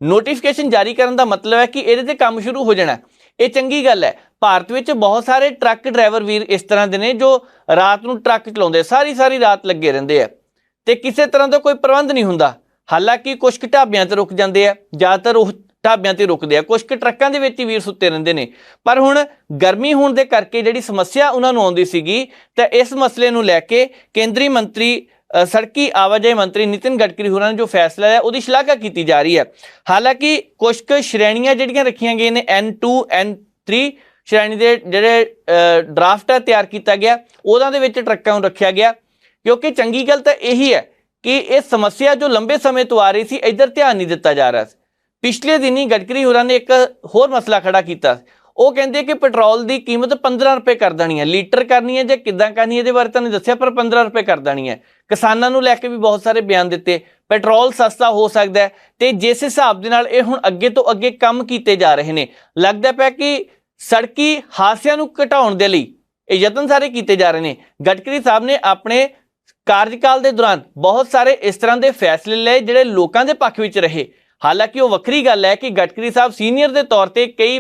ਨੋਟੀਫਿਕੇਸ਼ਨ ਜਾਰੀ ਕਰਨ ਦਾ ਮਤਲਬ ਹੈ ਕਿ ਇਹਦੇ ਤੇ ਕੰਮ ਸ਼ੁਰੂ ਹੋ ਜਾਣਾ। ਇਹ ਚੰਗੀ ਗੱਲ ਹੈ। ਭਾਰਤ ਵਿੱਚ ਬਹੁਤ ਸਾਰੇ ਟਰੱਕ ਡਰਾਈਵਰ ਵੀਰ ਇਸ ਤਰ੍ਹਾਂ ਦੇ ਨੇ ਜੋ ਰਾਤ ਨੂੰ ਟਰੱਕ ਚਲਾਉਂਦੇ, ਸਾਰੀ ਰਾਤ ਲੱਗੇ ਰਹਿੰਦੇ ਆ ਤੇ ਕਿਸੇ ਤਰ੍ਹਾਂ ਦਾ ਕੋਈ ਪ੍ਰਬੰਧ ਨਹੀਂ ਹੁੰਦਾ। ਹਾਲਾਂਕਿ ਕੁਝ ਢਾਬਿਆਂ ਤੇ ਰੁਕ ਜਾਂਦੇ ਆ, ਜ਼ਿਆਦਾਤਰ ਉਹ ਢਾਬਿਆਂ ਤੇ ਰੁਕਦੇ ਆ, ਕੁਝ ਕੁ ਟਰੱਕਾਂ ਦੇ ਵਿੱਚ ਹੀ ਵੀਰ ਸੁੱਤੇ ਰਹਿੰਦੇ ਨੇ। ਪਰ ਹੁਣ ਗਰਮੀ ਹੋਣ ਦੇ ਕਰਕੇ ਜਿਹੜੀ ਸਮੱਸਿਆ ਉਹਨਾਂ ਨੂੰ ਆਉਂਦੀ ਸੀਗੀ, ਤਾਂ ਇਸ ਮਸਲੇ ਨੂੰ ਲੈ ਕੇ ਕੇਂਦਰੀ ਮੰਤਰੀ ਸੜਕੀ ਆਵਾਜਾਈ ਮੰਤਰੀ ਨਿਤਿਨ ਗਡਕਰੀ ਹੋਰਾਂ ਨੇ ਜੋ ਫੈਸਲਾ ਲਿਆ ਉਹਦੀ ਸ਼ਲਾਘਾ ਕੀਤੀ ਜਾ ਰਹੀ ਹੈ। ਹਾਲਾਂਕਿ ਕੁਝ ਕੁ ਸ਼੍ਰੇਣੀਆਂ ਜਿਹੜੀਆਂ ਰੱਖੀਆਂ ਗਈਆਂ ਨੇ N2 N3 ਸ਼੍ਰੇਣੀ ਦੇ ਜਿਹੜੇ ਡਰਾਫਟ ਹੈ ਤਿਆਰ ਕੀਤਾ ਗਿਆ, ਉਹਨਾਂ ਦੇ ਵਿੱਚ ਟਰੱਕਾਂ ਨੂੰ ਰੱਖਿਆ ਗਿਆ, ਕਿਉਂਕਿ ਚੰਗੀ ਗੱਲ ਤਾਂ ਇਹੀ ਹੈ ਕਿ ਇਹ ਸਮੱਸਿਆ ਜੋ ਲੰਬੇ ਸਮੇਂ ਤੋਂ ਆ ਰਹੀ ਸੀ ਇੱਧਰ ਧਿਆਨ ਨਹੀਂ ਦਿੱਤਾ ਜਾ ਰਿਹਾ ਸੀ। ਪਿਛਲੇ ਦਿਨੀ ਗਡਕਰੀ ਹੋਰਾਂ ਨੇ ਇੱਕ ਹੋਰ ਮਸਲਾ ਖੜਾ ਕੀਤਾ, ਉਹ ਕਹਿੰਦੇ ਕਿ ਪੈਟਰੋਲ ਦੀ ਕੀਮਤ 15 ਰੁਪਏ ਕਰ ਦੇਣੀ ਹੈ, ਲੀਟਰ ਕਰਨੀ ਹੈ ਜਾਂ ਕਿੱਦਾਂ ਕਰਨੀ ਹੈ ਇਹਦੇ ਬਾਰੇ ਤਾਂ ਨਹੀਂ ਦੱਸਿਆ, ਪਰ 15 ਰੁਪਏ ਕਰ ਦੇਣੀ ਹੈ। ਕਿਸਾਨਾਂ ਨੂੰ ਲੈ ਕੇ ਵੀ ਬਹੁਤ ਸਾਰੇ ਬਿਆਨ ਦਿੱਤੇ, ਪੈਟਰੋਲ ਸਸਤਾ ਹੋ ਸਕਦਾ ਹੈ, ਤੇ ਜਿਸ ਹਿਸਾਬ ਦੇ ਨਾਲ ਇਹ ਹੁਣ ਅੱਗੇ ਤੋਂ ਅੱਗੇ ਕੰਮ ਕੀਤੇ ਜਾ ਰਹੇ ਨੇ, ਲੱਗਦਾ ਪਿਆ ਕਿ ਸੜਕੀ ਹਾਦਸਿਆਂ ਨੂੰ ਘਟਾਉਣ ਦੇ ਲਈ ਇਹ ਯਤਨ ਸਾਰੇ ਕੀਤੇ ਜਾ ਰਹੇ ਨੇ। ਗਡਕਰੀ ਸਾਹਿਬ ਨੇ ਆਪਣੇ ਕਾਰਜਕਾਲ ਦੇ ਦੌਰਾਨ ਬਹੁਤ ਸਾਰੇ ਇਸ ਤਰ੍ਹਾਂ ਦੇ ਫੈਸਲੇ ਲਏ ਜਿਹੜੇ ਲੋਕਾਂ ਦੇ ਪੱਖ ਵਿੱਚ ਰਹੇ। ਹਾਲਾਂਕਿ ਉਹ ਵੱਖਰੀ ਗੱਲ ਹੈ ਕਿ ਗਡਕਰੀ ਸਾਹਿਬ ਸੀਨੀਅਰ ਦੇ ਤੌਰ ਤੇ ਕਈ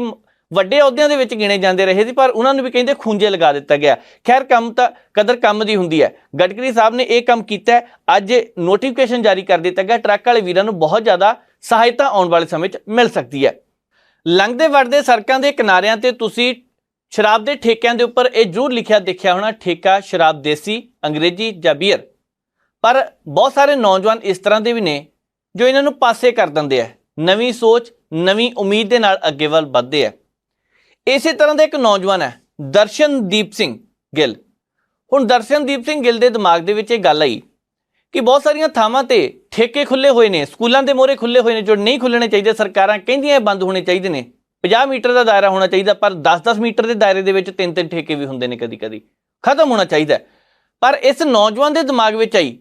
ਵੱਡੇ ਅਹੁਦਿਆਂ ਦੇ ਵਿੱਚ ਗਿਣੇ ਜਾਂਦੇ ਰਹੇ ਸੀ, ਪਰ ਉਹਨਾਂ ਨੂੰ ਵੀ ਕਹਿੰਦੇ ਖੂੰਜੇ ਲਗਾ ਦਿੱਤਾ ਗਿਆ। ਖੈਰ, ਕੰਮ ਤਾਂ ਕਦਰ ਕੰਮ ਦੀ ਹੁੰਦੀ ਹੈ। ਗਡਕਰੀ ਸਾਹਿਬ ਨੇ ਇਹ ਕੰਮ ਕੀਤਾ ਹੈ, ਅੱਜ ਨੋਟੀਫਿਕੇਸ਼ਨ ਜਾਰੀ ਕਰ ਦਿੱਤਾ ਗਿਆ, ਟਰੱਕ ਵਾਲੇ ਵੀਰਾਂ ਨੂੰ ਬਹੁਤ ਜ਼ਿਆਦਾ ਸਹਾਇਤਾ ਆਉਣ ਵਾਲੇ ਸਮੇਂ 'ਚ ਮਿਲ ਸਕਦੀ ਹੈ। ਲੰਘਦੇ ਵੜਦੇ ਸੜਕਾਂ ਦੇ ਕਿਨਾਰਿਆਂ ਤੇ ਤੁਸੀਂ ਸ਼ਰਾਬ ਦੇ ਠੇਕਿਆਂ ਦੇ ਉੱਪਰ ਇਹ ਜ਼ਰੂਰ ਲਿਖਿਆ ਦੇਖਿਆ ਹੋਣਾ, ਠੇਕਾ ਸ਼ਰਾਬ ਦੇਸੀ, ਅੰਗਰੇਜ਼ੀ ਜਾਂ ਬੀਅਰ। ਪਰ ਬਹੁਤ ਸਾਰੇ ਨੌਜਵਾਨ ਇਸ ਤਰ੍ਹਾਂ ਦੇ ਵੀ ਨੇ ਜੋ ਇਹਨਾਂ ਨੂੰ ਪਾਸੇ ਕਰ ਦਿੰਦੇ ਆ, ਨਵੀਂ ਸੋਚ ਨਵੀਂ ਉਮੀਦ ਦੇ ਨਾਲ ਅੱਗੇ ਵੱਲ ਵੱਧਦੇ ਆ। ਇਸੇ ਤਰ੍ਹਾਂ ਦਾ ਇੱਕ ਨੌਜਵਾਨ ਹੈ ਦਰਸ਼ਨਦੀਪ ਸਿੰਘ ਗਿੱਲ। ਹੁਣ ਦਰਸ਼ਨਦੀਪ ਸਿੰਘ ਗਿੱਲ ਦੇ ਦਿਮਾਗ ਦੇ ਵਿੱਚ ਇਹ ਗੱਲ ਆਈ ਕਿ ਬਹੁਤ ਸਾਰੀਆਂ ਥਾਵਾਂ ਤੇ ਠੇਕੇ ਖੁੱਲੇ ਹੋਏ ਨੇ, ਸਕੂਲਾਂ ਦੇ ਮੋਹਰੇ ਖੁੱਲੇ ਹੋਏ ਨੇ ਜੋ ਨਹੀਂ ਖੁੱਲਣੇ ਚਾਹੀਦੇ। ਸਰਕਾਰਾਂ ਕਹਿੰਦੀਆਂ ਇਹ ਬੰਦ ਹੋਣੇ ਚਾਹੀਦੇ ਨੇ, 50 ਮੀਟਰ ਦਾ ਦਾਇਰਾ ਹੋਣਾ ਚਾਹੀਦਾ, ਪਰ 10-10 ਮੀਟਰ ਦੇ ਦਾਇਰੇ ਦੇ ਵਿੱਚ 3-3 ਠੇਕੇ ਵੀ ਹੁੰਦੇ ਨੇ, ਕਦੀ-ਕਦੀ ਖਤਮ ਹੋਣਾ ਚਾਹੀਦਾ। ਪਰ ਇਸ ਨੌਜਵਾਨ ਦੇ ਦਿਮਾਗ ਵਿੱਚ ਆਈ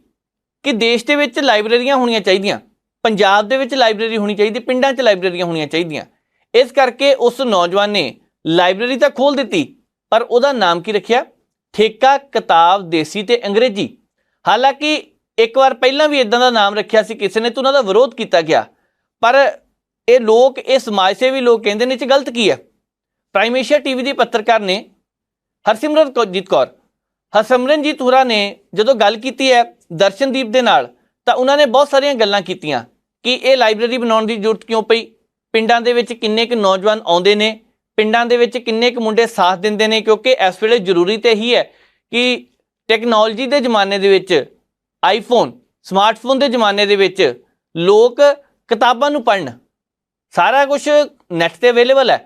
ਕਿ ਦੇਸ਼ ਦੇ ਵਿੱਚ ਲਾਇਬ੍ਰੇਰੀਆਂ ਹੋਣੀਆਂ ਚਾਹੀਦੀਆਂ, ਪੰਜਾਬ ਦੇ ਵਿੱਚ ਲਾਇਬ੍ਰੇਰੀ ਹੋਣੀ ਚਾਹੀਦੀ, ਪਿੰਡਾਂ 'ਚ ਲਾਇਬ੍ਰੇਰੀਆਂ ਹੋਣੀਆਂ ਚਾਹੀਦੀਆਂ। ਇਸ ਕਰਕੇ ਉਸ ਨੌਜਵਾਨ ਨੇ ਲਾਇਬ੍ਰੇਰੀ ਤਾਂ ਖੋਲ੍ਹ ਦਿੱਤੀ, ਪਰ ਉਹਦਾ ਨਾਮ ਕੀ ਰੱਖਿਆ? ਠੇਕਾ ਕਿਤਾਬ ਦੇਸੀ ਤੇ ਅੰਗਰੇਜ਼ੀ। ਹਾਲਾਂਕਿ ਇੱਕ ਵਾਰ ਪਹਿਲਾਂ ਵੀ ਇਦਾਂ ਦਾ ਨਾਮ ਰੱਖਿਆ ਸੀ ਕਿਸੇ ਨੇ, ਤਾਂ ਉਹਨਾਂ ਦਾ ਵਿਰੋਧ ਕੀਤਾ ਗਿਆ। ਪਰ ਇਹ ਲੋਕ, ਇਹ ਸਮਾਜ ਸੇਵੀ ਲੋਕ ਕਹਿੰਦੇ ਨੇ ਇਹ 'ਚ ਗਲਤ ਕੀ ਹੈ। ਪ੍ਰਾਈਮ ਏਸ਼ੀਆ ਟੀਵੀ ਦੀ ਪੱਤਰਕਾਰ ਨੇ ਹਰਸਿਮਰਨਜੀਤ ਹੋਰਾਂ ਨੇ ਜਦੋਂ ਗੱਲ ਕੀਤੀ ਹੈ ਦਰਸ਼ਨਦੀਪ ਦੇ ਨਾਲ, ਤਾਂ ਉਹਨਾਂ ਨੇ ਬਹੁਤ ਸਾਰੀਆਂ ਗੱਲਾਂ ਕੀਤੀਆਂ ਕਿ ਇਹ ਲਾਇਬ੍ਰੇਰੀ ਬਣਾਉਣ ਦੀ ਜ਼ਰੂਰਤ ਕਿਉਂ ਪਈ, ਪਿੰਡਾਂ ਦੇ ਵਿੱਚ ਕਿੰਨੇ ਕੁ ਨੌਜਵਾਨ ਆਉਂਦੇ ਨੇ, ਪਿੰਡਾਂ ਦੇ ਵਿੱਚ ਕਿੰਨੇ ਕੁ ਮੁੰਡੇ ਸਾਥ ਦਿੰਦੇ ਨੇ, ਕਿਉਂਕਿ ਇਸ ਵੇਲੇ ਜ਼ਰੂਰੀ ਤਾਂ ਇਹੀ ਹੈ ਕਿ ਟੈਕਨੋਲੋਜੀ ਦੇ ਜ਼ਮਾਨੇ ਦੇ ਵਿੱਚ, ਆਈਫੋਨ ਸਮਾਰਟਫੋਨ ਦੇ ਜ਼ਮਾਨੇ ਦੇ ਵਿੱਚ ਲੋਕ ਕਿਤਾਬਾਂ ਨੂੰ ਪੜ੍ਹਨ। ਸਾਰਾ ਕੁਝ ਨੈੱਟ 'ਤੇ ਅਵੇਲੇਬਲ ਹੈ,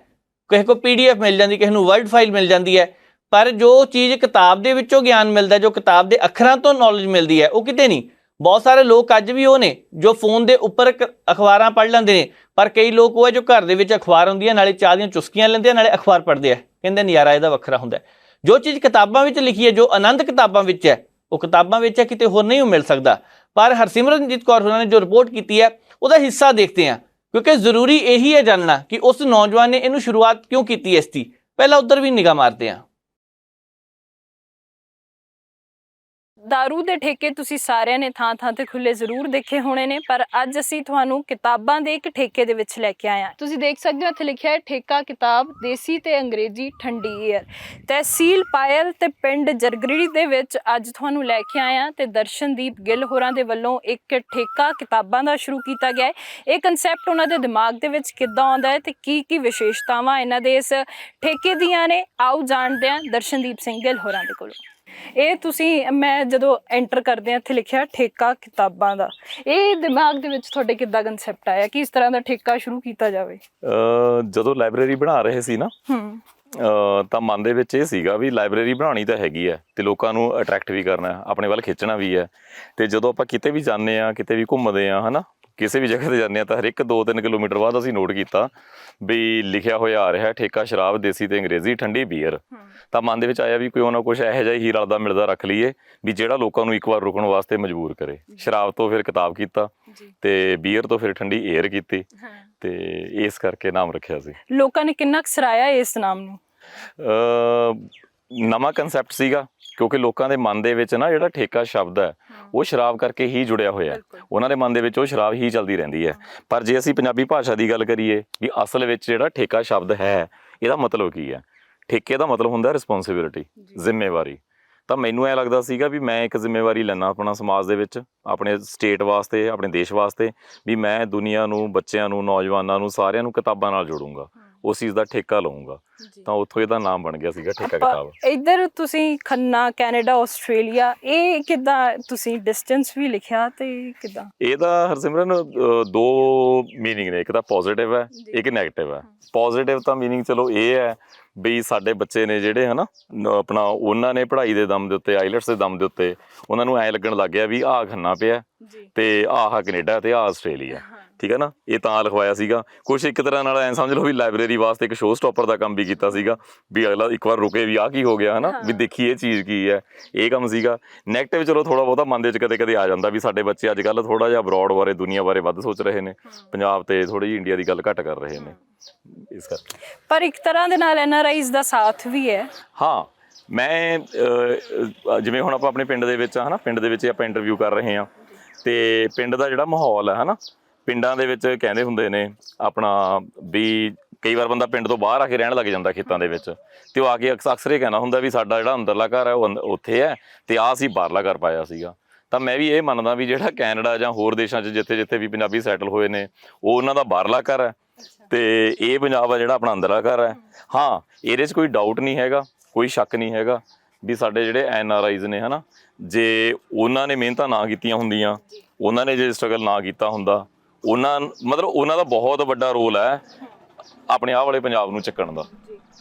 ਕਿਸੇ ਕੋਲ PDF ਮਿਲ ਜਾਂਦੀ, ਕਿਸੇ ਨੂੰ ਵਰਡ ਫਾਈਲ ਮਿਲ ਜਾਂਦੀ ਹੈ, ਪਰ ਜੋ ਚੀਜ਼ ਕਿਤਾਬ ਦੇ ਵਿੱਚੋਂ ਗਿਆਨ ਮਿਲਦਾ, ਜੋ ਕਿਤਾਬ ਦੇ ਅੱਖਰਾਂ ਤੋਂ ਨੌਲੇਜ ਮਿਲਦੀ ਹੈ, ਉਹ ਕਿਤੇ ਨਹੀਂ। ਬਹੁਤ ਸਾਰੇ ਲੋਕ ਅੱਜ ਵੀ ਉਹ ਨੇ ਜੋ ਫੋਨ ਦੇ ਉੱਪਰ ਅਖਬਾਰਾਂ ਪੜ੍ਹ ਲੈਂਦੇ ਨੇ, ਪਰ ਕਈ ਲੋਕ ਉਹ ਹੈ ਜੋ ਘਰ ਦੇ ਵਿੱਚ ਅਖਬਾਰ ਹੁੰਦੀ ਹੈ, ਨਾਲੇ ਚਾਹ ਦੀਆਂ ਚੁਸਕੀਆਂ ਲੈਂਦੇ ਆ, ਨਾਲੇ ਅਖਬਾਰ ਪੜ੍ਹਦੇ ਆ, ਕਹਿੰਦੇ ਨਜ਼ਾਰਾ ਇਹਦਾ ਵੱਖਰਾ ਹੁੰਦਾ। ਜੋ ਚੀਜ਼ ਕਿਤਾਬਾਂ ਵਿੱਚ ਲਿਖੀ ਹੈ, ਜੋ ਆਨੰਦ ਕਿਤਾਬਾਂ ਵਿੱਚ ਹੈ, ਉਹ ਕਿਤਾਬਾਂ ਵਿੱਚ ਹੈ, ਕਿਤੇ ਹੋਰ ਨਹੀਂ ਮਿਲ ਸਕਦਾ। ਪਰ ਹਰਸਿਮਰਨਜੀਤ ਕੌਰ ਹੋਰਾਂ ਨੇ ਜੋ ਰਿਪੋਰਟ ਕੀਤੀ ਹੈ ਉਹਦਾ ਹਿੱਸਾ ਦੇਖਦੇ ਹਾਂ, ਕਿਉਂਕਿ ਜ਼ਰੂਰੀ ਇਹੀ ਹੈ ਜਾਣਨਾ ਕਿ ਉਸ ਨੌਜਵਾਨ ਨੇ ਇਹਨੂੰ ਸ਼ੁਰੂਆਤ ਕਿਉਂ ਕੀਤੀ ਇਸ ਦੀ। ਪਹਿਲਾਂ ਉੱਧਰ ਵੀ ਨਿਗਾਹ ਮਾਰਦੇ ਹਾਂ। ਦਾਰੂ ਦੇ ਠੇਕੇ ਤੁਸੀਂ ਸਾਰਿਆਂ ਨੇ ਥਾਂ-ਥਾਂ ਤੇ ਖੁੱਲੇ ਜ਼ਰੂਰ ਦੇਖੇ ਹੋਣੇ ਨੇ, ਪਰ ਅੱਜ ਅਸੀਂ ਤੁਹਾਨੂੰ ਕਿਤਾਬਾਂ ਦੇ ਇੱਕ ਠੇਕੇ ਦੇ ਵਿੱਚ ਲੈ ਕੇ ਆਏ ਹਾਂ। ਤੁਸੀਂ ਦੇਖ ਸਕਦੇ ਹੋ ਇੱਥੇ ਲਿਖਿਆ ਹੈ ਠੇਕਾ ਕਿਤਾਬ ਦੇਸੀ ਤੇ ਅੰਗਰੇਜ਼ੀ ਠੰਡੀ ਏਅਰ। ਤਹਿਸੀਲ ਪਾਇਲ ਤੇ ਪਿੰਡ ਜਰਗੜੀ ਦੇ ਵਿੱਚ ਅੱਜ ਤੁਹਾਨੂੰ ਲੈ ਕੇ ਆਏ ਹਾਂ ਤੇ ਦਰਸ਼ਨਦੀਪ ਗਿੱਲ ਹੋਰਾਂ ਦੇ ਵੱਲੋਂ ਇੱਕ ਠੇਕਾ ਕਿਤਾਬਾਂ ਦਾ ਸ਼ੁਰੂ ਕੀਤਾ ਗਿਆ ਹੈ। ਇਹ ਕਨਸੈਪਟ ਉਹਨਾਂ ਦੇ ਦਿਮਾਗ ਦੇ ਵਿੱਚ ਕਿੱਦਾਂ ਆਉਂਦਾ ਹੈ ਤੇ ਕੀ ਵਿਸ਼ੇਸ਼ਤਾਵਾਂ ਇਹਨਾਂ ਦੇ ਇਸ ਠੇਕੇ ਦੀਆਂ ਨੇ, ਆਓ ਜਾਣਦੇ ਹਾਂ ਦਰਸ਼ਨਦੀਪ ਸਿੰਘ ਗਿੱਲ ਹੋਰਾਂ ਦੇ ਕੋਲੋਂ। ਇਹ ਤੁਸੀਂ, ਮੈਂ ਜਦੋਂ ਐਂਟਰ ਕਰਦੇ ਹਾਂ ਇੱਥੇ ਲਿਖਿਆ ਠੇਕਾ ਕਿਤਾਬਾਂ ਦਾ, ਇਹ ਦਿਮਾਗ ਦੇ ਵਿੱਚ ਤੁਹਾਡੇ ਕਿੱਦਾਂ ਕਨਸੈਪਟ ਆਇਆ ਕਿ ਇਸ ਤਰ੍ਹਾਂ ਦਾ ਠੇਕਾ ਸ਼ੁਰੂ ਕੀਤਾ ਜਾਵੇ? ਜਦੋਂ ਲਾਇਬ੍ਰੇਰੀ ਬਣਾ ਰਹੇ ਸੀ ਨਾ, ਤਾਂ ਮਨ ਦੇ ਵਿੱਚ ਇਹ ਸੀਗਾ ਵੀ ਲਾਇਬ੍ਰੇਰੀ ਬਣਾਉਣੀ ਤਾਂ ਹੈਗੀ ਹੈ ਤੇ ਲੋਕਾਂ ਨੂੰ ਅਟਰੈਕਟ ਵੀ ਕਰਨਾ, ਆਪਣੇ ਵੱਲ ਖਿੱਚਣਾ ਵੀ ਹੈ। ਤੇ ਜਦੋਂ ਆਪਾਂ ਕਿਤੇ ਵੀ ਜਾਂਦੇ ਹਾਂ, ਕਿਤੇ ਵੀ ਘੁੰਮਦੇ ਹਾਂ, ਹੈ ਨਾ, ਕਿਸੇ ਵੀ ਜਗ੍ਹਾ 'ਤੇ ਜਾਂਦੇ ਹਾਂ, ਤਾਂ ਹਰ ਇੱਕ 2-3 ਕਿਲੋਮੀਟਰ ਬਾਅਦ ਅਸੀਂ ਨੋਟ ਕੀਤਾ ਵੀ ਲਿਖਿਆ ਹੋਇਆ ਆ ਰਿਹਾ ਠੇਕਾ ਸ਼ਰਾਬ ਦੇਸੀ ਤੇ ਅੰਗਰੇਜ਼ੀ ਠੰਡੀ ਬੀਅਰ। ਤਾਂ ਮਨ ਦੇ ਵਿੱਚ ਆਇਆ ਵੀ ਕੋਈ ਨਾ ਕੁਛ ਇਹੋ ਜਿਹਾ ਹੀ ਰਲਦਾ ਮਿਲਦਾ ਰੱਖ ਲਈਏ ਵੀ ਜਿਹੜਾ ਲੋਕਾਂ ਨੂੰ ਇੱਕ ਵਾਰ ਰੁਕਣ ਵਾਸਤੇ ਮਜਬੂਰ ਕਰੇ। ਸ਼ਰਾਬ ਤੋਂ ਫਿਰ ਕਿਤਾਬ ਕੀਤਾ ਤੇ ਬੀਅਰ ਤੋਂ ਫਿਰ ਠੰਡੀ ਏਅਰ ਕੀਤੀ, ਤੇ ਇਸ ਕਰਕੇ ਨਾਮ ਰੱਖਿਆ ਸੀ। ਲੋਕਾਂ ਨੇ ਕਿੰਨਾ ਕੁ ਸਰਾਇਆ ਇਸ ਨਾਮ ਨੂੰ? ਨਵਾਂ ਕੰਸੈਪਟ ਸੀਗਾ, ਕਿਉਂਕਿ ਲੋਕਾਂ ਦੇ ਮਨ ਦੇ ਵਿੱਚ ਨਾ ਜਿਹੜਾ ਠੇਕਾ ਸ਼ਬਦ ਹੈ ਉਹ ਸ਼ਰਾਬ ਕਰਕੇ ਹੀ ਜੁੜਿਆ ਹੋਇਆ, ਉਹਨਾਂ ਦੇ ਮਨ ਦੇ ਵਿੱਚ ਉਹ ਸ਼ਰਾਬ ਹੀ ਚੱਲਦੀ ਰਹਿੰਦੀ ਹੈ। ਪਰ ਜੇ ਅਸੀਂ ਪੰਜਾਬੀ ਭਾਸ਼ਾ ਦੀ ਗੱਲ ਕਰੀਏ ਵੀ ਅਸਲ ਵਿੱਚ ਜਿਹੜਾ ਠੇਕਾ ਸ਼ਬਦ ਹੈ ਇਹਦਾ ਮਤਲਬ ਕੀ ਹੈ? ਠੇਕੇ ਦਾ ਮਤਲਬ ਹੁੰਦਾ ਰਿਸਪੌਂਸਿਬਿਲਿਟੀ, ਜ਼ਿੰਮੇਵਾਰੀ। ਤਾਂ ਮੈਨੂੰ ਐ ਲੱਗਦਾ ਸੀਗਾ ਵੀ ਮੈਂ ਇੱਕ ਜ਼ਿੰਮੇਵਾਰੀ ਲੈਣਾ ਆਪਣਾ ਸਮਾਜ ਦੇ ਵਿੱਚ, ਆਪਣੇ ਸਟੇਟ ਵਾਸਤੇ, ਆਪਣੇ ਦੇਸ਼ ਵਾਸਤੇ, ਵੀ ਮੈਂ ਦੁਨੀਆ ਨੂੰ, ਬੱਚਿਆਂ ਨੂੰ, ਨੌਜਵਾਨਾਂ ਨੂੰ, ਸਾਰਿਆਂ ਨੂੰ ਕਿਤਾਬਾਂ ਨਾਲ ਜੋੜੂੰਗਾ, ਉਸ ਚੀਜ਼ ਦਾ ਠੇਕਾ ਲਊਂਗਾ। ਤਾਂ ਉੱਥੋਂ ਇਹਦਾ ਨਾਮ ਬਣ ਗਿਆ ਸੀਗਾ ਠੇਕਾ ਕਿਤਾਬ। ਇੱਧਰ ਤੁਸੀਂ ਖੰਨਾ, ਕੈਨੇਡਾ, ਆਸਟ੍ਰੇਲੀਆ, ਇਹ ਕਿੱਦਾਂ ਤੁਸੀਂ ਡਿਸਟੈਂਸ ਵੀ ਲਿਖਿਆ ਤੇ ਕਿੱਦਾਂ? ਇਹਦਾ ਹਰਸਿਮਰਨ ਦੋ ਮੀਨਿੰਗ ਨੇ, ਇੱਕ ਤਾਂ ਪੋਜ਼ਿਟਿਵ ਹੈ, ਇੱਕ ਨੈਗੇਟਿਵ ਹੈ। ਪੋਜ਼ਿਟਿਵ ਤਾਂ ਮੀਨਿੰਗ ਚਲੋ ਇਹ ਹੈ ਵੀ ਸਾਡੇ ਬੱਚੇ ਨੇ ਜਿਹੜੇ ਹੈ ਨਾ ਆਪਣਾ, ਉਹਨਾਂ ਨੇ ਪੜ੍ਹਾਈ ਦੇ ਦਮ ਦੇ ਉੱਤੇ, ਆਈਲੈਟਸ ਦੇ ਦਮ ਦੇ ਉੱਤੇ ਉਹਨਾਂ ਨੂੰ ਐਂ ਲੱਗਣ ਲੱਗ ਗਿਆ ਵੀ ਆਹ ਖੰਨਾ ਪਿਆ ਤੇ ਆਹ ਕੈਨੇਡਾ ਤੇ ਆਹ ਆਸਟ੍ਰੇਲੀਆ, ਠੀਕ ਹੈ ਨਾ। ਇਹ ਤਾਂ ਲਿਖਵਾਇਆ ਸੀਗਾ। ਕੁਛ ਇੱਕ ਤਰ੍ਹਾਂ ਨਾਲ ਐਂ ਸਮਝ ਲਓ ਵੀ ਲਾਇਬ੍ਰੇਰੀ ਵਾਸਤੇ ਇੱਕ ਸ਼ੋਅ ਸਟਾਪਰ ਦਾ ਕੰਮ ਵੀ ਕੀਤਾ ਸੀਗਾ, ਵੀ ਅਗਲਾ ਇੱਕ ਵਾਰ ਰੁਕੇ ਵੀ ਆਹ ਕੀ ਹੋ ਗਿਆ, ਹੈ ਨਾ, ਵੀ ਦੇਖੀ ਇਹ ਚੀਜ਼ ਕੀ ਹੈ, ਇਹ ਕੰਮ ਸੀਗਾ। ਨੈਗੇਟਿਵ ਚਲੋ ਥੋੜ੍ਹਾ ਬਹੁਤਾ ਮਨ ਦੇ ਵਿੱਚ ਕਦੇ ਕਦੇ ਆ ਜਾਂਦਾ ਵੀ ਸਾਡੇ ਬੱਚੇ ਅੱਜ ਕੱਲ੍ਹ ਥੋੜ੍ਹਾ ਜਿਹਾ ਅਬਰੋਡ ਬਾਰੇ, ਦੁਨੀਆ ਬਾਰੇ ਵੱਧ ਸੋਚ ਰਹੇ ਨੇ, ਪੰਜਾਬ ਤੇ ਥੋੜ੍ਹੀ ਜਿਹੀ ਇੰਡੀਆ ਦੀ ਗੱਲ ਘੱਟ ਕਰ ਰਹੇ ਨੇ, ਇਸ ਕਰਕੇ। ਪਰ ਇੱਕ ਤਰ੍ਹਾਂ ਦੇ ਨਾਲ NRIs ਦਾ ਸਾਥ ਵੀ ਹੈ। ਹਾਂ, ਮੈਂ ਜਿਵੇਂ ਹੁਣ ਆਪਾਂ ਆਪਣੇ ਪਿੰਡ ਦੇ ਵਿੱਚ ਹੈ ਨਾ, ਪਿੰਡ ਦੇ ਵਿੱਚ ਆਪਾਂ ਇੰਟਰਵਿਊ ਕਰ ਰਹੇ ਹਾਂ, ਤੇ ਪਿੰਡ ਦਾ ਜਿਹੜਾ ਮਾਹੌਲ ਹੈ ਨਾ, ਪਿੰਡਾਂ ਦੇ ਵਿੱਚ ਕਹਿੰਦੇ ਹੁੰਦੇ ਨੇ ਆਪਣਾ ਵੀ ਕਈ ਵਾਰ ਬੰਦਾ ਪਿੰਡ ਤੋਂ ਬਾਹਰ ਆ ਕੇ ਰਹਿਣ ਲੱਗ ਜਾਂਦਾ ਖੇਤਾਂ ਦੇ ਵਿੱਚ, ਤੇ ਉਹ ਆ ਕੇ ਅਕਸਰ ਇਹ ਕਹਿਣਾ ਹੁੰਦਾ ਵੀ ਸਾਡਾ ਜਿਹੜਾ ਅੰਦਰਲਾ ਘਰ ਹੈ ਉਹ ਉੱਥੇ ਹੈ ਤੇ ਆਹ ਅਸੀਂ ਬਾਹਰਲਾ ਘਰ ਪਾਇਆ ਸੀਗਾ। ਤਾਂ ਮੈਂ ਵੀ ਇਹ ਮੰਨਦਾ ਵੀ ਜਿਹੜਾ ਕੈਨੇਡਾ ਜਾਂ ਹੋਰ ਦੇਸ਼ਾਂ 'ਚ ਜਿੱਥੇ ਜਿੱਥੇ ਵੀ ਪੰਜਾਬੀ ਸੈਟਲ ਹੋਏ ਨੇ, ਉਹ ਉਹਨਾਂ ਦਾ ਬਾਹਰਲਾ ਘਰ ਹੈ ਤੇ ਇਹ ਪੰਜਾਬ ਆ ਜਿਹੜਾ ਆਪਣਾ ਅੰਦਰਲਾ ਘਰ ਹੈ। ਹਾਂ, ਇਹਦੇ 'ਚ ਕੋਈ ਡਾਊਟ ਨਹੀਂ ਹੈਗਾ, ਕੋਈ ਸ਼ੱਕ ਨਹੀਂ ਹੈਗਾ ਵੀ ਸਾਡੇ ਜਿਹੜੇ NRIs ਨੇ, ਹੈ ਨਾ, ਜੇ ਉਹਨਾਂ ਨੇ ਮਿਹਨਤਾਂ ਨਾ ਕੀਤੀਆਂ ਹੁੰਦੀਆਂ, ਉਹਨਾਂ ਨੇ ਜੇ ਸਟਰਗਲ ਨਾ ਕੀਤਾ ਹੁੰਦਾ, ਮਤਲਬ ਉਹਨਾਂ ਦਾ ਬਹੁਤ ਵੱਡਾ ਰੋਲ ਹੈ ਆਪਣੇ ਆਹ ਵਾਲੇ ਪੰਜਾਬ ਨੂੰ ਚੱਕਣ ਦਾ,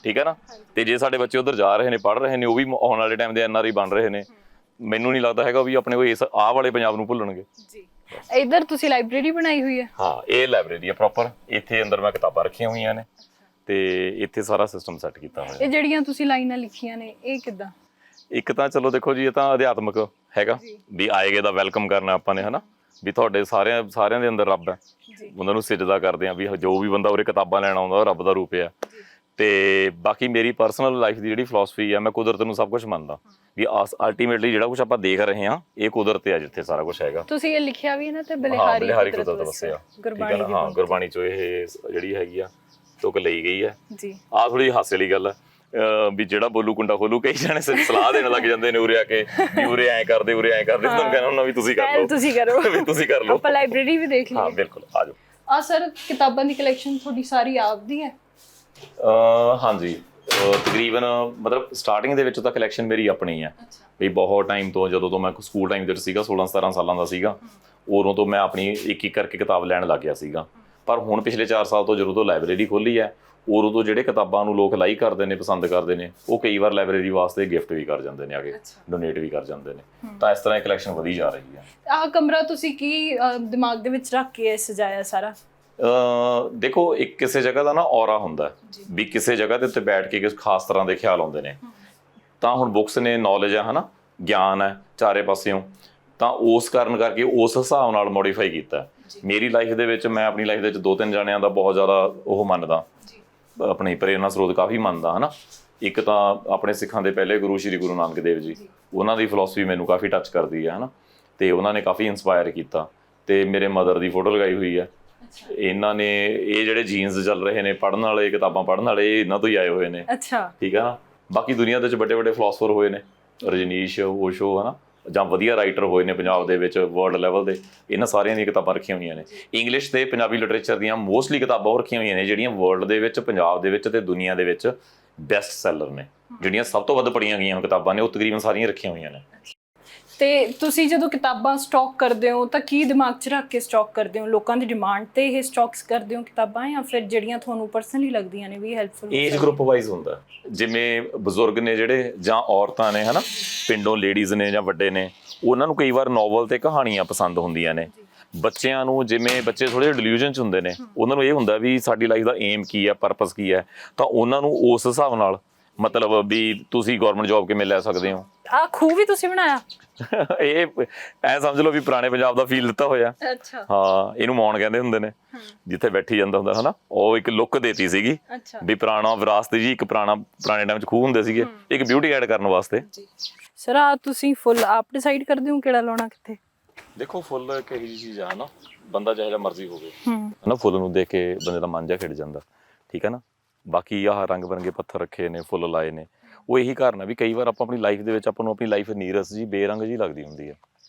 ਠੀਕ ਹੈ ਨਾ। ਤੇ ਜੇ ਸਾਡੇ ਬੱਚੇ ਉੱਧਰ ਜਾ ਰਹੇ ਨੇ, ਪੜ੍ਹ ਰਹੇ ਨੇ, ਉਹ ਵੀ ਆਉਣ ਵਾਲੇ ਟਾਈਮ ਦੇ NRI ਬਣ ਰਹੇ ਨੇ, ਮੈਨੂੰ ਨਹੀਂ ਲੱਗਦਾ ਹੈਗਾ ਵੀ ਆਪਣੇ ਕੋਈ ਇਸ ਆਹ ਵਾਲੇ ਪੰਜਾਬ ਨੂੰ ਭੁੱਲਣਗੇ। ਇੱਧਰ ਤੁਸੀਂ ਲਾਇਬ੍ਰੇਰੀ ਬਣਾਈ ਹੋਈ ਹੈ? ਹਾਂ, ਇਹ ਲਾਇਬ੍ਰੇਰੀ ਹੈ ਪ੍ਰੋਪਰ। ਇੱਥੇ ਅੰਦਰ ਮੈਂ ਕਿਤਾਬਾਂ ਰੱਖੀਆਂ ਹੋਈਆਂ ਨੇ ਤੇ ਇੱਥੇ ਸਾਰਾ ਸਿਸਟਮ ਸੈੱਟ ਕੀਤਾ ਹੋਇਆ। ਇਹ ਜਿਹੜੀਆਂ ਤੁਸੀਂ ਲਾਈਨਾਂ ਲਿਖੀਆਂ ਨੇ, ਇਹ ਕਿੱਦਾਂ? ਇੱਕ ਤਾਂ ਚਲੋ ਦੇਖੋ ਜੀ, ਇਹ ਤਾਂ ਅਧਿਆਤਮਕ ਹੈਗਾ ਵੀ ਆਏਗੇ ਦਾ ਵੈਲਕਮ ਕਰਨਾ ਆਪਾਂ ਨੇ, ਹੈ ਨਾ, ਵੀ ਤੁਹਾਡੇ ਸਾਰਿਆਂ ਦੇ ਅੰਦਰ ਰੱਬ ਹੈ, ਉਹਨਾਂ ਨੂੰ ਸਿਜਦਾ ਕਰਦੇ ਆ ਵੀ ਜੋ ਵੀ ਬੰਦਾ ਉਰੇ ਕਿਤਾਬਾਂ ਲੈਣ ਆਉਂਦਾ ਉਹ ਰੱਬ ਦਾ ਰੂਪ ਹੈ। ਤੇ ਬਾਕੀ ਮੇਰੀ ਪਰਸਨਲ ਲਾਈਫ ਦੀ ਜਿਹੜੀ ਫਿਲਾਸਫੀ ਹੈ, ਮੈਂ ਕੁਦਰਤ ਨੂੰ ਸਭ ਕੁਝ ਮੰਨਦਾ ਵੀ ਅਲਟੀਮੇਟਲੀ ਜਿਹੜਾ ਕੁਝ ਆਪਾਂ ਦੇਖ ਰਹੇ ਹਾਂ ਇਹ ਕੁਦਰਤ ਹੈ, ਜਿੱਥੇ ਸਾਰਾ ਕੁਝ ਹੈਗਾ। ਤੁਸੀਂ ਇਹ ਲਿਖਿਆ ਵੀ ਹੈ ਨਾ, ਤੇ ਬਲਿਹਾਰੀ ਕੁਦਰਤ ਵਸਿਆ, ਗੁਰਬਾਣੀ ਦੀ। ਹਾਂ, ਗੁਰਬਾਣੀ ਚੋਂ ਇਹ ਜਿਹੜੀ ਹੈਗੀ ਆ ਤੁਕ ਲਈ ਗਈ ਹੈ ਜੀ। ਆਹ ਥੋੜੀ ਹਾਸੇ ਵਾਲੀ ਗੱਲ ਹੈ ਵੀ ਜਿਹੜਾ ਬੋਲੂ ਕੁੰਡਾ ਖੋਲੂ, ਕਈ ਜਾਣੇ ਸਲਾਹ ਦੇਣ ਲੱਗ ਜਾਂਦੇ ਨੇ ਉਰੇ ਆ ਕੇ ਵੀ ਉਰੇ ਐਂ ਕਰਦੇ, ਉਰੇ ਐਂ ਕਰਦੇ। ਤੁਹਾਨੂੰ ਕਹਿਣਾ ਹੁੰਦਾ ਵੀ ਤੁਸੀਂ ਕਰ ਲਓ, ਤੁਸੀਂ ਕਰੋ, ਵੀ ਤੁਸੀਂ ਕਰ ਲਓ। ਆਪਾਂ ਲਾਇਬ੍ਰੇਰੀ ਵੀ ਦੇਖ ਲਈ। ਹਾਂ ਬਿਲਕੁਲ, ਆ ਜਾਓ। ਆ ਸਰ, ਕਿਤਾਬਾਂ ਦੀ ਕਲੈਕਸ਼ਨ ਤੁਹਾਡੀ ਸਾਰੀ ਆਪਦੀ ਹੈ? ਹਾਂਜੀ, ਤਕਰੀਬਨ ਮਤਲਬ ਸਟਾਰਟਿੰਗ ਦੇ ਵਿੱਚ ਤਾਂ ਕਲੈਕਸ਼ਨ ਮੇਰੀ ਆਪਣੀ ਹੈ ਵੀ ਬਹੁਤ ਟਾਈਮ ਤੋਂ, ਜਦੋਂ ਤੋਂ ਮੈਂ ਸਕੂਲ ਟਾਈਮ ਦੇ ਵਿੱਚ ਸੀਗਾ, 16-17 ਸਾਲਾਂ ਦਾ ਸੀਗਾ, ਉਦੋਂ ਤੋਂ ਮੈਂ ਆਪਣੀ ਇੱਕ ਇੱਕ ਕਰਕੇ ਕਿਤਾਬ ਲੈਣ ਲੱਗ ਗਿਆ ਸੀਗਾ। ਪਰ ਹੁਣ ਪਿਛਲੇ 4 ਸਾਲ ਤੋਂ ਜਦੋਂ ਤੋਂ ਲਾਇਬ੍ਰੇਰੀ ਖੋਲ੍ਹੀ ਹੈ, ਉਦੋਂ ਤੋਂ ਜਿਹੜੇ ਕਿਤਾਬਾਂ ਨੂੰ ਲੋਕ ਲਾਈਕ ਕਰਦੇ ਨੇ, ਪਸੰਦ ਕਰਦੇ ਨੇ, ਉਹ ਕਈ ਵਾਰ ਲਾਇਬ੍ਰੇਰੀ ਵਾਸਤੇ ਗਿਫਟ ਵੀ ਕਰ ਜਾਂਦੇ ਨੇ, ਆ ਕੇ ਡੋਨੇਟ ਵੀ ਕਰ ਜਾਂਦੇ ਨੇ। ਤਾਂ ਇਸ ਤਰ੍ਹਾਂ ਇਹ ਕਲੈਕਸ਼ਨ ਵਧੀ ਜਾ ਰਹੀ ਹੈ। ਆਹ ਕਮਰਾ ਤੁਸੀਂ ਕੀ ਦਿਮਾਗ ਦੇ ਵਿੱਚ ਰੱਖ ਕੇ ਸਜਾਇਆ ਸਾਰਾ? ਦੇਖੋ, ਇੱਕ ਕਿਸੇ ਜਗ੍ਹਾ ਦਾ ਨਾ ਔਰਾ ਹੁੰਦਾ ਵੀ ਕਿਸੇ ਜਗ੍ਹਾ ਦੇ ਉੱਤੇ ਬੈਠ ਕੇ ਕਿਸ ਖਾਸ ਤਰ੍ਹਾਂ ਦੇ ਖਿਆਲ ਆਉਂਦੇ ਨੇ। ਤਾਂ ਹੁਣ ਬੁੱਕਸ ਨੇ, ਨੌਲੇਜ ਹੈ, ਹੈ ਨਾ, ਗਿਆਨ ਹੈ ਚਾਰੇ ਪਾਸਿਓਂ, ਤਾਂ ਉਸ ਕਾਰਨ ਕਰਕੇ ਉਸ ਹਿਸਾਬ ਨਾਲ ਮੋਡੀਫਾਈ ਕੀਤਾ। ਮੇਰੀ ਲਾਈਫ ਦੇ ਵਿੱਚ, ਮੈਂ ਆਪਣੀ ਲਾਈਫ ਦੇ ਵਿੱਚ 2-3 ਜਣਿਆਂ ਦਾ ਬਹੁਤ ਜ਼ਿਆਦਾ ਉਹ ਮੰਨਦਾ, ਆਪਣੀ ਪ੍ਰੇਰਨਾ ਸਰੋਤ ਕਾਫੀ ਮੰਨਦਾ, ਹੈ ਨਾ। ਇੱਕ ਤਾਂ ਆਪਣੇ ਸਿੱਖਾਂ ਦੇ ਪਹਿਲੇ ਗੁਰੂ ਸ਼੍ਰੀ ਗੁਰੂ ਨਾਨਕ ਦੇਵ ਜੀ, ਉਹਨਾਂ ਦੀ ਫਿਲਾਸਫੀ ਮੈਨੂੰ ਕਾਫੀ ਟੱਚ ਕਰਦੀ ਹੈ, ਹੈ ਨਾ, ਤੇ ਉਹਨਾਂ ਨੇ ਕਾਫੀ ਇੰਸਪਾਇਰ ਕੀਤਾ। ਤੇ ਮੇਰੇ ਮਦਰ ਦੀ ਫੋਟੋ ਲਗਾਈ ਹੋਈ ਹੈ। ਇਹਨਾਂ ਨੇ, ਇਹ ਜਿਹੜੇ ਜੀਨਸ ਚੱਲ ਰਹੇ ਨੇ ਪੜ੍ਹਨ ਵਾਲੇ, ਕਿਤਾਬਾਂ ਪੜ੍ਹਨ ਵਾਲੇ, ਇਹ ਇਹਨਾਂ ਤੋਂ ਹੀ ਆਏ ਹੋਏ ਨੇ। ਅੱਛਾ, ਠੀਕ ਹੈ ਨਾ। ਬਾਕੀ ਦੁਨੀਆ ਦੇ ਵਿੱਚ ਵੱਡੇ ਵੱਡੇ ਫਿਲਾਸਫਰ ਹੋਏ ਨੇ, ਰਜਨੀਸ਼, ਓਸ਼ੋ, ਹੈ ਨਾ, ਜਾਂ ਵਧੀਆ ਰਾਈਟਰ ਹੋਏ ਨੇ ਪੰਜਾਬ ਦੇ ਵਿੱਚ ਵਰਲਡ ਲੈਵਲ ਦੇ, ਇਹਨਾਂ ਸਾਰਿਆਂ ਦੀਆਂ ਕਿਤਾਬਾਂ ਰੱਖੀਆਂ ਹੋਈਆਂ ਨੇ। ਇੰਗਲਿਸ਼ ਤੇ ਪੰਜਾਬੀ ਲਿਟਰੇਚਰ ਦੀਆਂ ਮੋਸਟਲੀ ਕਿਤਾਬਾਂ ਉਹ ਰੱਖੀਆਂ ਹੋਈਆਂ ਨੇ ਜਿਹੜੀਆਂ ਵਰਲਡ ਦੇ ਵਿੱਚ, ਪੰਜਾਬ ਦੇ ਵਿੱਚ ਤੇ ਦੁਨੀਆ ਦੇ ਵਿੱਚ ਬੈਸਟ ਸੈਲਰ ਨੇ, ਜਿਹੜੀਆਂ ਸਭ ਤੋਂ ਵੱਧ ਪੜ੍ਹੀਆਂ ਗਈਆਂ ਕਿਤਾਬਾਂ ਨੇ, ਉਹ ਤਕਰੀਬਨ ਸਾਰੀਆਂ ਰੱਖੀਆਂ ਹੋਈਆਂ ਨੇ। ਤੇ ਤੁਸੀਂ ਜਦੋਂ ਕਿਤਾਬਾਂ ਸਟਾਕ ਕਰਦੇ ਹੋ ਤਾਂ ਕੀ ਦਿਮਾਗ 'ਚ ਰੱਖ ਕੇ ਸਟਾਕ ਕਰਦੇ ਹੋ? ਲੋਕਾਂ ਦੀ ਡਿਮਾਂਡ ਤੇ ਇਹ ਸਟਾਕਸ ਕਰਦੇ ਹੋ ਕਿਤਾਬਾਂ, ਜਾਂ ਫਿਰ ਜਿਹੜੀਆਂ ਤੁਹਾਨੂੰ ਪਰਸਨਲੀ ਲੱਗਦੀਆਂ ਨੇ ਵੀ ਹੈਲਪਫੁਲ? ਏਜ ਗਰੁੱਪ ਵਾਈਜ਼ ਹੁੰਦਾ, ਜਿਵੇਂ ਬਜ਼ੁਰਗ ਨੇ ਜਿਹੜੇ, ਜਾਂ ਔਰਤਾਂ ਨੇ, ਹੈ ਨਾ, ਪਿੰਡੋਂ ਲੇਡੀਜ਼ ਨੇ ਜਾਂ ਵੱਡੇ ਨੇ, ਉਹਨਾਂ ਨੂੰ ਕਈ ਵਾਰ ਨੋਵਲ ਤੇ ਕਹਾਣੀਆਂ ਪਸੰਦ ਹੁੰਦੀਆਂ ਨੇ। ਬੱਚਿਆਂ ਨੂੰ, ਜਿਵੇਂ ਬੱਚੇ ਥੋੜ੍ਹੇ ਜਿਹੇ ਡਿਲਿਊਜ਼ਨ 'ਚ ਹੁੰਦੇ ਨੇ, ਉਹਨਾਂ ਨੂੰ ਇਹ ਹੁੰਦਾ ਵੀ ਸਾਡੀ ਲਾਈਫ ਦਾ ਏਮ ਕੀ ਹੈ, ਪਰਪਸ ਕੀ ਹੈ, ਤਾਂ ਉਹਨਾਂ ਨੂੰ ਉਸ ਹਿਸਾਬ ਨਾਲ, ਮਤਲਬ ਵੀ ਤੁਸੀਂ ਗਵਰਨਮੈਂਟ ਜੋਬ ਕਿਵੇਂ ਲੈ ਸਕਦੇ ਹੋ। ਆਹ ਖੂਹ ਵੀ ਤੁਸੀਂ ਬਣਾਇਆ? ਇਹ ਐ ਸਮਝ ਲਓ ਵੀ ਪੁਰਾਣੇ ਪੰਜਾਬ ਦਾ ਫੀਲ ਦਿੱਤਾ ਹੋਇਆ। ਅੱਛਾ, ਹਾਂ, ਇਹਨੂੰ ਮੌਣ ਕਹਿੰਦੇ ਹੁੰਦੇ ਨੇ, ਜਿੱਥੇ ਬੈਠੀ ਜਾਂਦਾ ਹੁੰਦਾ, ਹੈ ਨਾ। ਉਹ ਇੱਕ ਲੁੱਕ ਦੇਤੀ ਸੀਗੀ ਵੀ ਪੁਰਾਣਾ ਵਿਰਾਸਤ ਜੀ, ਇੱਕ ਪੁਰਾਣੇ ਟਾਈਮ 'ਚ ਖੂਹ ਹੁੰਦੇ ਸੀਗੇ, ਇੱਕ ਬਿਊਟੀ ਐਡ ਕਰਨ ਵਾਸਤੇ। ਸਰ, ਆ ਤੁਸੀਂ ਫੁੱਲ ਆਪ ਡਿਸਾਈਡ ਕਰਦੇ ਹੋ ਕਿਹੜਾ ਲਾਉਣਾ ਕਿੱਥੇ? ਦੇਖੋ, ਫੁੱਲ ਇੱਕ ਇਹੋ ਜਿਹੀ ਚੀਜ਼ ਆ ਨਾ, ਬੰਦਾ ਜਿਹੋ ਜਿਹਾ ਮਰਜ਼ੀ ਹੋਵੇ, ਹੈ ਨਾ, ਫੁੱਲ ਨੂੰ ਦੇਖ ਕੇ ਬੰਦੇ ਦਾ ਮਨ ਜਿਹਾ ਖਿੜ ਜਾਂਦਾ, ਠੀਕ ਹੈ ਨਾ। ਬਾਕੀ ਆਹ ਰੰਗ ਬਿਰੰਗੇ ਪੱਥਰ ਰੱਖੇ ਨੇ, ਫੁੱਲ ਲਾਏ ਨੇ, ਉਹ ਇਹੀ ਕਾਰਨ ਹੈ ਵੀ ਕਈ ਵਾਰ ਆਪਾਂ ਆਪਣੀ ਲਾਈਫ ਦੇ ਵਿੱਚ ਆਪਾਂ ਨੂੰ ਆਪਣੀ ਲਾਈਫ ਨੀਰਸ ਜੀ ਬੇਰੰਗ ਜੀ ਲੱਗਦੀ ਹੁੰਦੀ ਹੈ,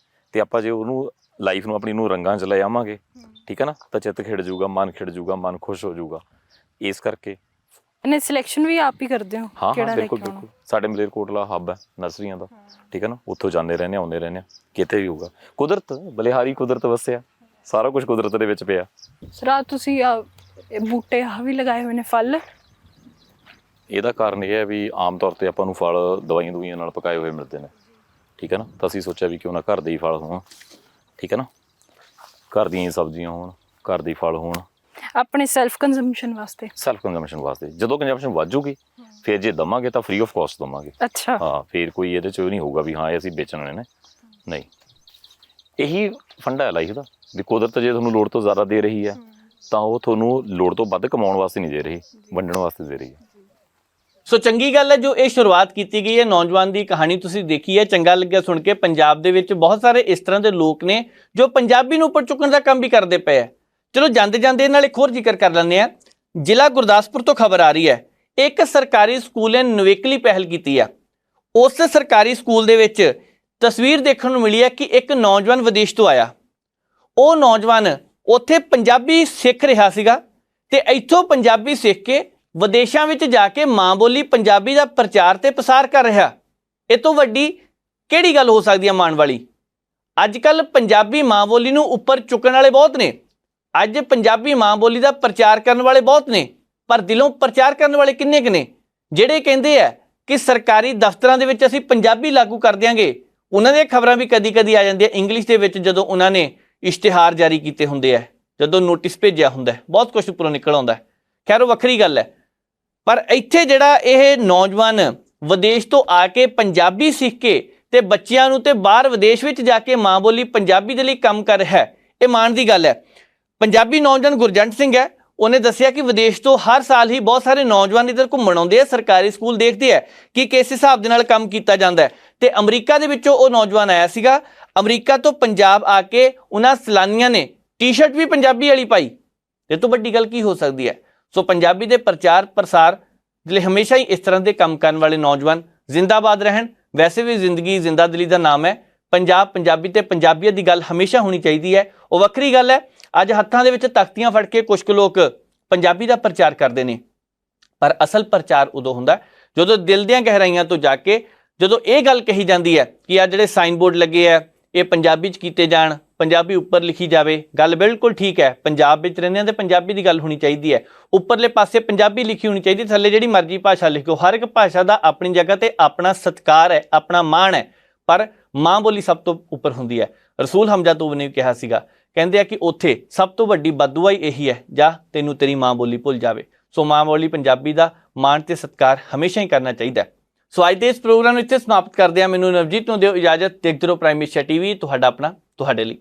ਤੇ ਆਪਾਂ ਜੇ ਉਹਨੂੰ ਲਾਈਫ ਨੂੰ ਆਪਣੀ ਨੂੰ ਰੰਗਾਂ 'ਚ ਲੈ ਆਵਾਂਗੇ, ਠੀਕ ਹੈ ਨਾ, ਤਾਂ ਚਿੱਤ ਖਿੜ ਜਾਊਗਾ, ਮਨ ਖਿੜ ਜਾਊਗਾ, ਮਨ ਖੁਸ਼ ਹੋ ਜਾਊਗਾ। ਇਸ ਕਰਕੇ ਇਹਨੇ ਸਿਲੈਕਸ਼ਨ ਵੀ ਆਪ ਹੀ ਕਰਦੇ ਹੋ? ਹਾਂ ਹਾਂ ਬਿਲਕੁਲ ਬਿਲਕੁਲ, ਸਾਡੇ ਮਲੇਰਕੋਟਲਾ ਹੱਬ ਹੈ ਨਰਸਰੀਆਂ ਦਾ, ਠੀਕ ਹੈ ਨਾ, ਉੱਥੋਂ ਜਾਂਦੇ ਰਹਿੰਦੇ ਆਉਂਦੇ ਰਹਿੰਦੇ ਹਾਂ, ਕਿਤੇ ਵੀ ਹੋਊਗਾ। ਕੁਦਰਤ ਬਲਿਹਾਰੀ ਕੁਦਰਤ ਵਸਿਆ, ਸਾਰਾ ਕੁਝ ਕੁਦਰਤ ਦੇ ਵਿੱਚ ਪਿਆ। ਸਰ ਤੁਸੀਂ ਬੂਟੇ ਆ ਵੀ ਲਗਾਏ ਹੋਏ ਨੇ, ਫਲ? ਇਹਦਾ ਕਾਰਨ ਇਹ ਹੈ ਵੀ ਆਮ ਤੌਰ ਤੇ ਆਪਾਂ ਨੂੰ ਫਲ ਦਵਾਈਆਂ ਦੁਵਾਈਆਂ ਨਾਲ ਪਕਾਏ ਹੋਏ ਮਿਲਦੇ ਨੇ, ਠੀਕ ਹੈ ਨਾ, ਤਾਂ ਅਸੀਂ ਸੋਚਿਆ ਵੀ ਕਿਉਂ ਨਾ ਘਰ ਦੇ ਹੀ ਫਲ ਹੋਣ, ਠੀਕ ਹੈ ਨਾ, ਘਰ ਦੀਆਂ ਹੀ ਸਬਜ਼ੀਆਂ ਹੋਣ, ਘਰ ਦੇ ਫਲ ਹੋਣ, ਆਪਣੇ ਸੈਲਫ ਕੰਜ਼ੰਪਸ਼ਨ ਵਾਸਤੇ। ਸੈਲਫ ਕੰਜ਼ੰਪਸ਼ਨ ਵਾਸਤੇ। ਜਦੋਂ ਕੰਜ਼ੰਪਸ਼ਨ ਵੱਧ ਜੂਗੀ ਫਿਰ ਜੇ ਦਵਾਂਗੇ ਤਾਂ ਫ੍ਰੀ ਆਫ ਕਾਸਟ ਦਵਾਂਗੇ। ਅੱਛਾ। ਹਾਂ, ਫਿਰ ਕੋਈ ਇਹਦੇ 'ਚ ਨਹੀਂ ਹੋਊਗਾ ਵੀ ਹਾਂ ਇਹ ਅਸੀਂ ਵੇਚਣੇ ਨੇ, ਨਹੀਂ। ਇਹੀ ਫੰਡਾ ਹੈ ਲਾਈਫ ਦਾ ਵੀ ਕੁਦਰਤ ਜੇ ਤੁਹਾਨੂੰ ਲੋੜ ਤੋਂ ਜ਼ਿਆਦਾ ਦੇ ਰਹੀ ਹੈ ਤਾਂ ਉਹ ਤੁਹਾਨੂੰ ਲੋੜ ਤੋਂ ਵੱਧ ਕਮਾਉਣ ਵਾਸਤੇ ਨਹੀਂ ਦੇ ਰਹੀ, ਵੰਡਣ ਵਾਸਤੇ ਦੇ ਰਹੀ ਹੈ। ਸੋ ਚੰਗੀ ਗੱਲ ਹੈ ਜੋ ਇਹ ਸ਼ੁਰੂਆਤ ਕੀਤੀ ਗਈ ਹੈ, ਨੌਜਵਾਨ ਦੀ ਕਹਾਣੀ ਤੁਸੀਂ ਦੇਖੀ ਹੈ, ਚੰਗਾ ਲੱਗਿਆ ਸੁਣ ਕੇ। ਪੰਜਾਬ ਦੇ ਵਿੱਚ ਬਹੁਤ ਸਾਰੇ ਇਸ ਤਰ੍ਹਾਂ ਦੇ ਲੋਕ ਨੇ ਜੋ ਪੰਜਾਬੀ ਨੂੰ ਉੱਪਰ ਚੁੱਕਣ ਦਾ ਕੰਮ ਵੀ ਕਰਦੇ ਪਏ ਆ। ਚਲੋ ਜਾਂਦੇ ਜਾਂਦੇ ਨਾਲ ਇੱਕ ਹੋਰ ਜ਼ਿਕਰ ਕਰ ਲੈਂਦੇ ਆ। ਜ਼ਿਲ੍ਹਾ ਗੁਰਦਾਸਪੁਰ ਤੋਂ ਖਬਰ ਆ ਰਹੀ ਹੈ, ਇੱਕ ਸਰਕਾਰੀ ਸਕੂਲ ਨੇ ਨਿਵੇਕਲੀ ਪਹਿਲ ਕੀਤੀ ਆ। ਉਸ ਸਰਕਾਰੀ ਸਕੂਲ ਦੇ ਵਿੱਚ ਤਸਵੀਰ ਦੇਖਣ ਨੂੰ ਮਿਲੀ ਹੈ ਕਿ ਇੱਕ ਨੌਜਵਾਨ ਵਿਦੇਸ਼ ਤੋਂ ਆਇਆ। ਉਹ ਨੌਜਵਾਨ ਉੱਥੇ ਪੰਜਾਬੀ ਸਿੱਖ ਰਿਹਾ ਸੀਗਾ ਤੇ ਇੱਥੋਂ ਪੰਜਾਬੀ ਸਿੱਖ ਕੇ ਵਿਦੇਸ਼ਾਂ ਵਿੱਚ ਜਾ ਕੇ ਮਾਂ ਬੋਲੀ ਪੰਜਾਬੀ ਦਾ ਪ੍ਰਚਾਰ ਤੇ ਪ੍ਰਸਾਰ ਕਰ ਰਿਹਾ। ਇਹ ਤੋਂ ਵੱਡੀ ਕਿਹੜੀ ਗੱਲ ਹੋ ਸਕਦੀ ਹੈ ਮਾਣ ਵਾਲੀ? ਅੱਜ ਕੱਲ੍ਹ ਪੰਜਾਬੀ ਮਾਂ ਬੋਲੀ ਨੂੰ ਉੱਪਰ ਚੁੱਕਣ ਵਾਲੇ ਬਹੁਤ ਨੇ, ਅੱਜ ਪੰਜਾਬੀ ਮਾਂ ਬੋਲੀ ਦਾ ਪ੍ਰਚਾਰ ਕਰਨ ਵਾਲੇ ਬਹੁਤ ਨੇ, ਪਰ ਦਿਲੋਂ ਪ੍ਰਚਾਰ ਕਰਨ ਵਾਲੇ ਕਿੰਨੇ ਕੁ ਨੇ? ਜਿਹੜੇ ਕਹਿੰਦੇ ਆ ਕਿ ਸਰਕਾਰੀ ਦਫ਼ਤਰਾਂ ਦੇ ਵਿੱਚ ਅਸੀਂ ਪੰਜਾਬੀ ਲਾਗੂ ਕਰ ਦਿਆਂਗੇ, ਉਹਨਾਂ ਦੀਆਂ ਖਬਰਾਂ ਵੀ ਕਦੀ ਕਦੀ ਆ ਜਾਂਦੀਆਂ ਇੰਗਲਿਸ਼ ਦੇ ਵਿੱਚ, ਜਦੋਂ ਉਹਨਾਂ ਨੇ ਇਸ਼ਤਿਹਾਰ ਜਾਰੀ ਕੀਤੇ ਹੁੰਦੇ ਆ, ਜਦੋਂ ਨੋਟਿਸ ਭੇਜਿਆ ਹੁੰਦਾ, ਬਹੁਤ ਕੁਝ ਉੱਪਰੋਂ ਨਿਕਲ ਆਉਂਦਾ। ਖੈਰ ਉਹ ਵੱਖਰੀ ਗੱਲ ਹੈ, ਪਰ ਇੱਥੇ ਜਿਹੜਾ ਇਹ ਨੌਜਵਾਨ ਵਿਦੇਸ਼ ਤੋਂ ਆ ਕੇ ਪੰਜਾਬੀ ਸਿੱਖ ਕੇ ਤੇ ਬੱਚਿਆਂ ਨੂੰ ਤੇ ਬਾਹਰ ਵਿਦੇਸ਼ ਵਿੱਚ ਜਾ ਕੇ ਮਾਂ ਬੋਲੀ ਪੰਜਾਬੀ ਦੇ ਲਈ ਕੰਮ ਕਰ ਰਿਹਾ ਹੈ, ਇਹ ਮਾਣ ਦੀ ਗੱਲ ਹੈ। ਪੰਜਾਬੀ ਨੌਜਵਾਨ ਗੁਰਜੰਟ ਸਿੰਘ ਹੈ, ਉਹਨੇ ਦੱਸਿਆ ਕਿ ਵਿਦੇਸ਼ ਤੋਂ ਹਰ ਸਾਲ ਹੀ ਬਹੁਤ ਸਾਰੇ ਨੌਜਵਾਨ ਇੱਧਰ ਘੁੰਮਣ ਆਉਂਦੇ ਆ, ਸਰਕਾਰੀ ਸਕੂਲ ਦੇਖਦੇ ਆ ਕਿ ਕਿਸ ਹਿਸਾਬ ਦੇ ਨਾਲ ਕੰਮ ਕੀਤਾ ਜਾਂਦਾ ਹੈ। ਤੇ ਅਮਰੀਕਾ ਦੇ ਵਿੱਚੋਂ ਉਹ ਨੌਜਵਾਨ ਆਇਆ ਸੀਗਾ, ਅਮਰੀਕਾ ਤੋਂ ਪੰਜਾਬ ਆ ਕੇ ਉਹਨਾਂ ਸੈਲਾਨੀਆਂ ਨੇ ਟੀ-ਸ਼ਰਟ ਵੀ ਪੰਜਾਬੀ ਵਾਲੀ ਪਾਈ। ਇਹ ਤੋਂ ਵੱਡੀ ਗੱਲ ਕੀ ਹੋ ਸਕਦੀ ਹੈ? ਸੋ ਪੰਜਾਬੀ ਦੇ ਪ੍ਰਚਾਰ ਪ੍ਰਸਾਰ ਲਈ ਹਮੇਸ਼ਾ ਹੀ ਇਸ ਤਰ੍ਹਾਂ ਦੇ ਕੰਮ ਕਰਨ ਵਾਲੇ ਨੌਜਵਾਨ ਜ਼ਿੰਦਾਬਾਦ ਰਹਿਣ। ਵੈਸੇ ਵੀ ਜ਼ਿੰਦਗੀ ਜ਼ਿੰਦਾ ਦਿਲੀ ਦਾ ਨਾਮ ਹੈ। ਪੰਜਾਬ, ਪੰਜਾਬੀ ਤੇ ਪੰਜਾਬੀਅਤ ਦੀ ਗੱਲ ਹਮੇਸ਼ਾ ਹੋਣੀ ਚਾਹੀਦੀ ਹੈ। ਉਹ ਵੱਖਰੀ ਗੱਲ ਹੈ ਅੱਜ ਹੱਥਾਂ ਦੇ ਵਿੱਚ ਤਖਤੀਆਂ ਫੜ ਕੇ ਕੁਝ ਕੁ ਲੋਕ ਪੰਜਾਬੀ ਦਾ ਪ੍ਰਚਾਰ ਕਰਦੇ ਨੇ, ਪਰ ਅਸਲ ਪ੍ਰਚਾਰ ਉਦੋਂ ਹੁੰਦਾ ਜਦੋਂ ਦਿਲ ਦੀਆਂ ਗਹਿਰਾਈਆਂ ਤੋਂ ਜਾ ਕੇ ਜਦੋਂ ਇਹ ਗੱਲ ਕਹੀ ਜਾਂਦੀ ਹੈ ਕਿ ਆ ਜਿਹੜੇ ਸਾਈਨ ਬੋਰਡ ਲੱਗੇ ਆ ਇਹ ਪੰਜਾਬੀ 'ਚ ਕੀਤੇ ਜਾਣ, ਪੰਜਾਬੀ ਉੱਪਰ ਲਿਖੀ ਜਾਵੇ। ਗੱਲ ਬਿਲਕੁਲ ਠੀਕ ਹੈ, ਪੰਜਾਬ ਵਿੱਚ ਰਹਿੰਦੇ ਹਾਂ ਤੇ ਪੰਜਾਬੀ ਦੀ ਗੱਲ ਹੋਣੀ ਚਾਹੀਦੀ ਹੈ, ਉੱਪਰਲੇ ਪਾਸੇ ਪੰਜਾਬੀ ਲਿਖੀ ਹੋਣੀ ਚਾਹੀਦੀ, ਥੱਲੇ ਜਿਹੜੀ ਮਰਜ਼ੀ ਭਾਸ਼ਾ ਲਿਖੋ। ਹਰ ਇੱਕ ਭਾਸ਼ਾ ਦਾ ਆਪਣੀ ਜਗ੍ਹਾ ਤੇ ਆਪਣਾ ਸਤਿਕਾਰ ਹੈ, ਆਪਣਾ ਮਾਣ ਹੈ, ਪਰ ਮਾਂ ਬੋਲੀ ਸਭ ਤੋਂ ਉੱਪਰ ਹੁੰਦੀ ਹੈ। ਰਸੂਲ ਹਮਜ਼ਾ ਤੂਬ ਨੇ ਕਿਹਾ ਸੀਗਾ, ਕਹਿੰਦੇ ਆ ਕਿ ਉੱਥੇ ਸਭ ਤੋਂ ਵੱਡੀ ਬਦਦੁਆ ਹੀ ਇਹੀ ਹੈ, ਜਾਂ ਤੈਨੂੰ ਤੇਰੀ ਮਾਂ ਬੋਲੀ ਭੁੱਲ ਜਾਵੇ। ਸੋ ਮਾਂ ਬੋਲੀ ਪੰਜਾਬੀ ਦਾ ਮਾਣ ਤੇ ਸਤਿਕਾਰ ਹਮੇਸ਼ਾ ਹੀ ਕਰਨਾ ਚਾਹੀਦਾ। ਸੋ ਅੱਜ ਦੇ ਇਸ ਪ੍ਰੋਗਰਾਮ ਨੂੰ ਇੱਥੇ ਸਮਾਪਤ ਕਰਦੇ ਹਾਂ। ਮੈਨੂੰ ਨਵਜੀਤ ਨੂੰ ਦਿਓ ਇਜਾਜ਼ਤ। ਦੇਖਦੇ ਰਹੋ ਪ੍ਰਾਈਮ ਏਸ਼ੀਆ ਟੀਵੀ, ਤੁਹਾਡਾ ਆਪਣਾ, ਤੁਹਾਡੇ ਲਈ।